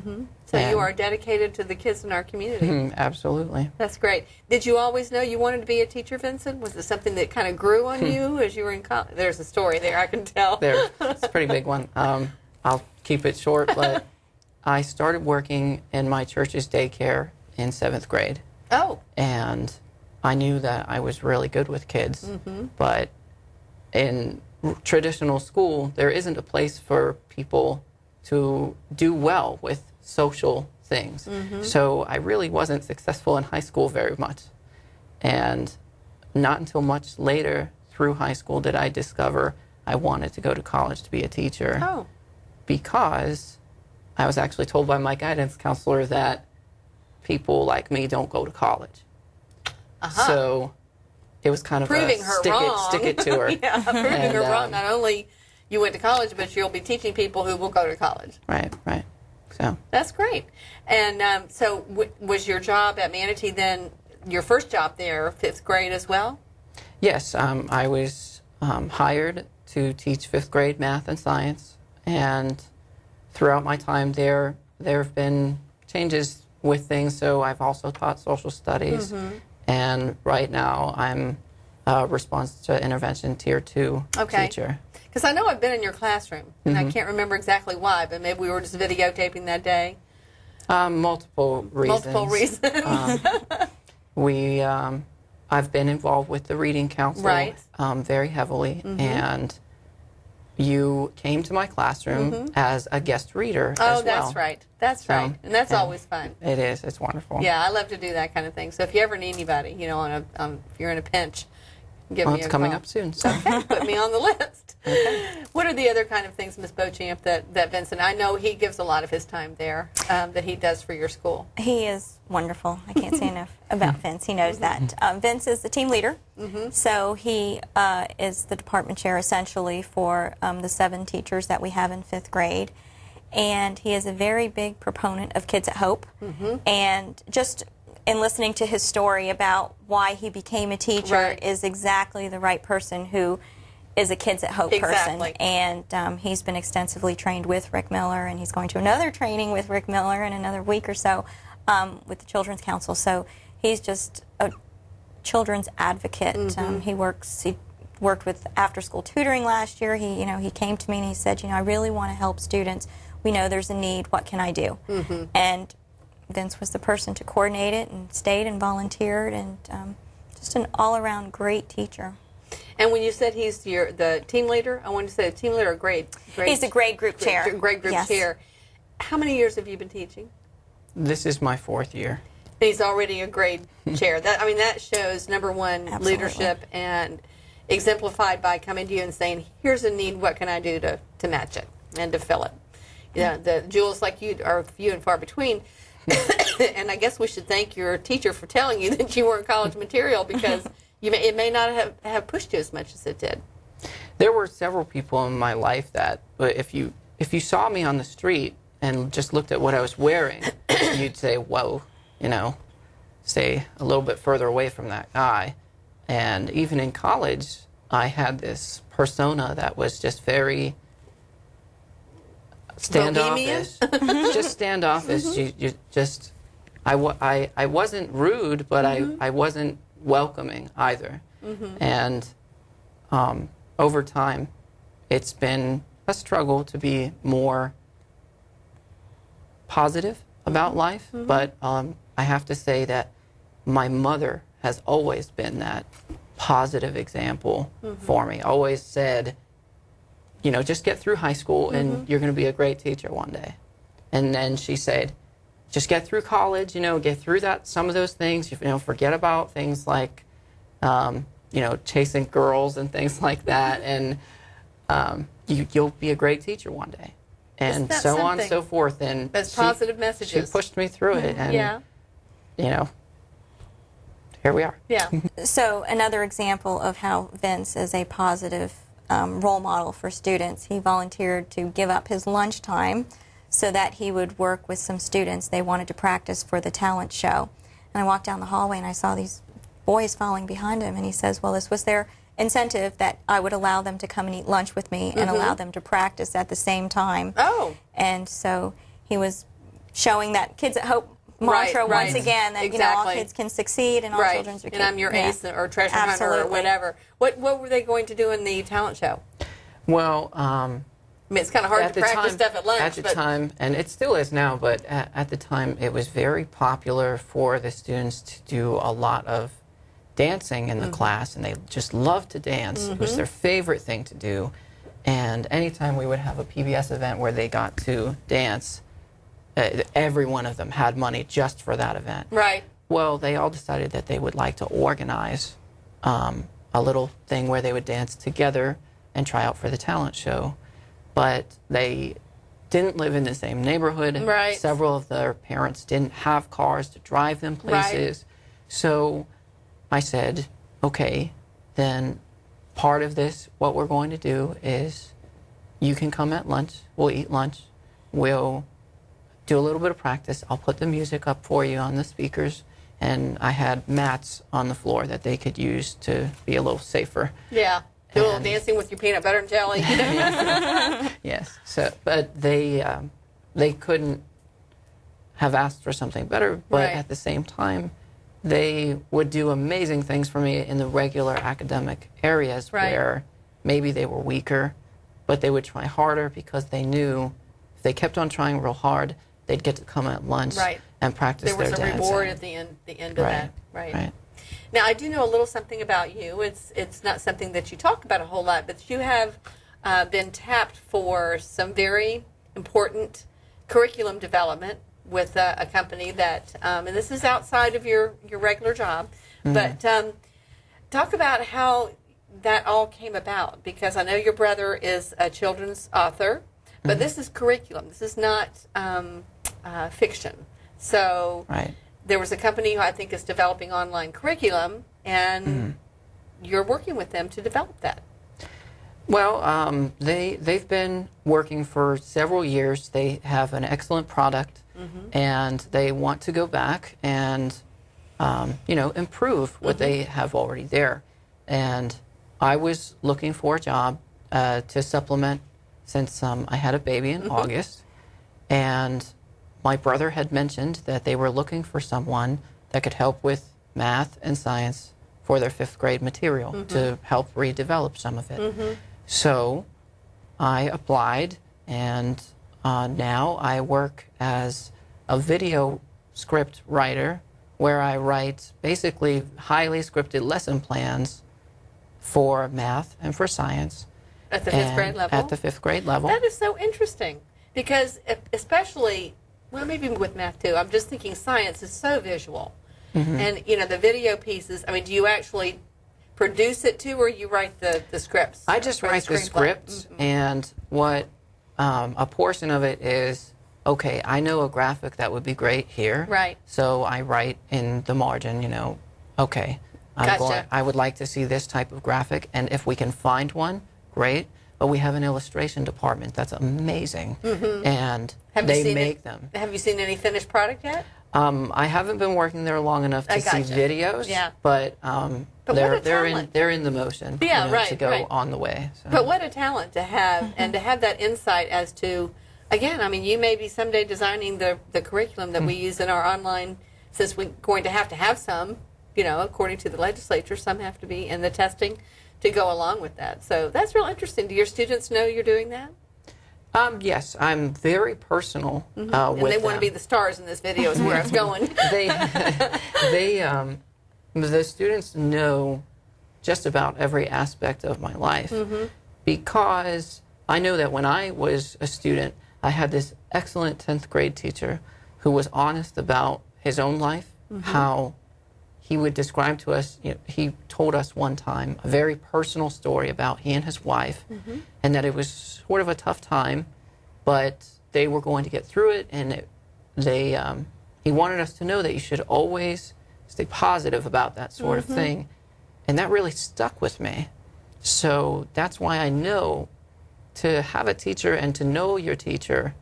So you And- are dedicated to the kids in our community. Absolutely. That's great. Did you always know you wanted to be a teacher, Vincent? Was it something that kind of grew on you as you were in college? There's a story there, I can tell. It's a pretty big one. I'll keep it short, but I started working in my church's daycare in 7th grade. Oh. And I knew that I was really good with kids, but in traditional school, there isn't a place for people to do well with social things. So I really wasn't successful in high school very much. And not until much later through high school did I discover I wanted to go to college to be a teacher. Oh. Because I was actually told by my guidance counselor that people like me don't go to college. So it was kind of Proving a her stick wrong. it to her. Yeah, proving her And, wrong. Not only you went to college, but you'll be teaching people who will go to college. Right, right. So That's great. And so was your job at Manatee then, your first job there, 5th grade as well? yes, I was hired to teach 5th grade math and science, and throughout my time there have been changes with things. So I've also taught social studies, and right now I'm response to intervention tier 2 teacher. Because I know I've been in your classroom, and I can't remember exactly why, but maybe we were just videotaping that day. Multiple reasons. Multiple reasons. I've been involved with the reading council Right. Very heavily, and you came to my classroom as a guest reader as well. Oh, that's right. That's So, right. And that's always fun. It is. It's wonderful. Yeah, I love to do that kind of thing. So if you ever need anybody, you know, if you're in a pinch, give Well, me a it's coming call. up soon. So. Okay, put me on the list. What are the other kind of things, Ms. Beauchamp, that Vincent, I know he gives a lot of his time there, that he does for your school. He is wonderful. I can't say enough about Vince. He knows that. Vince is the team leader, so he is the department chair essentially for the 7 teachers that we have in 5th grade. And he is a very big proponent of Kids at Hope. And just in listening to his story about why he became a teacher Right. is exactly the right person who is a Kids at Hope Exactly. person. And he's been extensively trained with Rick Miller, and he's going to another training with Rick Miller in another week or so with the Children's Council. So he's just a children's advocate. He worked with after-school tutoring last year. He came to me and he said, I really want to help students. We know there's a need. What can I do? And Vince was the person to coordinate it, and stayed and volunteered, and just an all-around great teacher. And when you said he's the team leader, I wanted to say the team leader or grade. He's the grade group chair. Grade group Yes. chair. How many years have you been teaching? This is my 4th year. He's already a grade chair. That shows, number one, Absolutely. leadership, and exemplified by coming to you and saying, here's a need, what can I do to match it and to fill it? The jewels like you are few and far between. And I guess we should thank your teacher for telling you that you weren't college material, because it may not have pushed you as much as it did. There were several people in my life that, if you saw me on the street and just looked at what I was wearing, you'd say, whoa, stay a little bit further away from that guy. And even in college, I had this persona that was just very standoffish. Just standoffish. I wasn't rude, but I wasn't welcoming either. And over time, it's been a struggle to be more positive about life, but I have to say that my mother has always been that positive example for me. Always said, just get through high school and you're going to be a great teacher one day. And then she said, just get through college, get through some of those things, forget about things like, chasing girls and things like that, and you'll be a great teacher one day. And so on and so forth. And that's positive messages. She pushed me through it. And, here we are. Yeah. So another example of how Vince is a positive role model for students. He volunteered to give up his lunchtime so that he would work with some students. They wanted to practice for the talent show. And I walked down the hallway and I saw these boys following behind him, and he says, well, this was their incentive, that I would allow them to come and eat lunch with me and allow them to practice at the same time. Oh. And so he was showing that Kids at Hope mantra once again, that all kids can succeed and all children are capable. And I'm your ace or treasure hunter or whatever. What were they going to do in the talent show? Well, I mean, it's kind of hard to practice stuff at lunch. At the time, and it still is now, but at the time, it was very popular for the students to do a lot of dancing in the class, and they just loved to dance. It was their favorite thing to do. And anytime we would have a PBS event where they got to dance, every one of them had money just for that event. Right. Well, they all decided that they would like to organize a little thing where they would dance together and try out for the talent show. But they didn't live in the same neighborhood. Right. Several of their parents didn't have cars to drive them places. Right. So I said, okay, then part of this, what we're going to do is you can come at lunch. We'll eat lunch. We'll do a little bit of practice. I'll put the music up for you on the speakers. And I had mats on the floor that they could use to be a little safer. Yeah. Do a little dancing with your peanut butter and jelly. Yes. So, but they couldn't have asked for something better. But Right. at the same time, they would do amazing things for me in the regular academic areas Right. where maybe they were weaker, but they would try harder because they knew if they kept on trying real hard, they'd get to come at lunch Right. and practice There was their a dancing. reward at the end of Right. that. Right. Now, I do know a little something about you. It's not something that you talk about a whole lot, but you have been tapped for some very important curriculum development with a company that, and this is outside of your regular job, but talk about how that all came about, because I know your brother is a children's author, but this is curriculum. This is not fiction. So there was a company who I think is developing online curriculum, and you're working with them to develop that. Well, they've been working for several years. They have an excellent product, and they want to go back and improve what they have already there. And I was looking for a job to supplement since I had a baby in August, and my brother had mentioned that they were looking for someone that could help with math and science for their 5th grade material to help redevelop some of it. So I applied, and now I work as a video script writer where I write basically highly scripted lesson plans for math and for science. At the 5th grade level? At the 5th grade level. That is so interesting, because especially, well, maybe with math too, I'm just thinking science is so visual. And, the video pieces, I mean, do you actually produce it too, or you write the scripts? I just write the scripts, and what a portion of it is, okay, I know a graphic that would be great here. Right. So I write in the margin, okay, Gotcha. I would like to see this type of graphic, and if we can find one, great. But we have an illustration department that's amazing, and they make them. Have you seen any finished product yet? I haven't been working there long enough to see videos, but they're in the motion to go on the way. So. But what a talent to have, and to have that insight as to, again, I mean, you may be someday designing the curriculum that we use in our online, since we're going to have some, according to the legislature, some have to be in the testing to go along with that. So that's real interesting. Do your students know you're doing that? Yes, I'm very personal And with they want to be the stars in this video is where I was going. The students know just about every aspect of my life because I know that when I was a student, I had this excellent 10th grade teacher who was honest about his own life, how he would describe to us, he told us one time a very personal story about he and his wife, and that it was sort of a tough time, but they were going to get through it, and he wanted us to know that you should always stay positive about that sort of thing, and that really stuck with me. So that's why I know to have a teacher and to know your teacher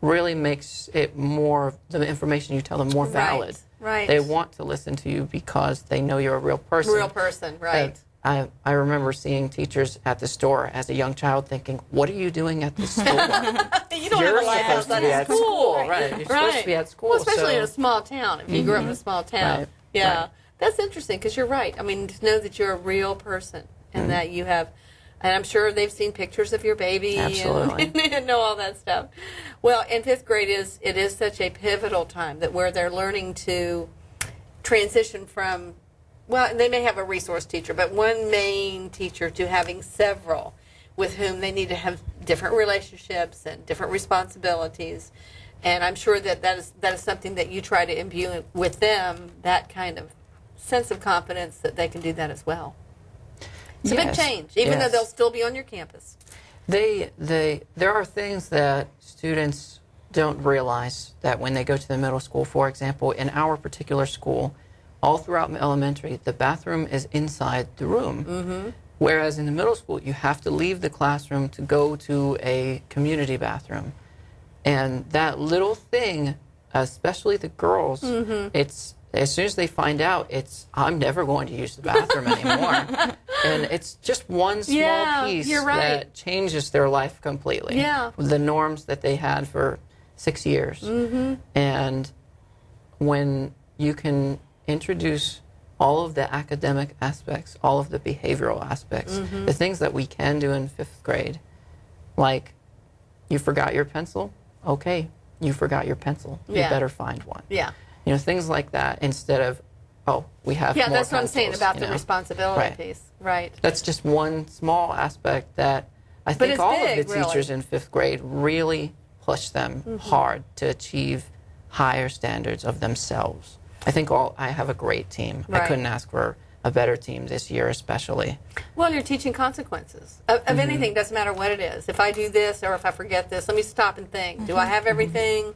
really makes it more, the information you tell them, more valid. Right. They want to listen to you because they know you're a real person. Real person, right. I remember seeing teachers at the store as a young child thinking, what are you doing at the store? You don't You're have a life supposed to outside be of at school. school, right. You're supposed to be at school. Well, especially so- in a small town, if you grew up in a small town. Right. Yeah. Right. That's interesting, because you're right. I mean, to know that you're a real person and that you have, and I'm sure they've seen pictures of your baby Absolutely. and know all that stuff. Well, in 5th grade, it is such a pivotal time that where they're learning to transition from, well, they may have a resource teacher, but one main teacher to having several with whom they need to have different relationships and different responsibilities. And I'm sure that is something that you try to imbue with them, that kind of sense of confidence that they can do that as well. It's a big change, even though they'll still be on your campus. There are things that students don't realize that when they go to the middle school. For example, in our particular school, all throughout elementary, the bathroom is inside the room. Whereas in the middle school, you have to leave the classroom to go to a community bathroom. And that little thing, especially the girls, it's as soon as they find out, I'm never going to use the bathroom anymore. And it's just one small piece that changes their life completely. Yeah. The norms that they had for 6 years. And when you can introduce all of the academic aspects, all of the behavioral aspects, the things that we can do in 5th grade, like you forgot your pencil, okay, you forgot your pencil, you better find one. Yeah. You know, things like that instead of, we have more that's what I'm saying pencils, about you the know. responsibility Right. piece. Right. That's just one small aspect that I But think it's all big, of the really. teachers in 5th grade really push them hard to achieve higher standards of themselves. I think I have a great team. Right. I couldn't ask for a better team this year especially. Well, you're teaching consequences of anything. Doesn't matter what it is. If I do this or if I forget this, let me stop and think. Do I have everything?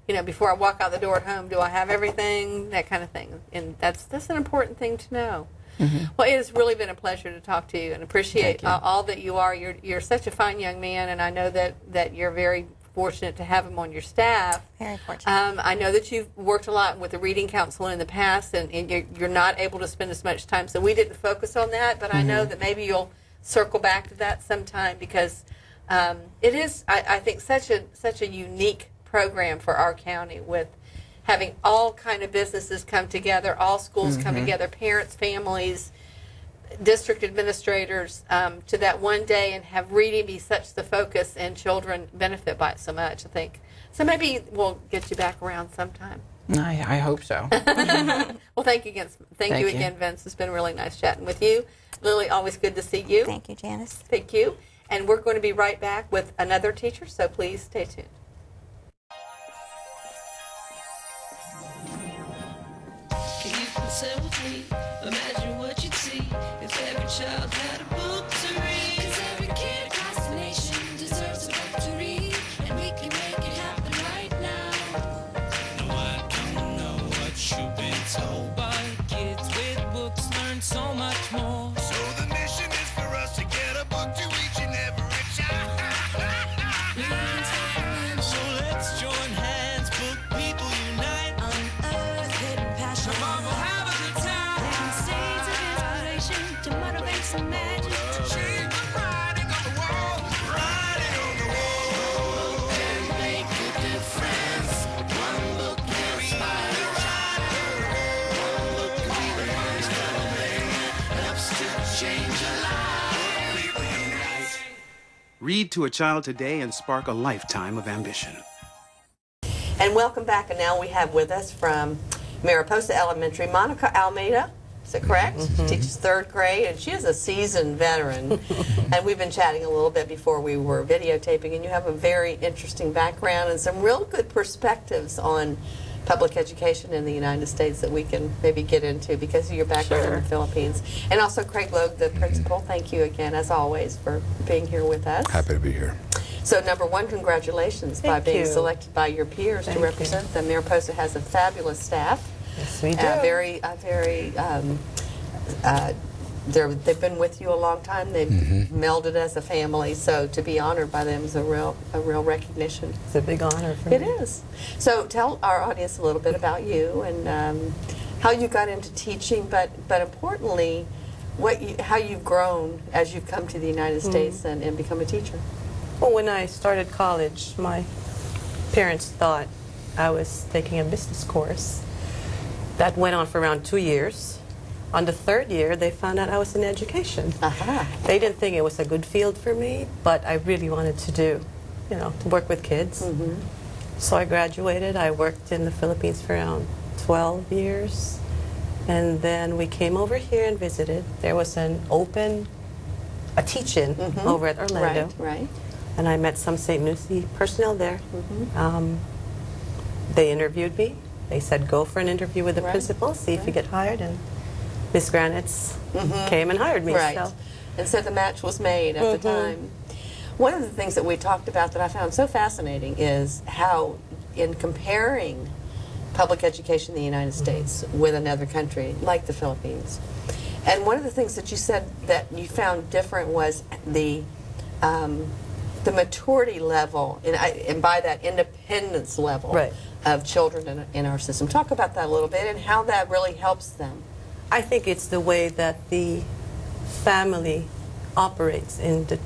You know, before I walk out the door at home, do I have everything? That kind of thing. And that's an important thing to know. Well, it has really been a pleasure to talk to you and appreciate all that you are. You're such a fine young man, and I know that you're very fortunate to have him on your staff. Very fortunate. I know that you've worked a lot with the reading council in the past, and you're not able to spend as much time, so we didn't focus on that, but I know that maybe you'll circle back to that sometime, because it is, I think, such a unique program for our county, with having all kind of businesses come together, all schools come together, parents, families, district administrators, to that one day, and have reading be such the focus, and children benefit by it so much, I think. So maybe we'll get you back around sometime. I hope so. Well, thank you again. Thank you you. again, Vince. It's been really nice chatting with you. Lily, always good to see you. Thank you, Janice. Thank you. And we're going to be right back with another teacher, so please stay tuned. Can you consent with me? Imagine what you'd see if every child had a book to read. 'Cause every kid across the nation deserves a book to read, and we can make it happen right now. No, I don't know what you've been told, but kids with books learn so much more. So the mission is for us to get a book to each and every child. So let's join hands, book people unite. Unearth hidden passion. Come on, we'll have a good time. Planting seeds of inspiration to motivate some magic. To change the writing on the wall. Writing on the wall. Can make a difference. One book can inspire a child. One book can be the first element. Helps to change a life. People unite. Read to a child today and spark a lifetime of ambition. And welcome back. And now we have with us from Mariposa Elementary, Monica Almeida. Is that correct? She teaches 3rd grade, and she is a seasoned veteran. And we've been chatting a little bit before we were videotaping, and you have a very interesting background and some real good perspectives on public education in the United States that we can maybe get into because of your background in the Philippines. And also Craig Logue, the principal. Thank you again, as always, for being here with us. Happy to be here. So, number one, congratulations by Thank being you. selected by your peers Thank to you. represent them. Mariposa has a fabulous staff. Yes, we do. They've been with you a long time. They've melded as a family. So, to be honored by them is a real recognition. It's a big honor for me. It is. So, tell our audience a little bit about you and how you got into teaching, but importantly, how you've grown as you've come to the United States and become a teacher. Well, when I started college, my parents thought I was taking a business course. That went on for around 2 years. On the 3rd year, they found out I was in education. They didn't think it was a good field for me, but I really wanted to to work with kids. So I graduated. I worked in the Philippines for around 12 years. And then we came over here and visited. There was a teach-in over at Orlando. Right. And I met some St. Lucie personnel there. They interviewed me. They said, go for an interview with the principal, see if you get hired. And Miss Granitz came and hired me. Right. So. And so the match was made at the time. One of the things that we talked about that I found so fascinating is how, in comparing public education in the United States with another country like the Philippines, And one of the things that you said that you found different was the maturity level, and by that independence level Right. of children in our system. Talk about that a little bit and how that really helps them. I think it's the way that the family operates in the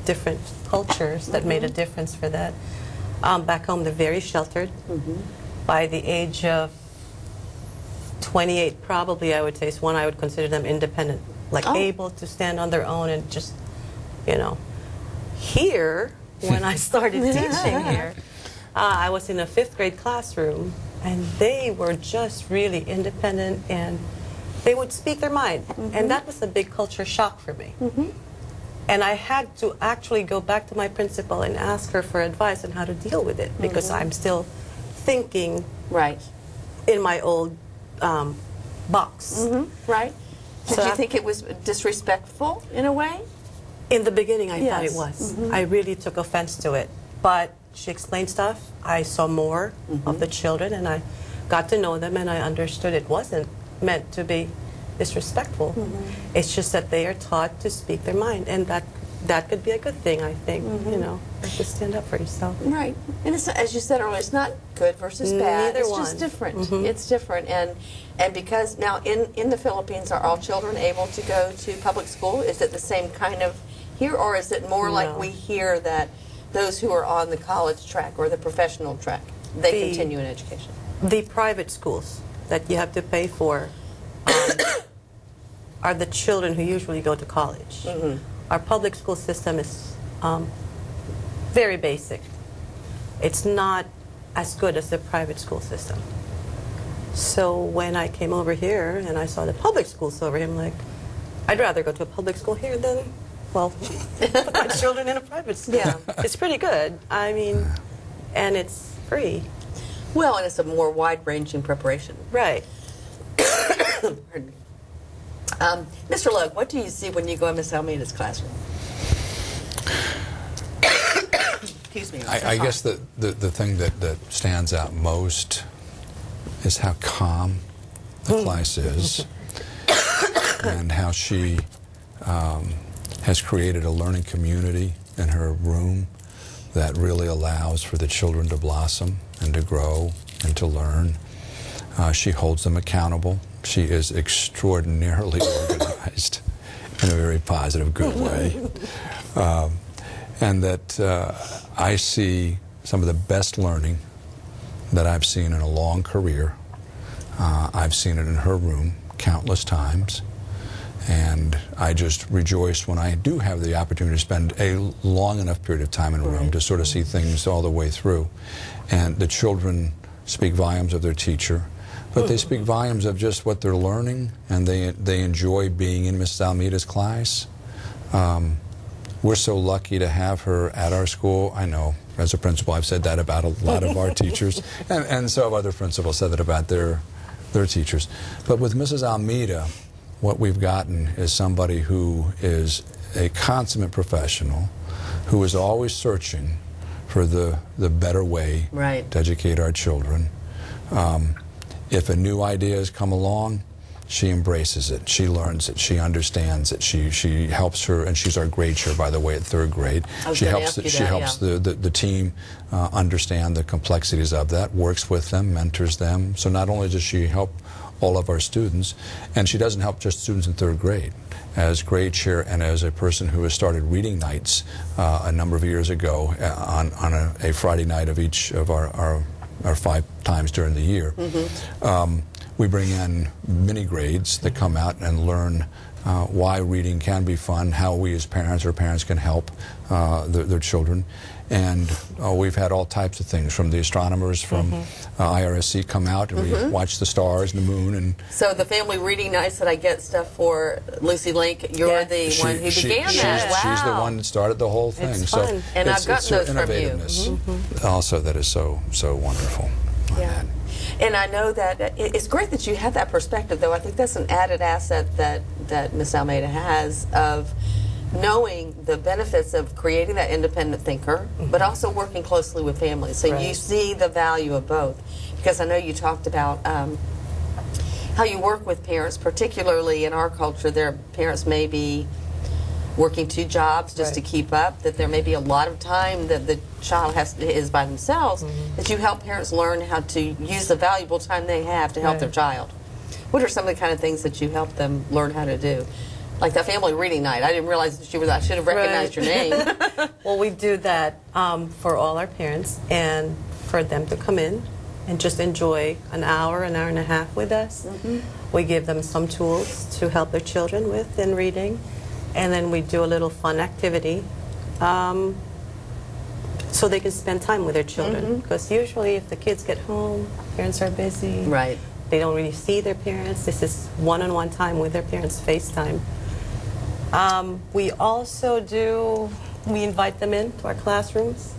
different cultures that made a difference for that. Back home, they're very sheltered. By the age of 28, probably, I would say, is when I would consider them independent, like able to stand on their own and just, you know. Here, when I started teaching here, I was in a 5th grade classroom, and they were just really independent, and they would speak their mind. And that was a big culture shock for me. And I had to actually go back to my principal and ask her for advice on how to deal with it, because I'm still thinking in my old box. Right. Did So you think it was disrespectful in a way? In the beginning, I thought it Yes. was. I really took offense to it. But she explained stuff. I saw more of the children, and I got to know them, and I understood it wasn't meant to be disrespectful. It's just that they are taught to speak their mind, and that could be a good thing, I think, you know, to stand up for yourself. Right. And it's, as you said earlier, it's not good versus bad. Neither It's one. just different. It's different. And because now in the Philippines, are all children able to go to public school? Is it the same kind of here, or is it more like No. we hear that those who are on the college track or the professional track, they continue in education? The private schools that you have to pay for are the children who usually go to college. Our public school system is very basic. It's not as good as the private school system. So when I came over here and I saw the public schools over here, I'm like, I'd rather go to a public school here than, well, put my children in a private school. Yeah. It's pretty good. I mean, and it's free. Well, and it's a more wide-ranging preparation. Right. Pardon me. Mr. Logue, what do you see when you go in Miss Almeida's classroom? Excuse me. I guess the thing that stands out most is how calm the class is and how she has created a learning community in her room that really allows for the children to blossom and to grow and to learn. She holds them accountable. She is extraordinarily organized in a very positive, good way. And that I see some of the best learning that I've seen in a long career. I've seen it in her room countless times. And I just rejoice when I do have the opportunity to spend a long enough period of time in a room to sort of see things all the way through. And the children speak volumes of their teacher, but they speak volumes of just what they're learning, and they enjoy being in Mrs. Almeida's class. We're so lucky to have her at our school. I know, as a principal, I've said that about a lot of our teachers, and so have other principals said that about their teachers. But with Mrs. Almeida, what we've gotten is somebody who is a consummate professional, who is always searching for the better way to educate our children. If a new idea has come along, she embraces it, she learns it, she understands it, she helps her, and she's our grade chair, by the way, at 3rd grade. She helps the team understand the complexities of that, works with them, mentors them. So not only does she help all of our students, and she doesn't help just students in 3rd grade. As grade chair and as a person who has started reading nights a number of years ago on a Friday night of each of our 5 times during the year, we bring in mini grades that come out and learn why reading can be fun, how we as parents or parents can help their children. And we've had all types of things, from the astronomers from IRSC come out and we watch the stars and the moon. And So the family reading nights that I get stuff for Lucy Link, you're the one who began that. She's the one that started the whole thing. It's so fun. And I've gotten those from you. Innovativeness also that is so wonderful. Yeah. And I know that it's great that you have that perspective, though. I think that's an added asset that Miss Almeida has, of knowing the benefits of creating that independent thinker, but also working closely with families. So you see the value of both. Because I know you talked about how you work with parents, particularly in our culture. Their parents may be working 2 jobs just to keep up, that there may be a lot of time that the child is by themselves, that you help parents learn how to use the valuable time they have to help their child. What are some of the kind of things that you help them learn how to do? Like that family reading night. I didn't realize that I should have recognized your name. Well, we do that for all our parents, and for them to come in and just enjoy an hour and a half with us. We give them some tools to help their children with in reading, and then we do a little fun activity so they can spend time with their children. Because usually if the kids get home, parents are busy. Right. They don't really see their parents. This is one-on-one time with their parents, FaceTime. We also we invite them into our classrooms.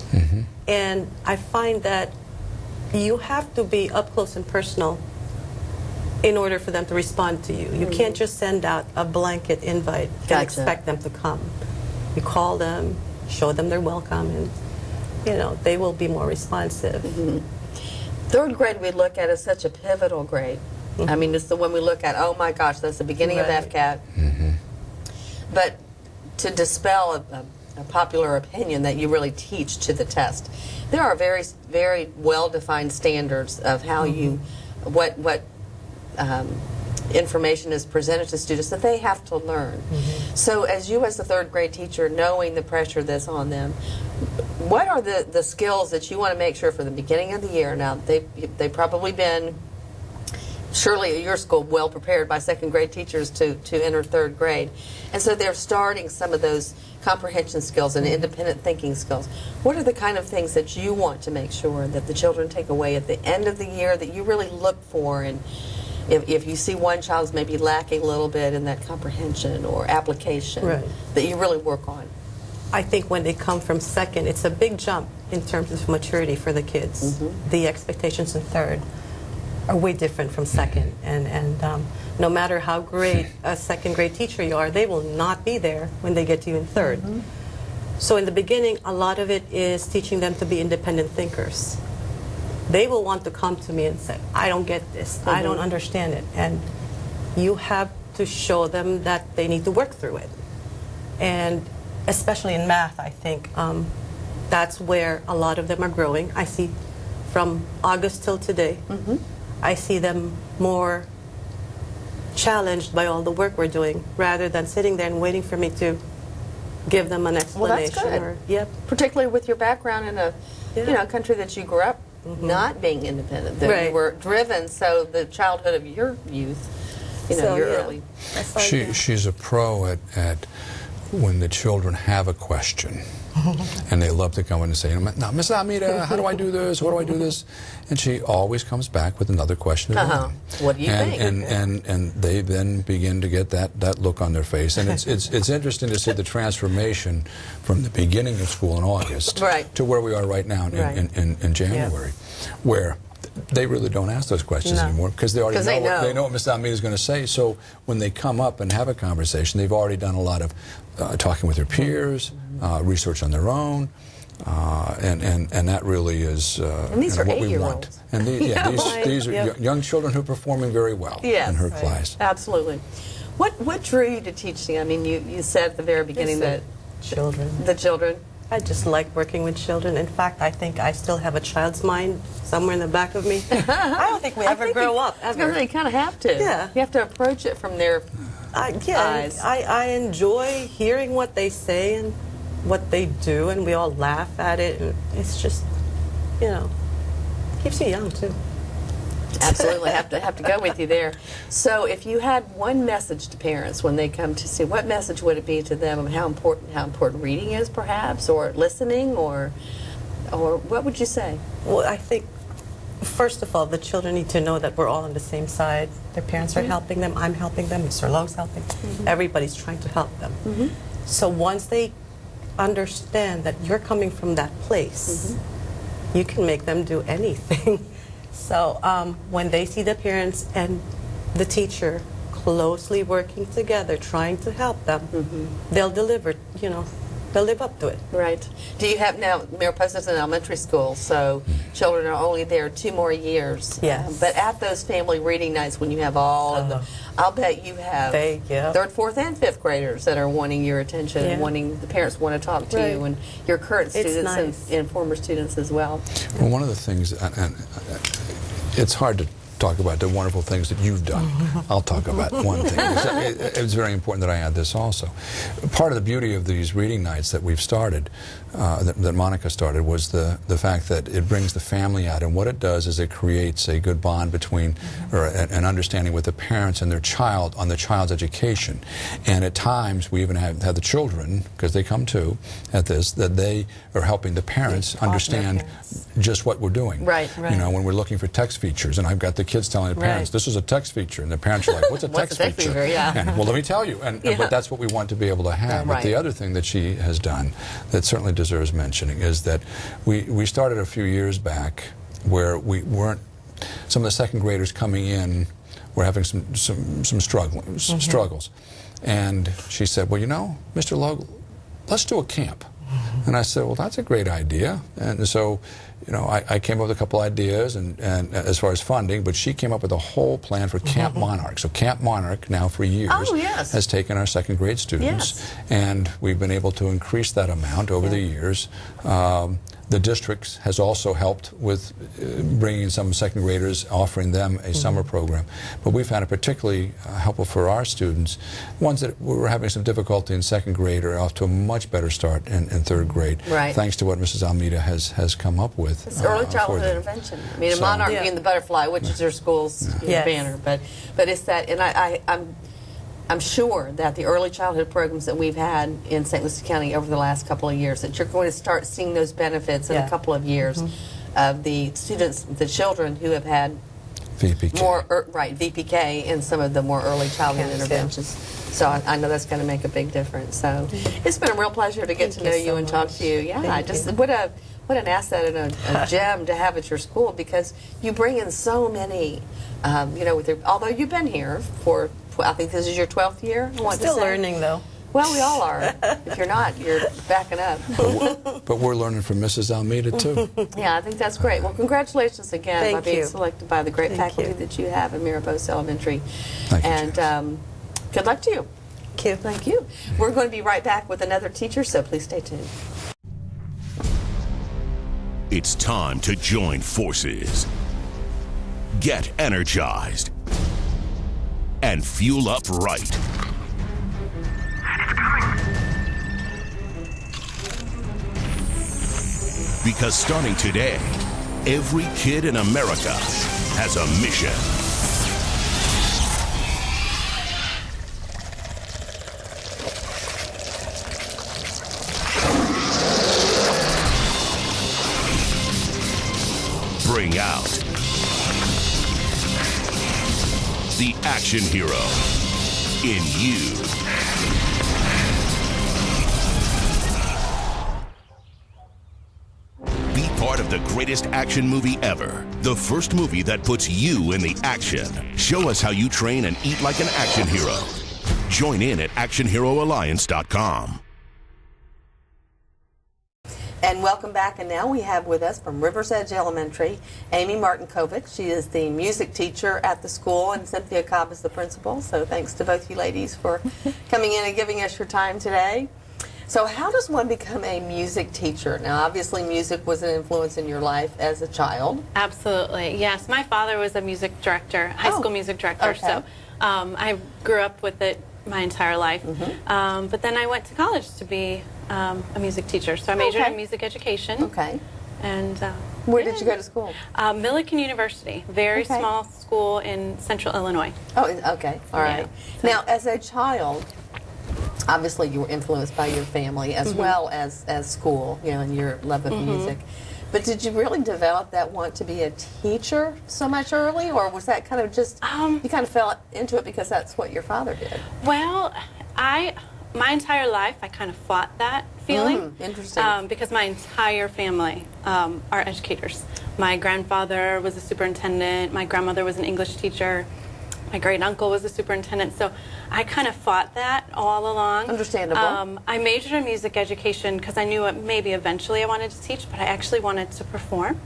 And I find that you have to be up close and personal in order for them to respond to you. You can't just send out a blanket invite and expect them to come. You call them, show them they're welcome, and they will be more responsive. 3rd grade we look at as such a pivotal grade. I mean, it's the one we look at, oh my gosh, that's the beginning of FCAT. But to dispel a popular opinion that you really teach to the test, there are very, very well-defined standards of how what information is presented to students that they have to learn. So as you as the 3rd grade teacher, knowing the pressure that's on them, what are the skills that you want to make sure for the beginning of the year? Now, they've probably been, surely at your school, well prepared by 2nd grade teachers to enter 3rd grade. And so they're starting some of those comprehension skills and independent thinking skills. What are the kind of things that you want to make sure that the children take away at the end of the year that you really look for? And if you see one child's maybe lacking a little bit in that comprehension or application, that you really work on? I think when they come from 2nd, it's a big jump in terms of maturity for the kids. The expectations in 3rd are way different from 2nd. And no matter how great a 2nd grade teacher you are, they will not be there when they get to you in 3rd. So in the beginning, a lot of it is teaching them to be independent thinkers. They will want to come to me and say, I don't get this, I don't understand it. And you have to show them that they need to work through it. And especially in math, I think that's where a lot of them are growing. I see from August till today, I see them more challenged by all the work we're doing rather than sitting there and waiting for me to give them an explanation. Well, that's good. Particularly with your background in a country that you grew up not being independent, that you were driven, so the childhood of your youth, your early. She's a pro at when the children have a question. And they love to come in and say, now, Miss Amita, how do I do this? What do I do this? And she always comes back with another question. What do you think? And they then begin to get that look on their face. And it's interesting to see the transformation from the beginning of school in August to where we are right now in January, where they really don't ask those questions anymore because they already know what Miss Almeida is going to say. So when they come up and have a conversation, they've already done a lot of talking with their peers, research on their own, and that really is what we want. And these are young children who are performing very well in her class. Absolutely. What drew you to teaching? I mean, you said at the very beginning that the children. I just like working with children. In fact, I think I still have a child's mind somewhere in the back of me. I don't think we ever grow up, ever. You kind of have to. Yeah. You have to approach it from their eyes. I enjoy hearing what they say and what they do, and we all laugh at it. And it's just, keeps you young, too. Absolutely, have to go with you there. So, if you had one message to parents when they come to see, what message would it be to them of how important reading is, perhaps, or listening, or what would you say? Well, I think first of all, the children need to know that we're all on the same side. Their parents are helping them. I'm helping them. Mr. Lowe's helping. Everybody's trying to help them. So once they understand that you're coming from that place, you can make them do anything. So when they see the parents and the teacher closely working together, trying to help them, they'll deliver, to live up to it. Right. Do you have now, Mariposa's an elementary school, so children are only there 2 more years. Yes. But at those family reading nights when you have all of the, I'll bet you have yeah. 3rd, 4th, and 5th graders that are wanting your attention, and wanting, the parents want to talk to you, and your current It's students nice. and former students as well. Well, one of the things, and it's hard to talk about the wonderful things that you've done. I'll talk about one thing. It's very important that I add this also. Part of the beauty of these reading nights that we've started, that Monica started, was the fact that it brings the family out, and what it does is it creates a good bond between, or an understanding with the parents and their child on the child's education. And at times we even have the children, because they come too at this, that they are helping the parents understand just what we're doing. Right. You know, when we're looking for text features, and I've got the kids telling the parents, this is a text feature, and the parents are like, what's a text feature? And, well, let me tell you. And but that's what we want to be able to have. But the other thing that she has done that certainly deserves mentioning is that we started a few years back where we weren't, some of the 2nd graders coming in were having some struggles. And she said, well, you know, Mr. Logue, let's do a camp. And I said, well, that's a great idea. And so, you know, I came up with a couple ideas and as far as funding, but she came up with a whole plan for Camp Monarch. So Camp Monarch now for years has taken our 2nd grade students, and we've been able to increase that amount over the years. The district has also helped with bringing some 2nd graders, offering them a summer program. But we found it particularly helpful for our students. Ones that were having some difficulty in 2nd grade are off to a much better start in 3rd grade, thanks to what Mrs. Almeida has come up with. It's early childhood intervention. I mean, a Monarch being the butterfly, which is your school's banner, but it's that, and I'm sure that the early childhood programs that we've had in St. Lucie County over the last couple of years, that you're going to start seeing those benefits in a couple of years of the students, the children who have had VPK. VPK in some of the more early childhood interventions. So I know that's going to make a big difference. So it's been a real pleasure to get to know you and talk to you. Yeah, just what an asset and a gem to have at your school, because you bring in so many, you know, although you've been here for, I think this is your 12th year. Still learning, though. Well, we all are. If you're not, you're backing up. But we're learning from Mrs. Almeida, too. Yeah, I think that's great. Well, congratulations again by being selected by the great faculty that you have at Mariposa Elementary. Thank you, and good luck to you. Thank you. Thank you. We're going to be right back with another teacher, so please stay tuned. It's time to join forces. Get energized. And fuel up right. Because starting today, every kid in America has a mission. Bring out the action hero in you. Be part of the greatest action movie ever. The first movie that puts you in the action. Show us how you train and eat like an action hero. Join in at actionheroalliance.com. And welcome back. And now we have with us from Rivers Edge Elementary, Amy Martinkovic. She is the music teacher at the school, and Cynthia Cobb is the principal. So thanks to both you ladies for coming in and giving us your time today. So how does one become a music teacher? Now, obviously, music was an influence in your life as a child. Absolutely, yes. My father was a music director, high school music director, so I grew up with it my entire life. But then I went to college to be a music teacher, so I majored in music education. And where did you go to school? Millikan University, very small school in central Illinois. Oh, okay, all right. Now, as a child, obviously you were influenced by your family as well as school, you know, and your love of music. But did you really develop that want to be a teacher so much early, or was that kind of just, you kind of fell into it because that's what your father did? Well, my entire life I kind of fought that feeling. Interesting. Because my entire family are educators. My grandfather was a superintendent, my grandmother was an English teacher, my my great uncle was a superintendent, so I kind of fought that all along. Understandable. I majored in music education because I knew maybe eventually I wanted to teach, but I actually wanted to perform.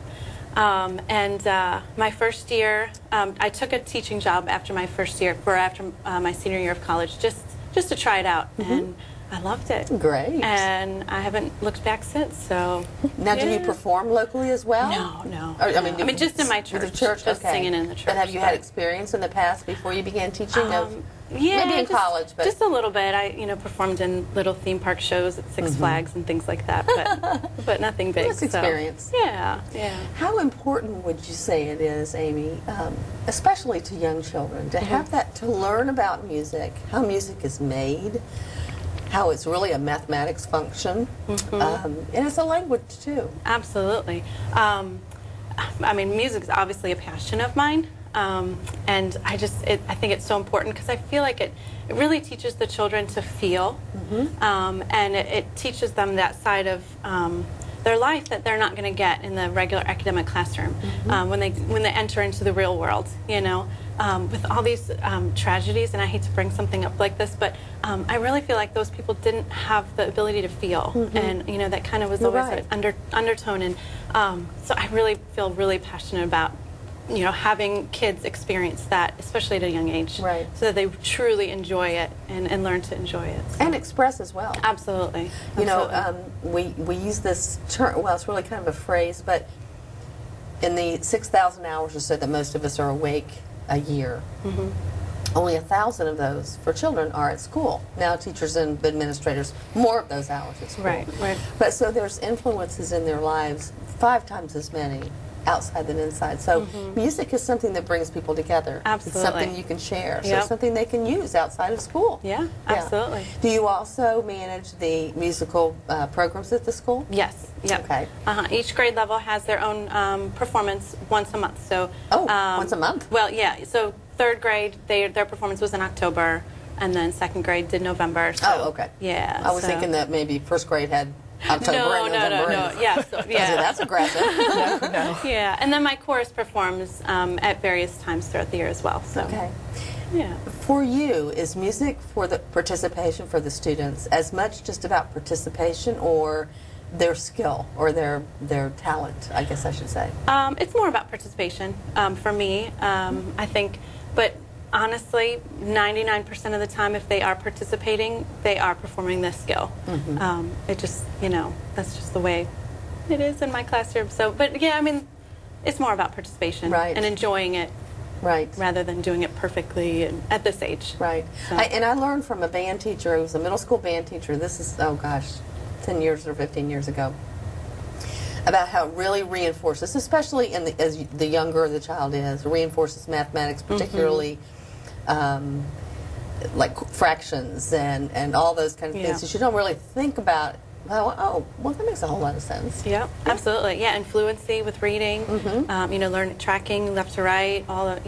My first year, I took a teaching job after my first year, after my senior year of college, just to try it out, and I loved it. Great. And I haven't looked back since. So now, do you perform locally as well? No. Or, I mean, just in my church. Just okay. Singing in the church. But have you had experience in the past before you began teaching? Yeah, maybe in college, but just a little bit. I performed in little theme park shows at Six Flags and things like that, but nothing big. That's experience. So, yeah. How important would you say it is, Amy, especially to young children, to have that, to learn about music, how music is made, how it's really a mathematics function, and it's a language too. Absolutely. I mean, music is obviously a passion of mine. And I think it's so important because I feel like it really teaches the children to feel, and it teaches them that side of their life that they're not going to get in the regular academic classroom when they enter into the real world. With all these tragedies, and I hate to bring something up like this, but I really feel like those people didn't have the ability to feel, and that kind of was always an undertone, and so I really feel really passionate about having kids experience that, especially at a young age, so that they truly enjoy it and learn to enjoy it. And express as well. Absolutely. We use this term, well, it's really kind of a phrase, but in the 6,000 hours or so that most of us are awake a year, only 1,000 of those for children are at school. Now teachers and administrators, more of those hours at school. Right. But so there's influences in their lives 5 times as many outside than inside. So music is something that brings people together. Absolutely. It's something you can share. So it's something they can use outside of school. Yeah, absolutely. Do you also manage the musical programs at the school? Yes. Yep. Okay. Each grade level has their own performance once a month. So once a month? Well, yeah. So third grade, their performance was in October, and then second grade did November. So, okay. Yeah. I was thinking that maybe first grade had October and November. No. Yeah, that's aggressive. No. Yeah, and then my chorus performs at various times throughout the year as well. So. Okay. Yeah. For you, is music for the participation for the students as much just about participation or their skill or their talent, I guess I should say? It's more about participation for me, I think. But honestly, 99% of the time, if they are participating, they are performing this skill. It just, that's just the way it is in my classroom. So, but yeah, I mean, it's more about participation and enjoying it. Rather than doing it perfectly at this age. Right. So. I learned from a band teacher who was a middle school band teacher. This is, 10 years or 15 years ago. About how it really reinforces, especially as the younger the child is, reinforces mathematics, particularly like fractions and all those kind of things. So you don't really think about, well, that makes a whole lot of sense. Yeah, absolutely. Yeah, and fluency with reading, learn tracking left to right, all of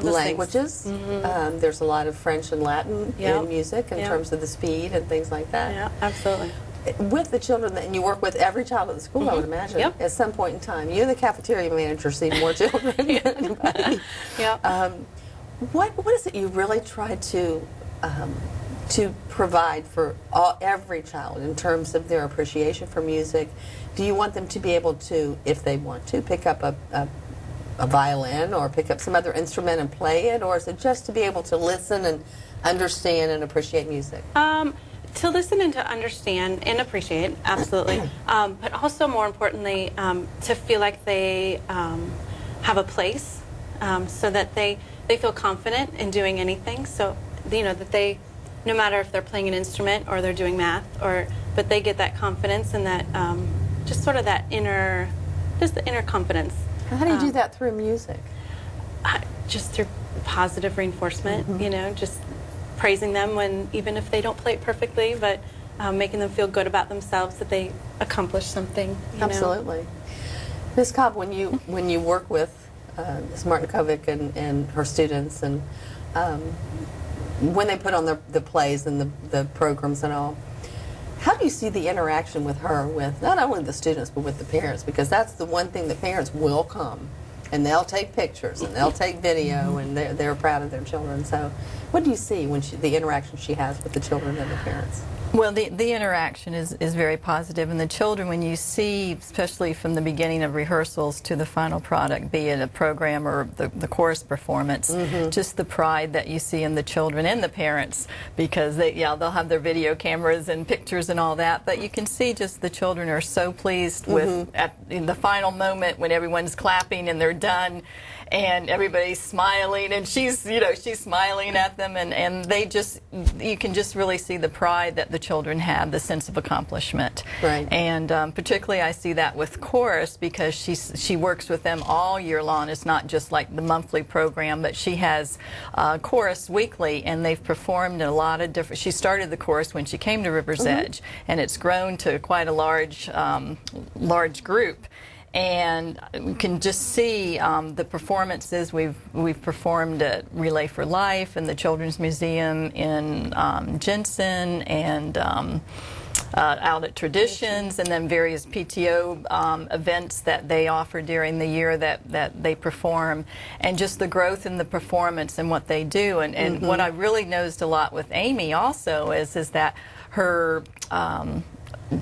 those languages. Things. There's a lot of French and Latin in music in terms of the speed and things like that. Yeah, absolutely. With the children that you work with, every child at the school, I would imagine, at some point in time, you, the cafeteria manager, see more children than anybody. What is it you really try to provide for every child in terms of their appreciation for music? Do you want them to be able to, if they want to, pick up a violin or pick up some other instrument and play it, or is it just to be able to listen and understand and appreciate music? To listen and to understand and appreciate, absolutely. But also, more importantly, to feel like they have a place, so that they feel confident in doing anything. So, that they, no matter if they're playing an instrument or they're doing math, but they get that confidence and that just sort of that inner confidence. How do you do that through music? Just through positive reinforcement. Just praising them even if they don't play it perfectly, but making them feel good about themselves that they accomplished something. Absolutely. Ms. Cobb, when you work with Ms. Martinkovic and her students, and when they put on the plays and the programs and all, how do you see the interaction with her, with not only the students but with the parents? Because that's the one thing, the parents will come and they'll take pictures and they'll take video, and they're proud of their children. So, what do you see when the interaction she has with the children and the parents? Well, the interaction is very positive, and the children, when you see, especially from the beginning of rehearsals to the final product, be it a program or the chorus performance, just the pride that you see in the children and the parents, because they'll have their video cameras and pictures and all that, but you can see just the children are so pleased with in the final moment when everyone's clapping and they're done. And everybody's smiling, and she's smiling at them, and they just, you can just really see the pride that the children have, the sense of accomplishment. Right. And particularly I see that with chorus, because she works with them all year long. It's not just like the monthly program, but she has chorus weekly, and they've performed in a lot of different. She started the chorus when she came to River's Edge, and it's grown to quite a large group. And you can just see the performances. We've performed at Relay for Life and the Children's Museum in Jensen, and out at Traditions, and then various PTO events that they offer during the year that they perform, and just the growth in the performance and what they do. And what I really noticed a lot with Amy also is that her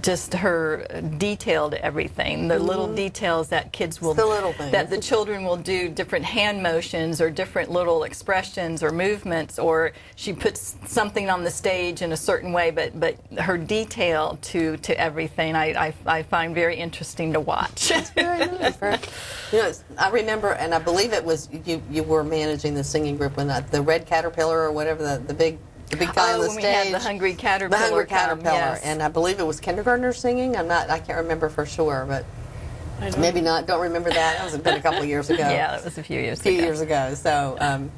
just her detailed everything, the little details that kids will, the little things. that the children will do different hand motions or different little expressions or movements, or she puts something on the stage in a certain way, but her detail to everything I find very interesting to watch. That's very nice. You know, I remember, and I believe it was you were managing the singing group when the Red Caterpillar or whatever, the big guy on the when stage. we had the Hungry Caterpillar. The Hungry Caterpillar, yes. and I believe it was kindergartners singing. I can't remember for sure, but maybe not. Don't remember that. That was been a couple of years ago. Yeah, that was a few years ago. So,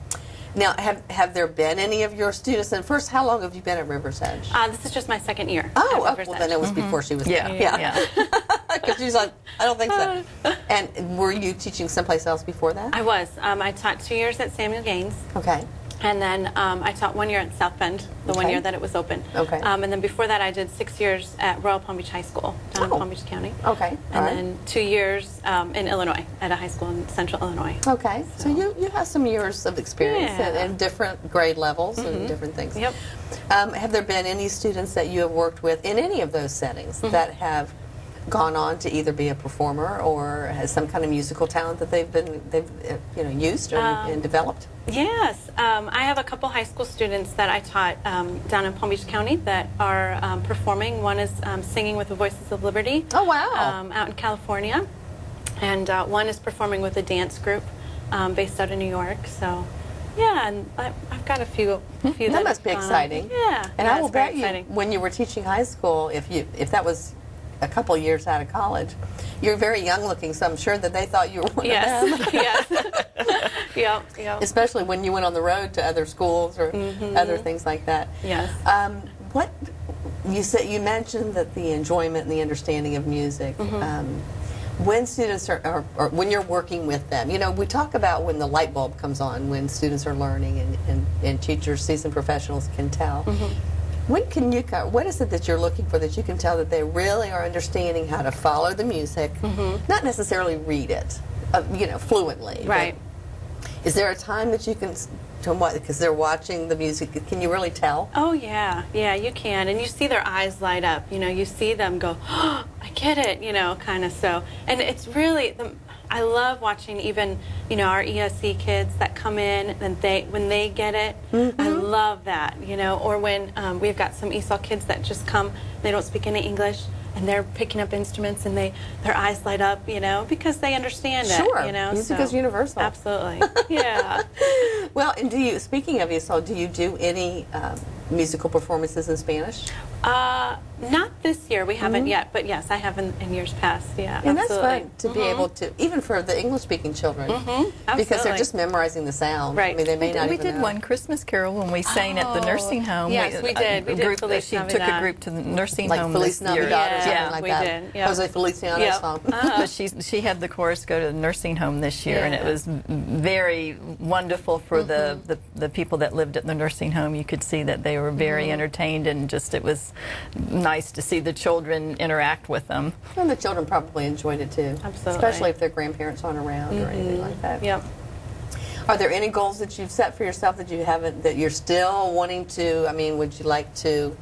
now have there been any of your students? And first, how long have you been at River's Edge? This is just my second year. Oh, at River's well, Edge. then it was before she was there. Yeah. Because she's like, I don't think so. And were you teaching someplace else before that? I was. I taught 2 years at Samuel Gaines. Okay. And then I taught 1 year at South Bend, the 1 year that it was open. Okay. And then before that, I did 6 years at Royal Palm Beach High School down in Palm Beach County. Okay. And then 2 years in Illinois, at a high school in Central Illinois. Okay. So you have some years of experience Yeah. and different grade levels and different things. Yep. Have there been any students that you have worked with in any of those settings that have gone on to either be a performer or has some kind of musical talent that they've used and developed? Yes, I have a couple high school students that I taught down in Palm Beach County that are performing. One is singing with the Voices of Liberty. Oh, wow. Out in California. And one is performing with a dance group based out of New York. So, yeah, and I've got a few that must be exciting. Yeah. And yeah, I will it's very bet you, exciting. when you were teaching high school, if that was a couple years out of college, you're very young looking, so I'm sure that they thought you were one of them. Yes. Yep. Especially when you went on the road to other schools or other things like that. Yes. What you mentioned that the enjoyment and the understanding of music. When students or when you're working with them, we talk about when the light bulb comes on, when students are learning and teachers, seasoned professionals can tell. What is it that you're looking for that you can tell that they really are understanding how to follow the music, not necessarily read it, fluently? Right. Is there a time that you can, because they're watching the music, can you really tell? Oh, yeah. Yeah, you can. And you see their eyes light up. You see them go, oh, I get it, kind of so. And it's really, I love watching even, our ESC kids that come in and when they get it, I love that, or when we've got some ESOL kids that just come, they don't speak any English, and they're picking up instruments and their eyes light up, because they understand it. Sure, so, music is universal. Absolutely, yeah. Well, and speaking of ESOL, do you do any musical performances in Spanish? Not this year, we haven't yet, but yes, I have in years past, yeah. And absolutely. that's fun to be able to, even for the English-speaking children, because they're Absolutely. just memorizing the sound. Right. I mean, they may not We even did know. one Christmas Carol when we sang at the nursing home. Yes, we did. We did Feliz She took a Navidad. group to the nursing Like home Feliz this year. Navidad or something Yeah, like we that. did, yep. Jose Feliciano Yep. song. But she had the chorus go to the nursing home this year, and it was very wonderful for the people that lived at the nursing home. You could see that they were very entertained, and just it was nice to see the children interact with them. And the children probably enjoyed it too. Absolutely. Especially if their grandparents aren't around or anything like that. Yep. Are there any goals that you've set for yourself that you haven't, that you're still wanting to, I mean, would you like to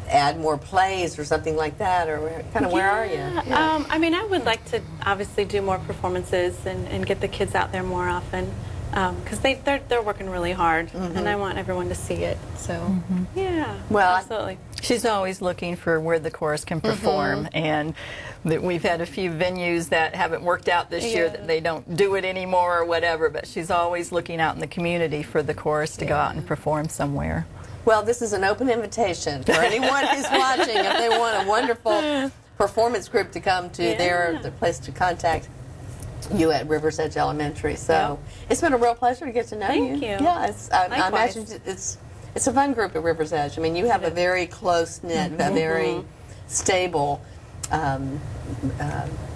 add more plays or something like that, or kind of where are you? Yeah. I mean, I would like to obviously do more performances and get the kids out there more often, because they're working really hard, and I want everyone to see it. So, yeah, Well, absolutely. She's always looking for where the chorus can perform, and that we've had a few venues that haven't worked out this year, that they don't do it anymore or whatever, but she's always looking out in the community for the chorus to go out and perform somewhere. Well, this is an open invitation for anyone who's watching. If they want a wonderful performance group to come to, they're the place to contact you at Rivers Edge Elementary. So it's been a real pleasure to get to know you. Thank you. Yeah, I imagine it's a fun group at Rivers Edge. I mean, you have a very close-knit, a very stable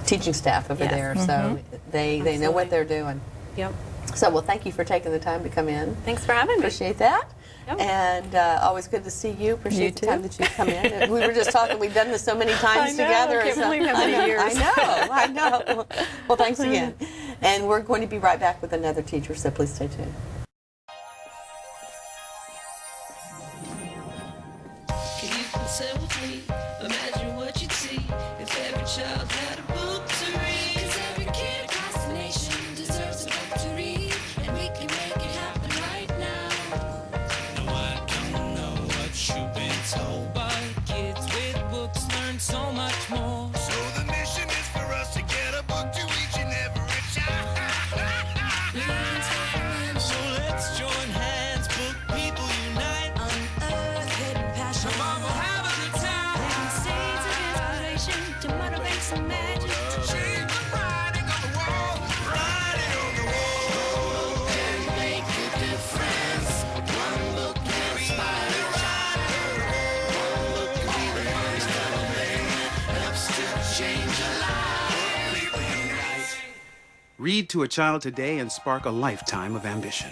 teaching staff over there. So they know what they're doing. Yep. So, well, thank you for taking the time to come in. Thanks for having me. Appreciate that. Yep. And always good to see you. Appreciate the time that you come in. We were just talking. We've done this so many times together. I can't believe how many years. I know. Well, thanks again. And we're going to be right back with another teacher, so please stay tuned. You can say with me, imagine what you'd see if every child had a book to read. 'Cause every kid across the nation deserves a book to read, and we can make it happen right now. No, I don't know what you've been told, but kids with books learn so much more. So the mission is for us to get a book to each and every child. So let's join hands, book people unite. Unearth hidden passion. Come on, we'll have a good time. Planting seeds of inspiration to motivate some magic. To change the writing on the wall, writing on the wall. Can make a difference. One book can inspire a child. One book can be the first little thing that helps to change a life. People unite. Read to a child today and spark a lifetime of ambition.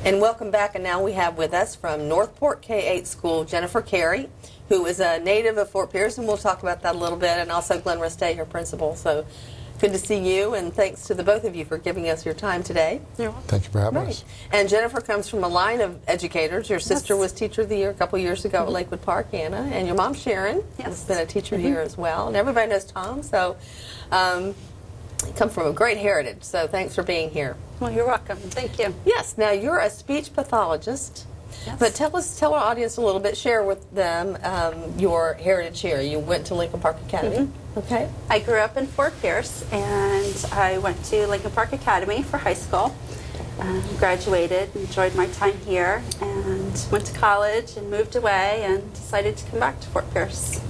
And welcome back. And now we have with us from Northport K-8 School, Jennifer Carey, who is a native of Fort Pierce, and we'll talk about that a little bit, and also Glenn Restay, her principal. So good to see you, and thanks to the both of you for giving us your time today. Thank you for having us. And Jennifer comes from a line of educators. Your sister was Teacher of the Year a couple years ago at Lakewood Park, Anna, and your mom, Sharon, has been a teacher here as well. And everybody knows Tom, so you come from a great heritage, so thanks for being here. Well, you're welcome. Thank you. Yes, now you're a speech pathologist, but tell our audience a little bit, share with them your heritage here. You went to Lincoln Park Academy. Okay. I grew up in Fort Pierce, and I went to Lincoln Park Academy for high school. Graduated, enjoyed my time here, and went to college and moved away and decided to come back to Fort Pierce.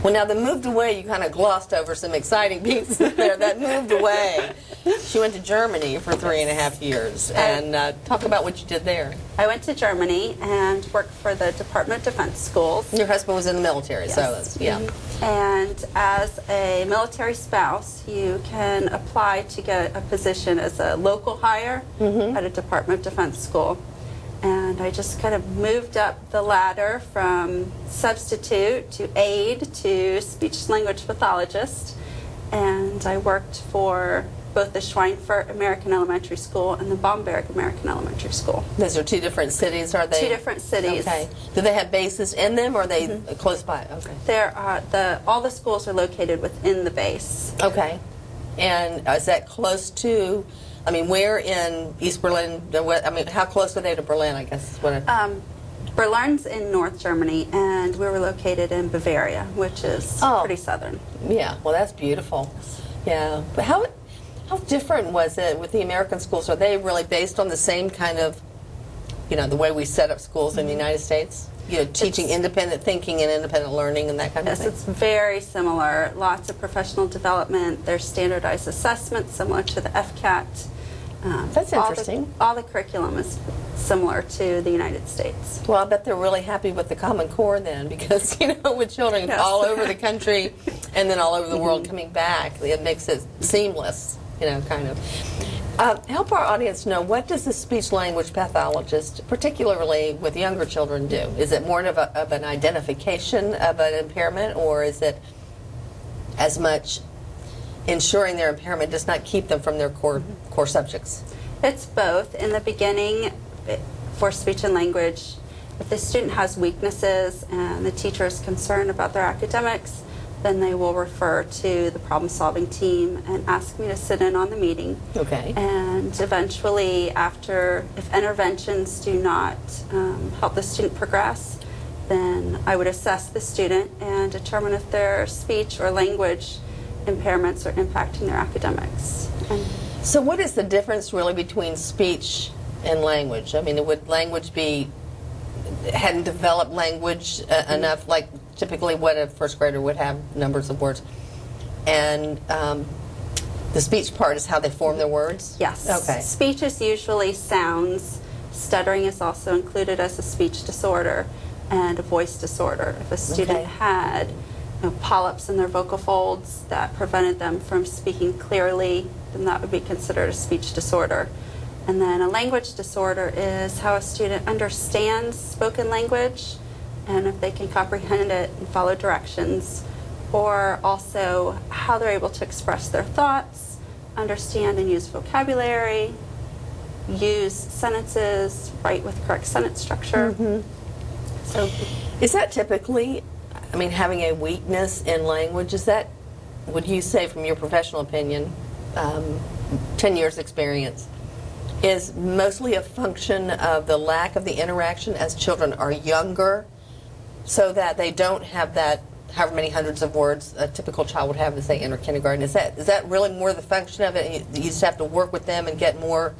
Well, now the moved away, you kind of glossed over some exciting pieces there. That moved away. She went to Germany for 3.5 years. And talk about what you did there. I went to Germany and worked for the Department of Defense Schools. Your husband was in the military, so that's, yeah. And as a military spouse, you can apply to get a position as a local hire at a Department of Defense school. And I just kind of moved up the ladder from substitute to aide to speech language pathologist. And I worked for both the Schweinfurt American Elementary School and the Bomberg American Elementary School. Those are two different cities, are they? Two different cities. Okay. Do they have bases in them, or are they close by? Okay. There are all the schools are located within the base. Okay. And is that close to? I mean, where in East Berlin? I mean, how close are they to Berlin? I guess is what. Berlin's in North Germany, and we were located in Bavaria, which is pretty southern. Yeah. Well, that's beautiful. Yeah. But how different was it with the American schools? Are they really based on the same kind of, the way we set up schools in the United States? Teaching independent thinking and independent learning and that kind of thing? Yes, it's very similar. Lots of professional development. There's standardized assessments similar to the FCAT. That's interesting. All the curriculum is similar to the United States. Well, I bet they're really happy with the Common Core then, because, with children all over the country and then all over the world coming back, it makes it seamless, kind of. Help our audience know, what does the speech language pathologist, particularly with younger children, do? Is it more of an identification of an impairment, or is it as much ensuring their impairment does not keep them from their core subjects? It's both. In the beginning, for speech and language, if the student has weaknesses and the teacher is concerned about their academics, then they will refer to the problem-solving team and ask me to sit in on the meeting. Okay. And eventually, if interventions do not help the student progress, then I would assess the student and determine if their speech or language impairments are impacting their academics. So what is the difference really between speech and language? I mean, would language hadn't developed language enough, like typically what a first grader would have, numbers of words, and the speech part is how they form their words? Yes. Okay. Speech is usually sounds. Stuttering is also included as a speech disorder and a voice disorder. If a student had polyps in their vocal folds that prevented them from speaking clearly, then that would be considered a speech disorder. And then a language disorder is how a student understands spoken language and if they can comprehend it and follow directions, or also how they're able to express their thoughts, understand and use vocabulary, use sentences, write with correct sentence structure. So is that typically, I mean, having a weakness in language, is that, would you say from your professional opinion, 10 years experience, is mostly a function of the lack of the interaction as children are younger, so that they don't have that however many hundreds of words a typical child would have as they enter kindergarten? Is that really more the function of it? You just have to work with them and get more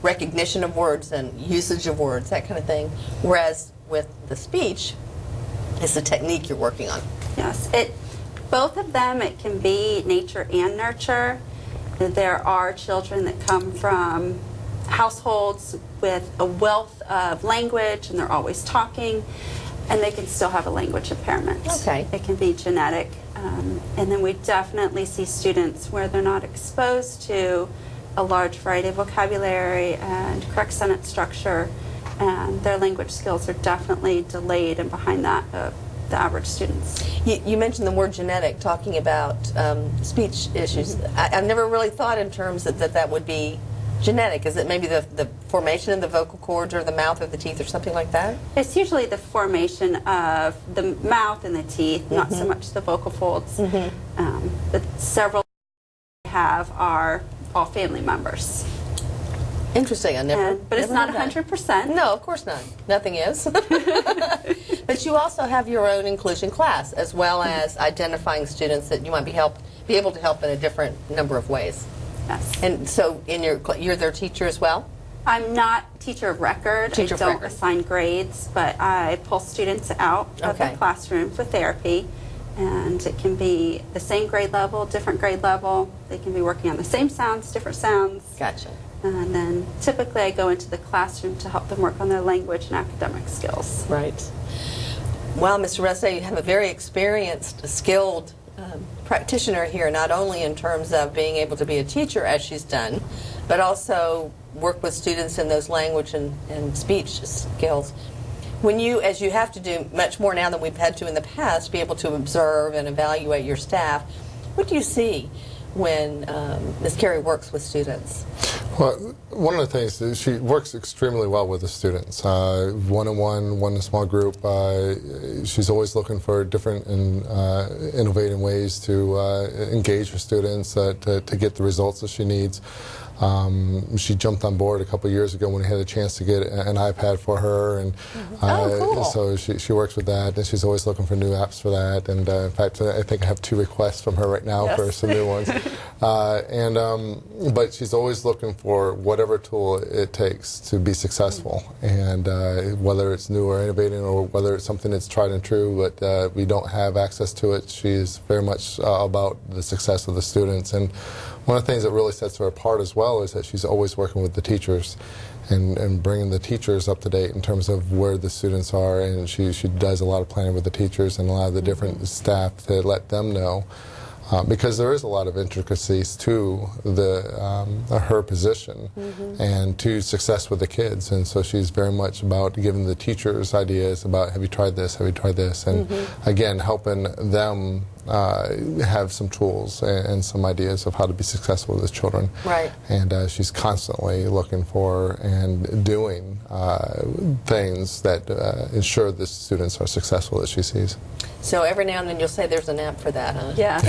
recognition of words and usage of words, that kind of thing. Whereas with the speech, it's the technique you're working on. Yes, both of them, it can be nature and nurture. There are children that come from households with a wealth of language and they're always talking, and they can still have a language impairment. Okay. It can be genetic. And then we definitely see students where they're not exposed to a large variety of vocabulary and correct sentence structure, and their language skills are definitely delayed and behind that of the average students. You mentioned the word genetic, talking about speech issues. I've never really thought in terms that would be genetic. Is it maybe the formation of the vocal cords or the mouth or the teeth or something like that? It's usually the formation of the mouth and the teeth, not so much the vocal folds. The several we have are all family members. Interesting. But it's not 100%. No, of course not. Nothing is. But you also have your own inclusion class, as well as identifying students that you might be able to help in a different number of ways. Yes. And so you're their teacher as well? I'm not teacher of record. I don't assign grades, but I pull students out of the classroom for therapy. And it can be the same grade level, different grade level. They can be working on the same sounds, different sounds. Gotcha. And then typically I go into the classroom to help them work on their language and academic skills. Right. Well, Mr. Resta, you have a very experienced, skilled practitioner here, not only in terms of being able to be a teacher, as she's done, but also work with students in those language and speech skills. When you, as you have to do much more now than we've had to in the past, be able to observe and evaluate your staff, what do you see when Ms. Carey works with students? Well, one of the things is she works extremely well with the students. One-on-one, one in a small group. She's always looking for different and innovative ways to engage with students to get the results that she needs. She jumped on board a couple of years ago when we had a chance to get an iPad for her, and cool. So she works with that, and she's always looking for new apps for that. And in fact, I think I have 2 requests from her right now for some new ones. But she's always looking for whatever tool it takes to be successful, and whether it's new or innovative, or whether it's something that's tried and true, but we don't have access to it. She's very much about the success of the students. And one of the things that really sets her apart as well is that she's always working with the teachers and bringing the teachers up to date in terms of where the students are, and she does a lot of planning with the teachers and a lot of the different staff to let them know because there is a lot of intricacies to her position and to success with the kids, and so she's very much about giving the teachers ideas about, have you tried this, have you tried this, and again, helping them have some tools and some ideas of how to be successful with the children. Right. And she's constantly looking for and doing things that ensure the students are successful that she sees. So every now and then you'll say there's an app for that, huh? Yeah.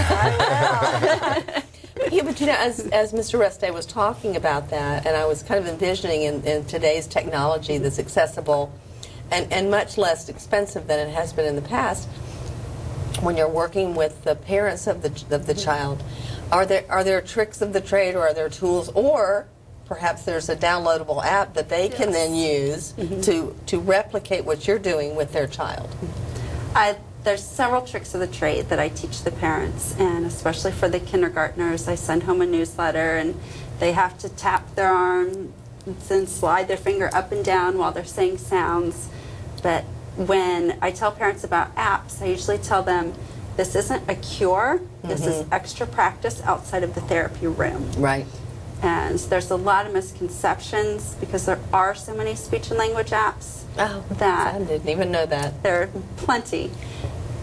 Yeah, but you know, as Mr. Reste was talking about that, and I was kind of envisioning in today's technology that's accessible and much less expensive than it has been in the past, when you're working with the parents of the child, are there tricks of the trade, or are there tools, or perhaps there's a downloadable app that they can then use to replicate what you're doing with their child? There's several tricks of the trade that I teach the parents, and especially for the kindergartners, I send home a newsletter, and they have to tap their arm and slide their finger up and down while they're saying sounds. But when I tell parents about apps, I usually tell them this isn't a cure, this is extra practice outside of the therapy room. Right. And there's a lot of misconceptions because there are so many speech and language apps. Oh, that I didn't even know that. There are plenty.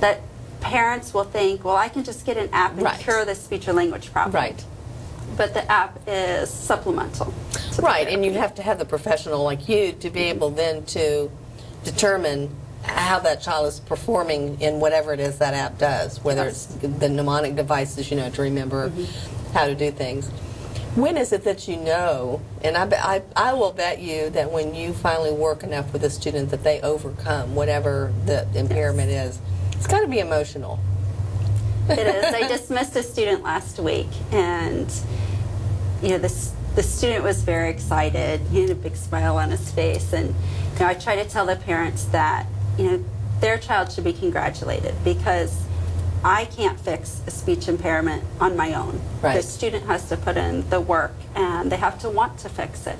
That parents will think, well, I can just get an app and cure this speech or language problem. Right. But the app is supplemental. Right, and you have to have the professional like you to be able then to determine how that child is performing in whatever it is that app does, whether it's the mnemonic devices, you know, to remember how to do things. When is it that you know, and I will bet you that when you finally work enough with a student that they overcome whatever the impairment is, it's got to be emotional. It is. I dismissed a student last week, and you know, the student was very excited. He had a big smile on his face, and you know, I try to tell the parents that, you know, their child should be congratulated because I can't fix a speech impairment on my own. Right. The student has to put in the work, and they have to want to fix it.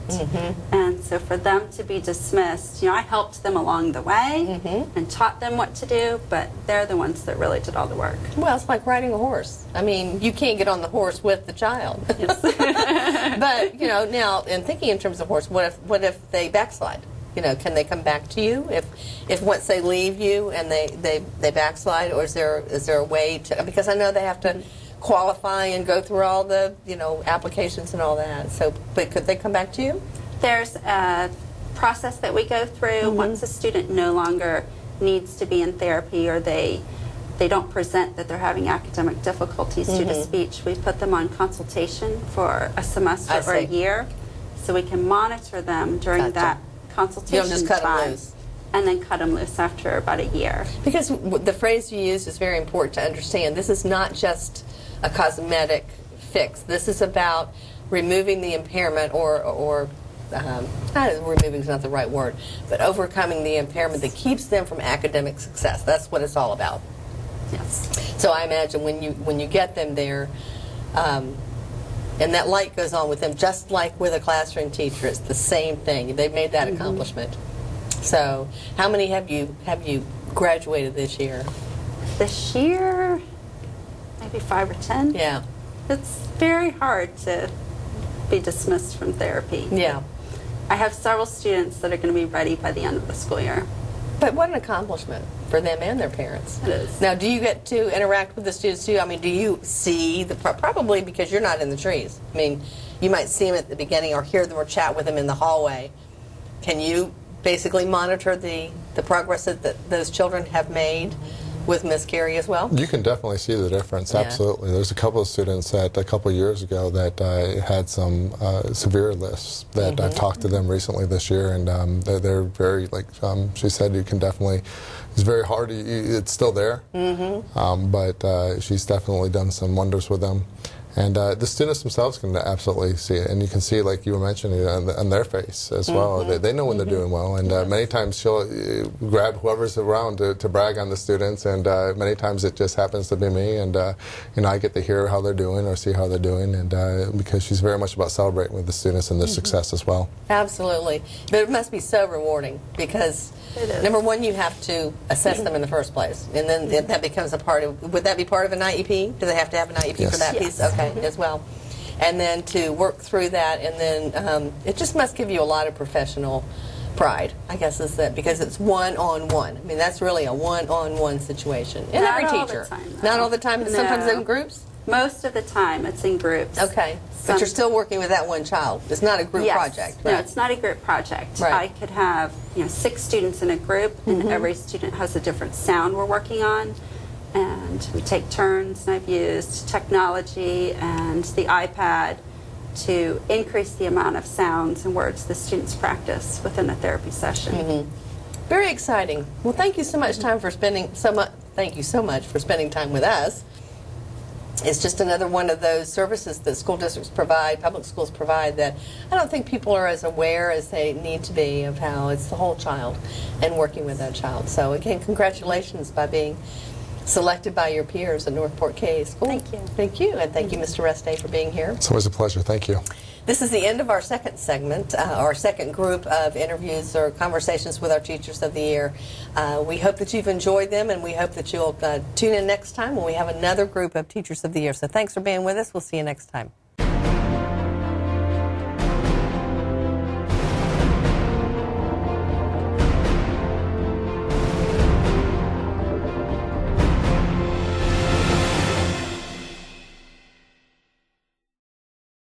And so for them to be dismissed, you know, I helped them along the way and taught them what to do, but they're the ones that really did all the work. Well, it's like riding a horse. I mean, you can't get on the horse with the child. But, you know, now, in thinking in terms of horse, what if they backslide? You know, can they come back to you if once they leave you and they backslide, or is there a way to, because I know they have to qualify and go through all the, you know, applications and all that. So, but could they come back to you? There's a process that we go through once a student no longer needs to be in therapy, or they don't present that they're having academic difficulties due to speech. We put them on consultation for a semester or a year, so we can monitor them during that consultation You don't just cut time, them loose. and then cut them loose after about a year. Because the phrase you use is very important to understand. This is not just a cosmetic fix. This is about removing the impairment, or removing is not the right word, but overcoming the impairment that keeps them from academic success. That's what it's all about. Yes. So I imagine when you get them there, and that light goes on with them, just like with a classroom teacher. It's the same thing. They've made that accomplishment. So, how many have you graduated this year? This year, maybe 5 or 10. Yeah. It's very hard to be dismissed from therapy. Yeah. I have several students that are going to be ready by the end of the school year. But what an accomplishment for them and their parents. It is. Now, do you get to interact with the students too? I mean, do you see probably because you're not in the trees. I mean, you might see them at the beginning or hear them or chat with them in the hallway. Can you basically monitor the progress that those children have made with Miss Carey as well? You can definitely see the difference, Yeah. absolutely. There's a couple of students that a couple of years ago that had some severe lisps that I've talked to them recently this year, and they're very, like she said, you can definitely, it's very hard, it's still there, but she's definitely done some wonders with them. And the students themselves can absolutely see it, and you can see, like you were mentioning, on their face as well. They know when they're doing well, and many times she'll grab whoever's around to brag on the students, and many times it just happens to be me, and I get to hear how they're doing or see how they're doing, and because she's very much about celebrating with the students and their success as well. Absolutely. But it must be so rewarding because, number one, you have to assess them in the first place. And then that becomes a part of, would that be part of an IEP? Do they have to have an IEP for that piece? Okay, as well. And then to work through that, and then it just must give you a lot of professional pride, I guess is that, because it's one-on-one. I mean, that's really a one-on-one situation. And Not every all teacher. the time, Not all the time, but sometimes No. in groups? Most of the time, it's in groups. Okay. But you're still working with that one child. It's not a group Yes. project. No, Right? it's not a group project. Right. I could have 6 students in a group, and every student has a different sound we're working on. And we take turns, and I've used technology and the iPad to increase the amount of sounds and words the students practice within a therapy session. Very exciting. Well, thank you so much Thank you so much for spending time with us. It's just another one of those services that school districts provide, public schools provide, that I don't think people are as aware as they need to be of how it's the whole child and working with that child. So again, congratulations by being selected by your peers at Northport KA School. Thank you. Thank you, and thank you, Mr. Reste, for being here. It's always a pleasure. Thank you. This is the end of our second segment, our second group of interviews or conversations with our Teachers of the Year. We hope that you've enjoyed them, and we hope that you'll tune in next time when we have another group of Teachers of the Year. So thanks for being with us. We'll see you next time.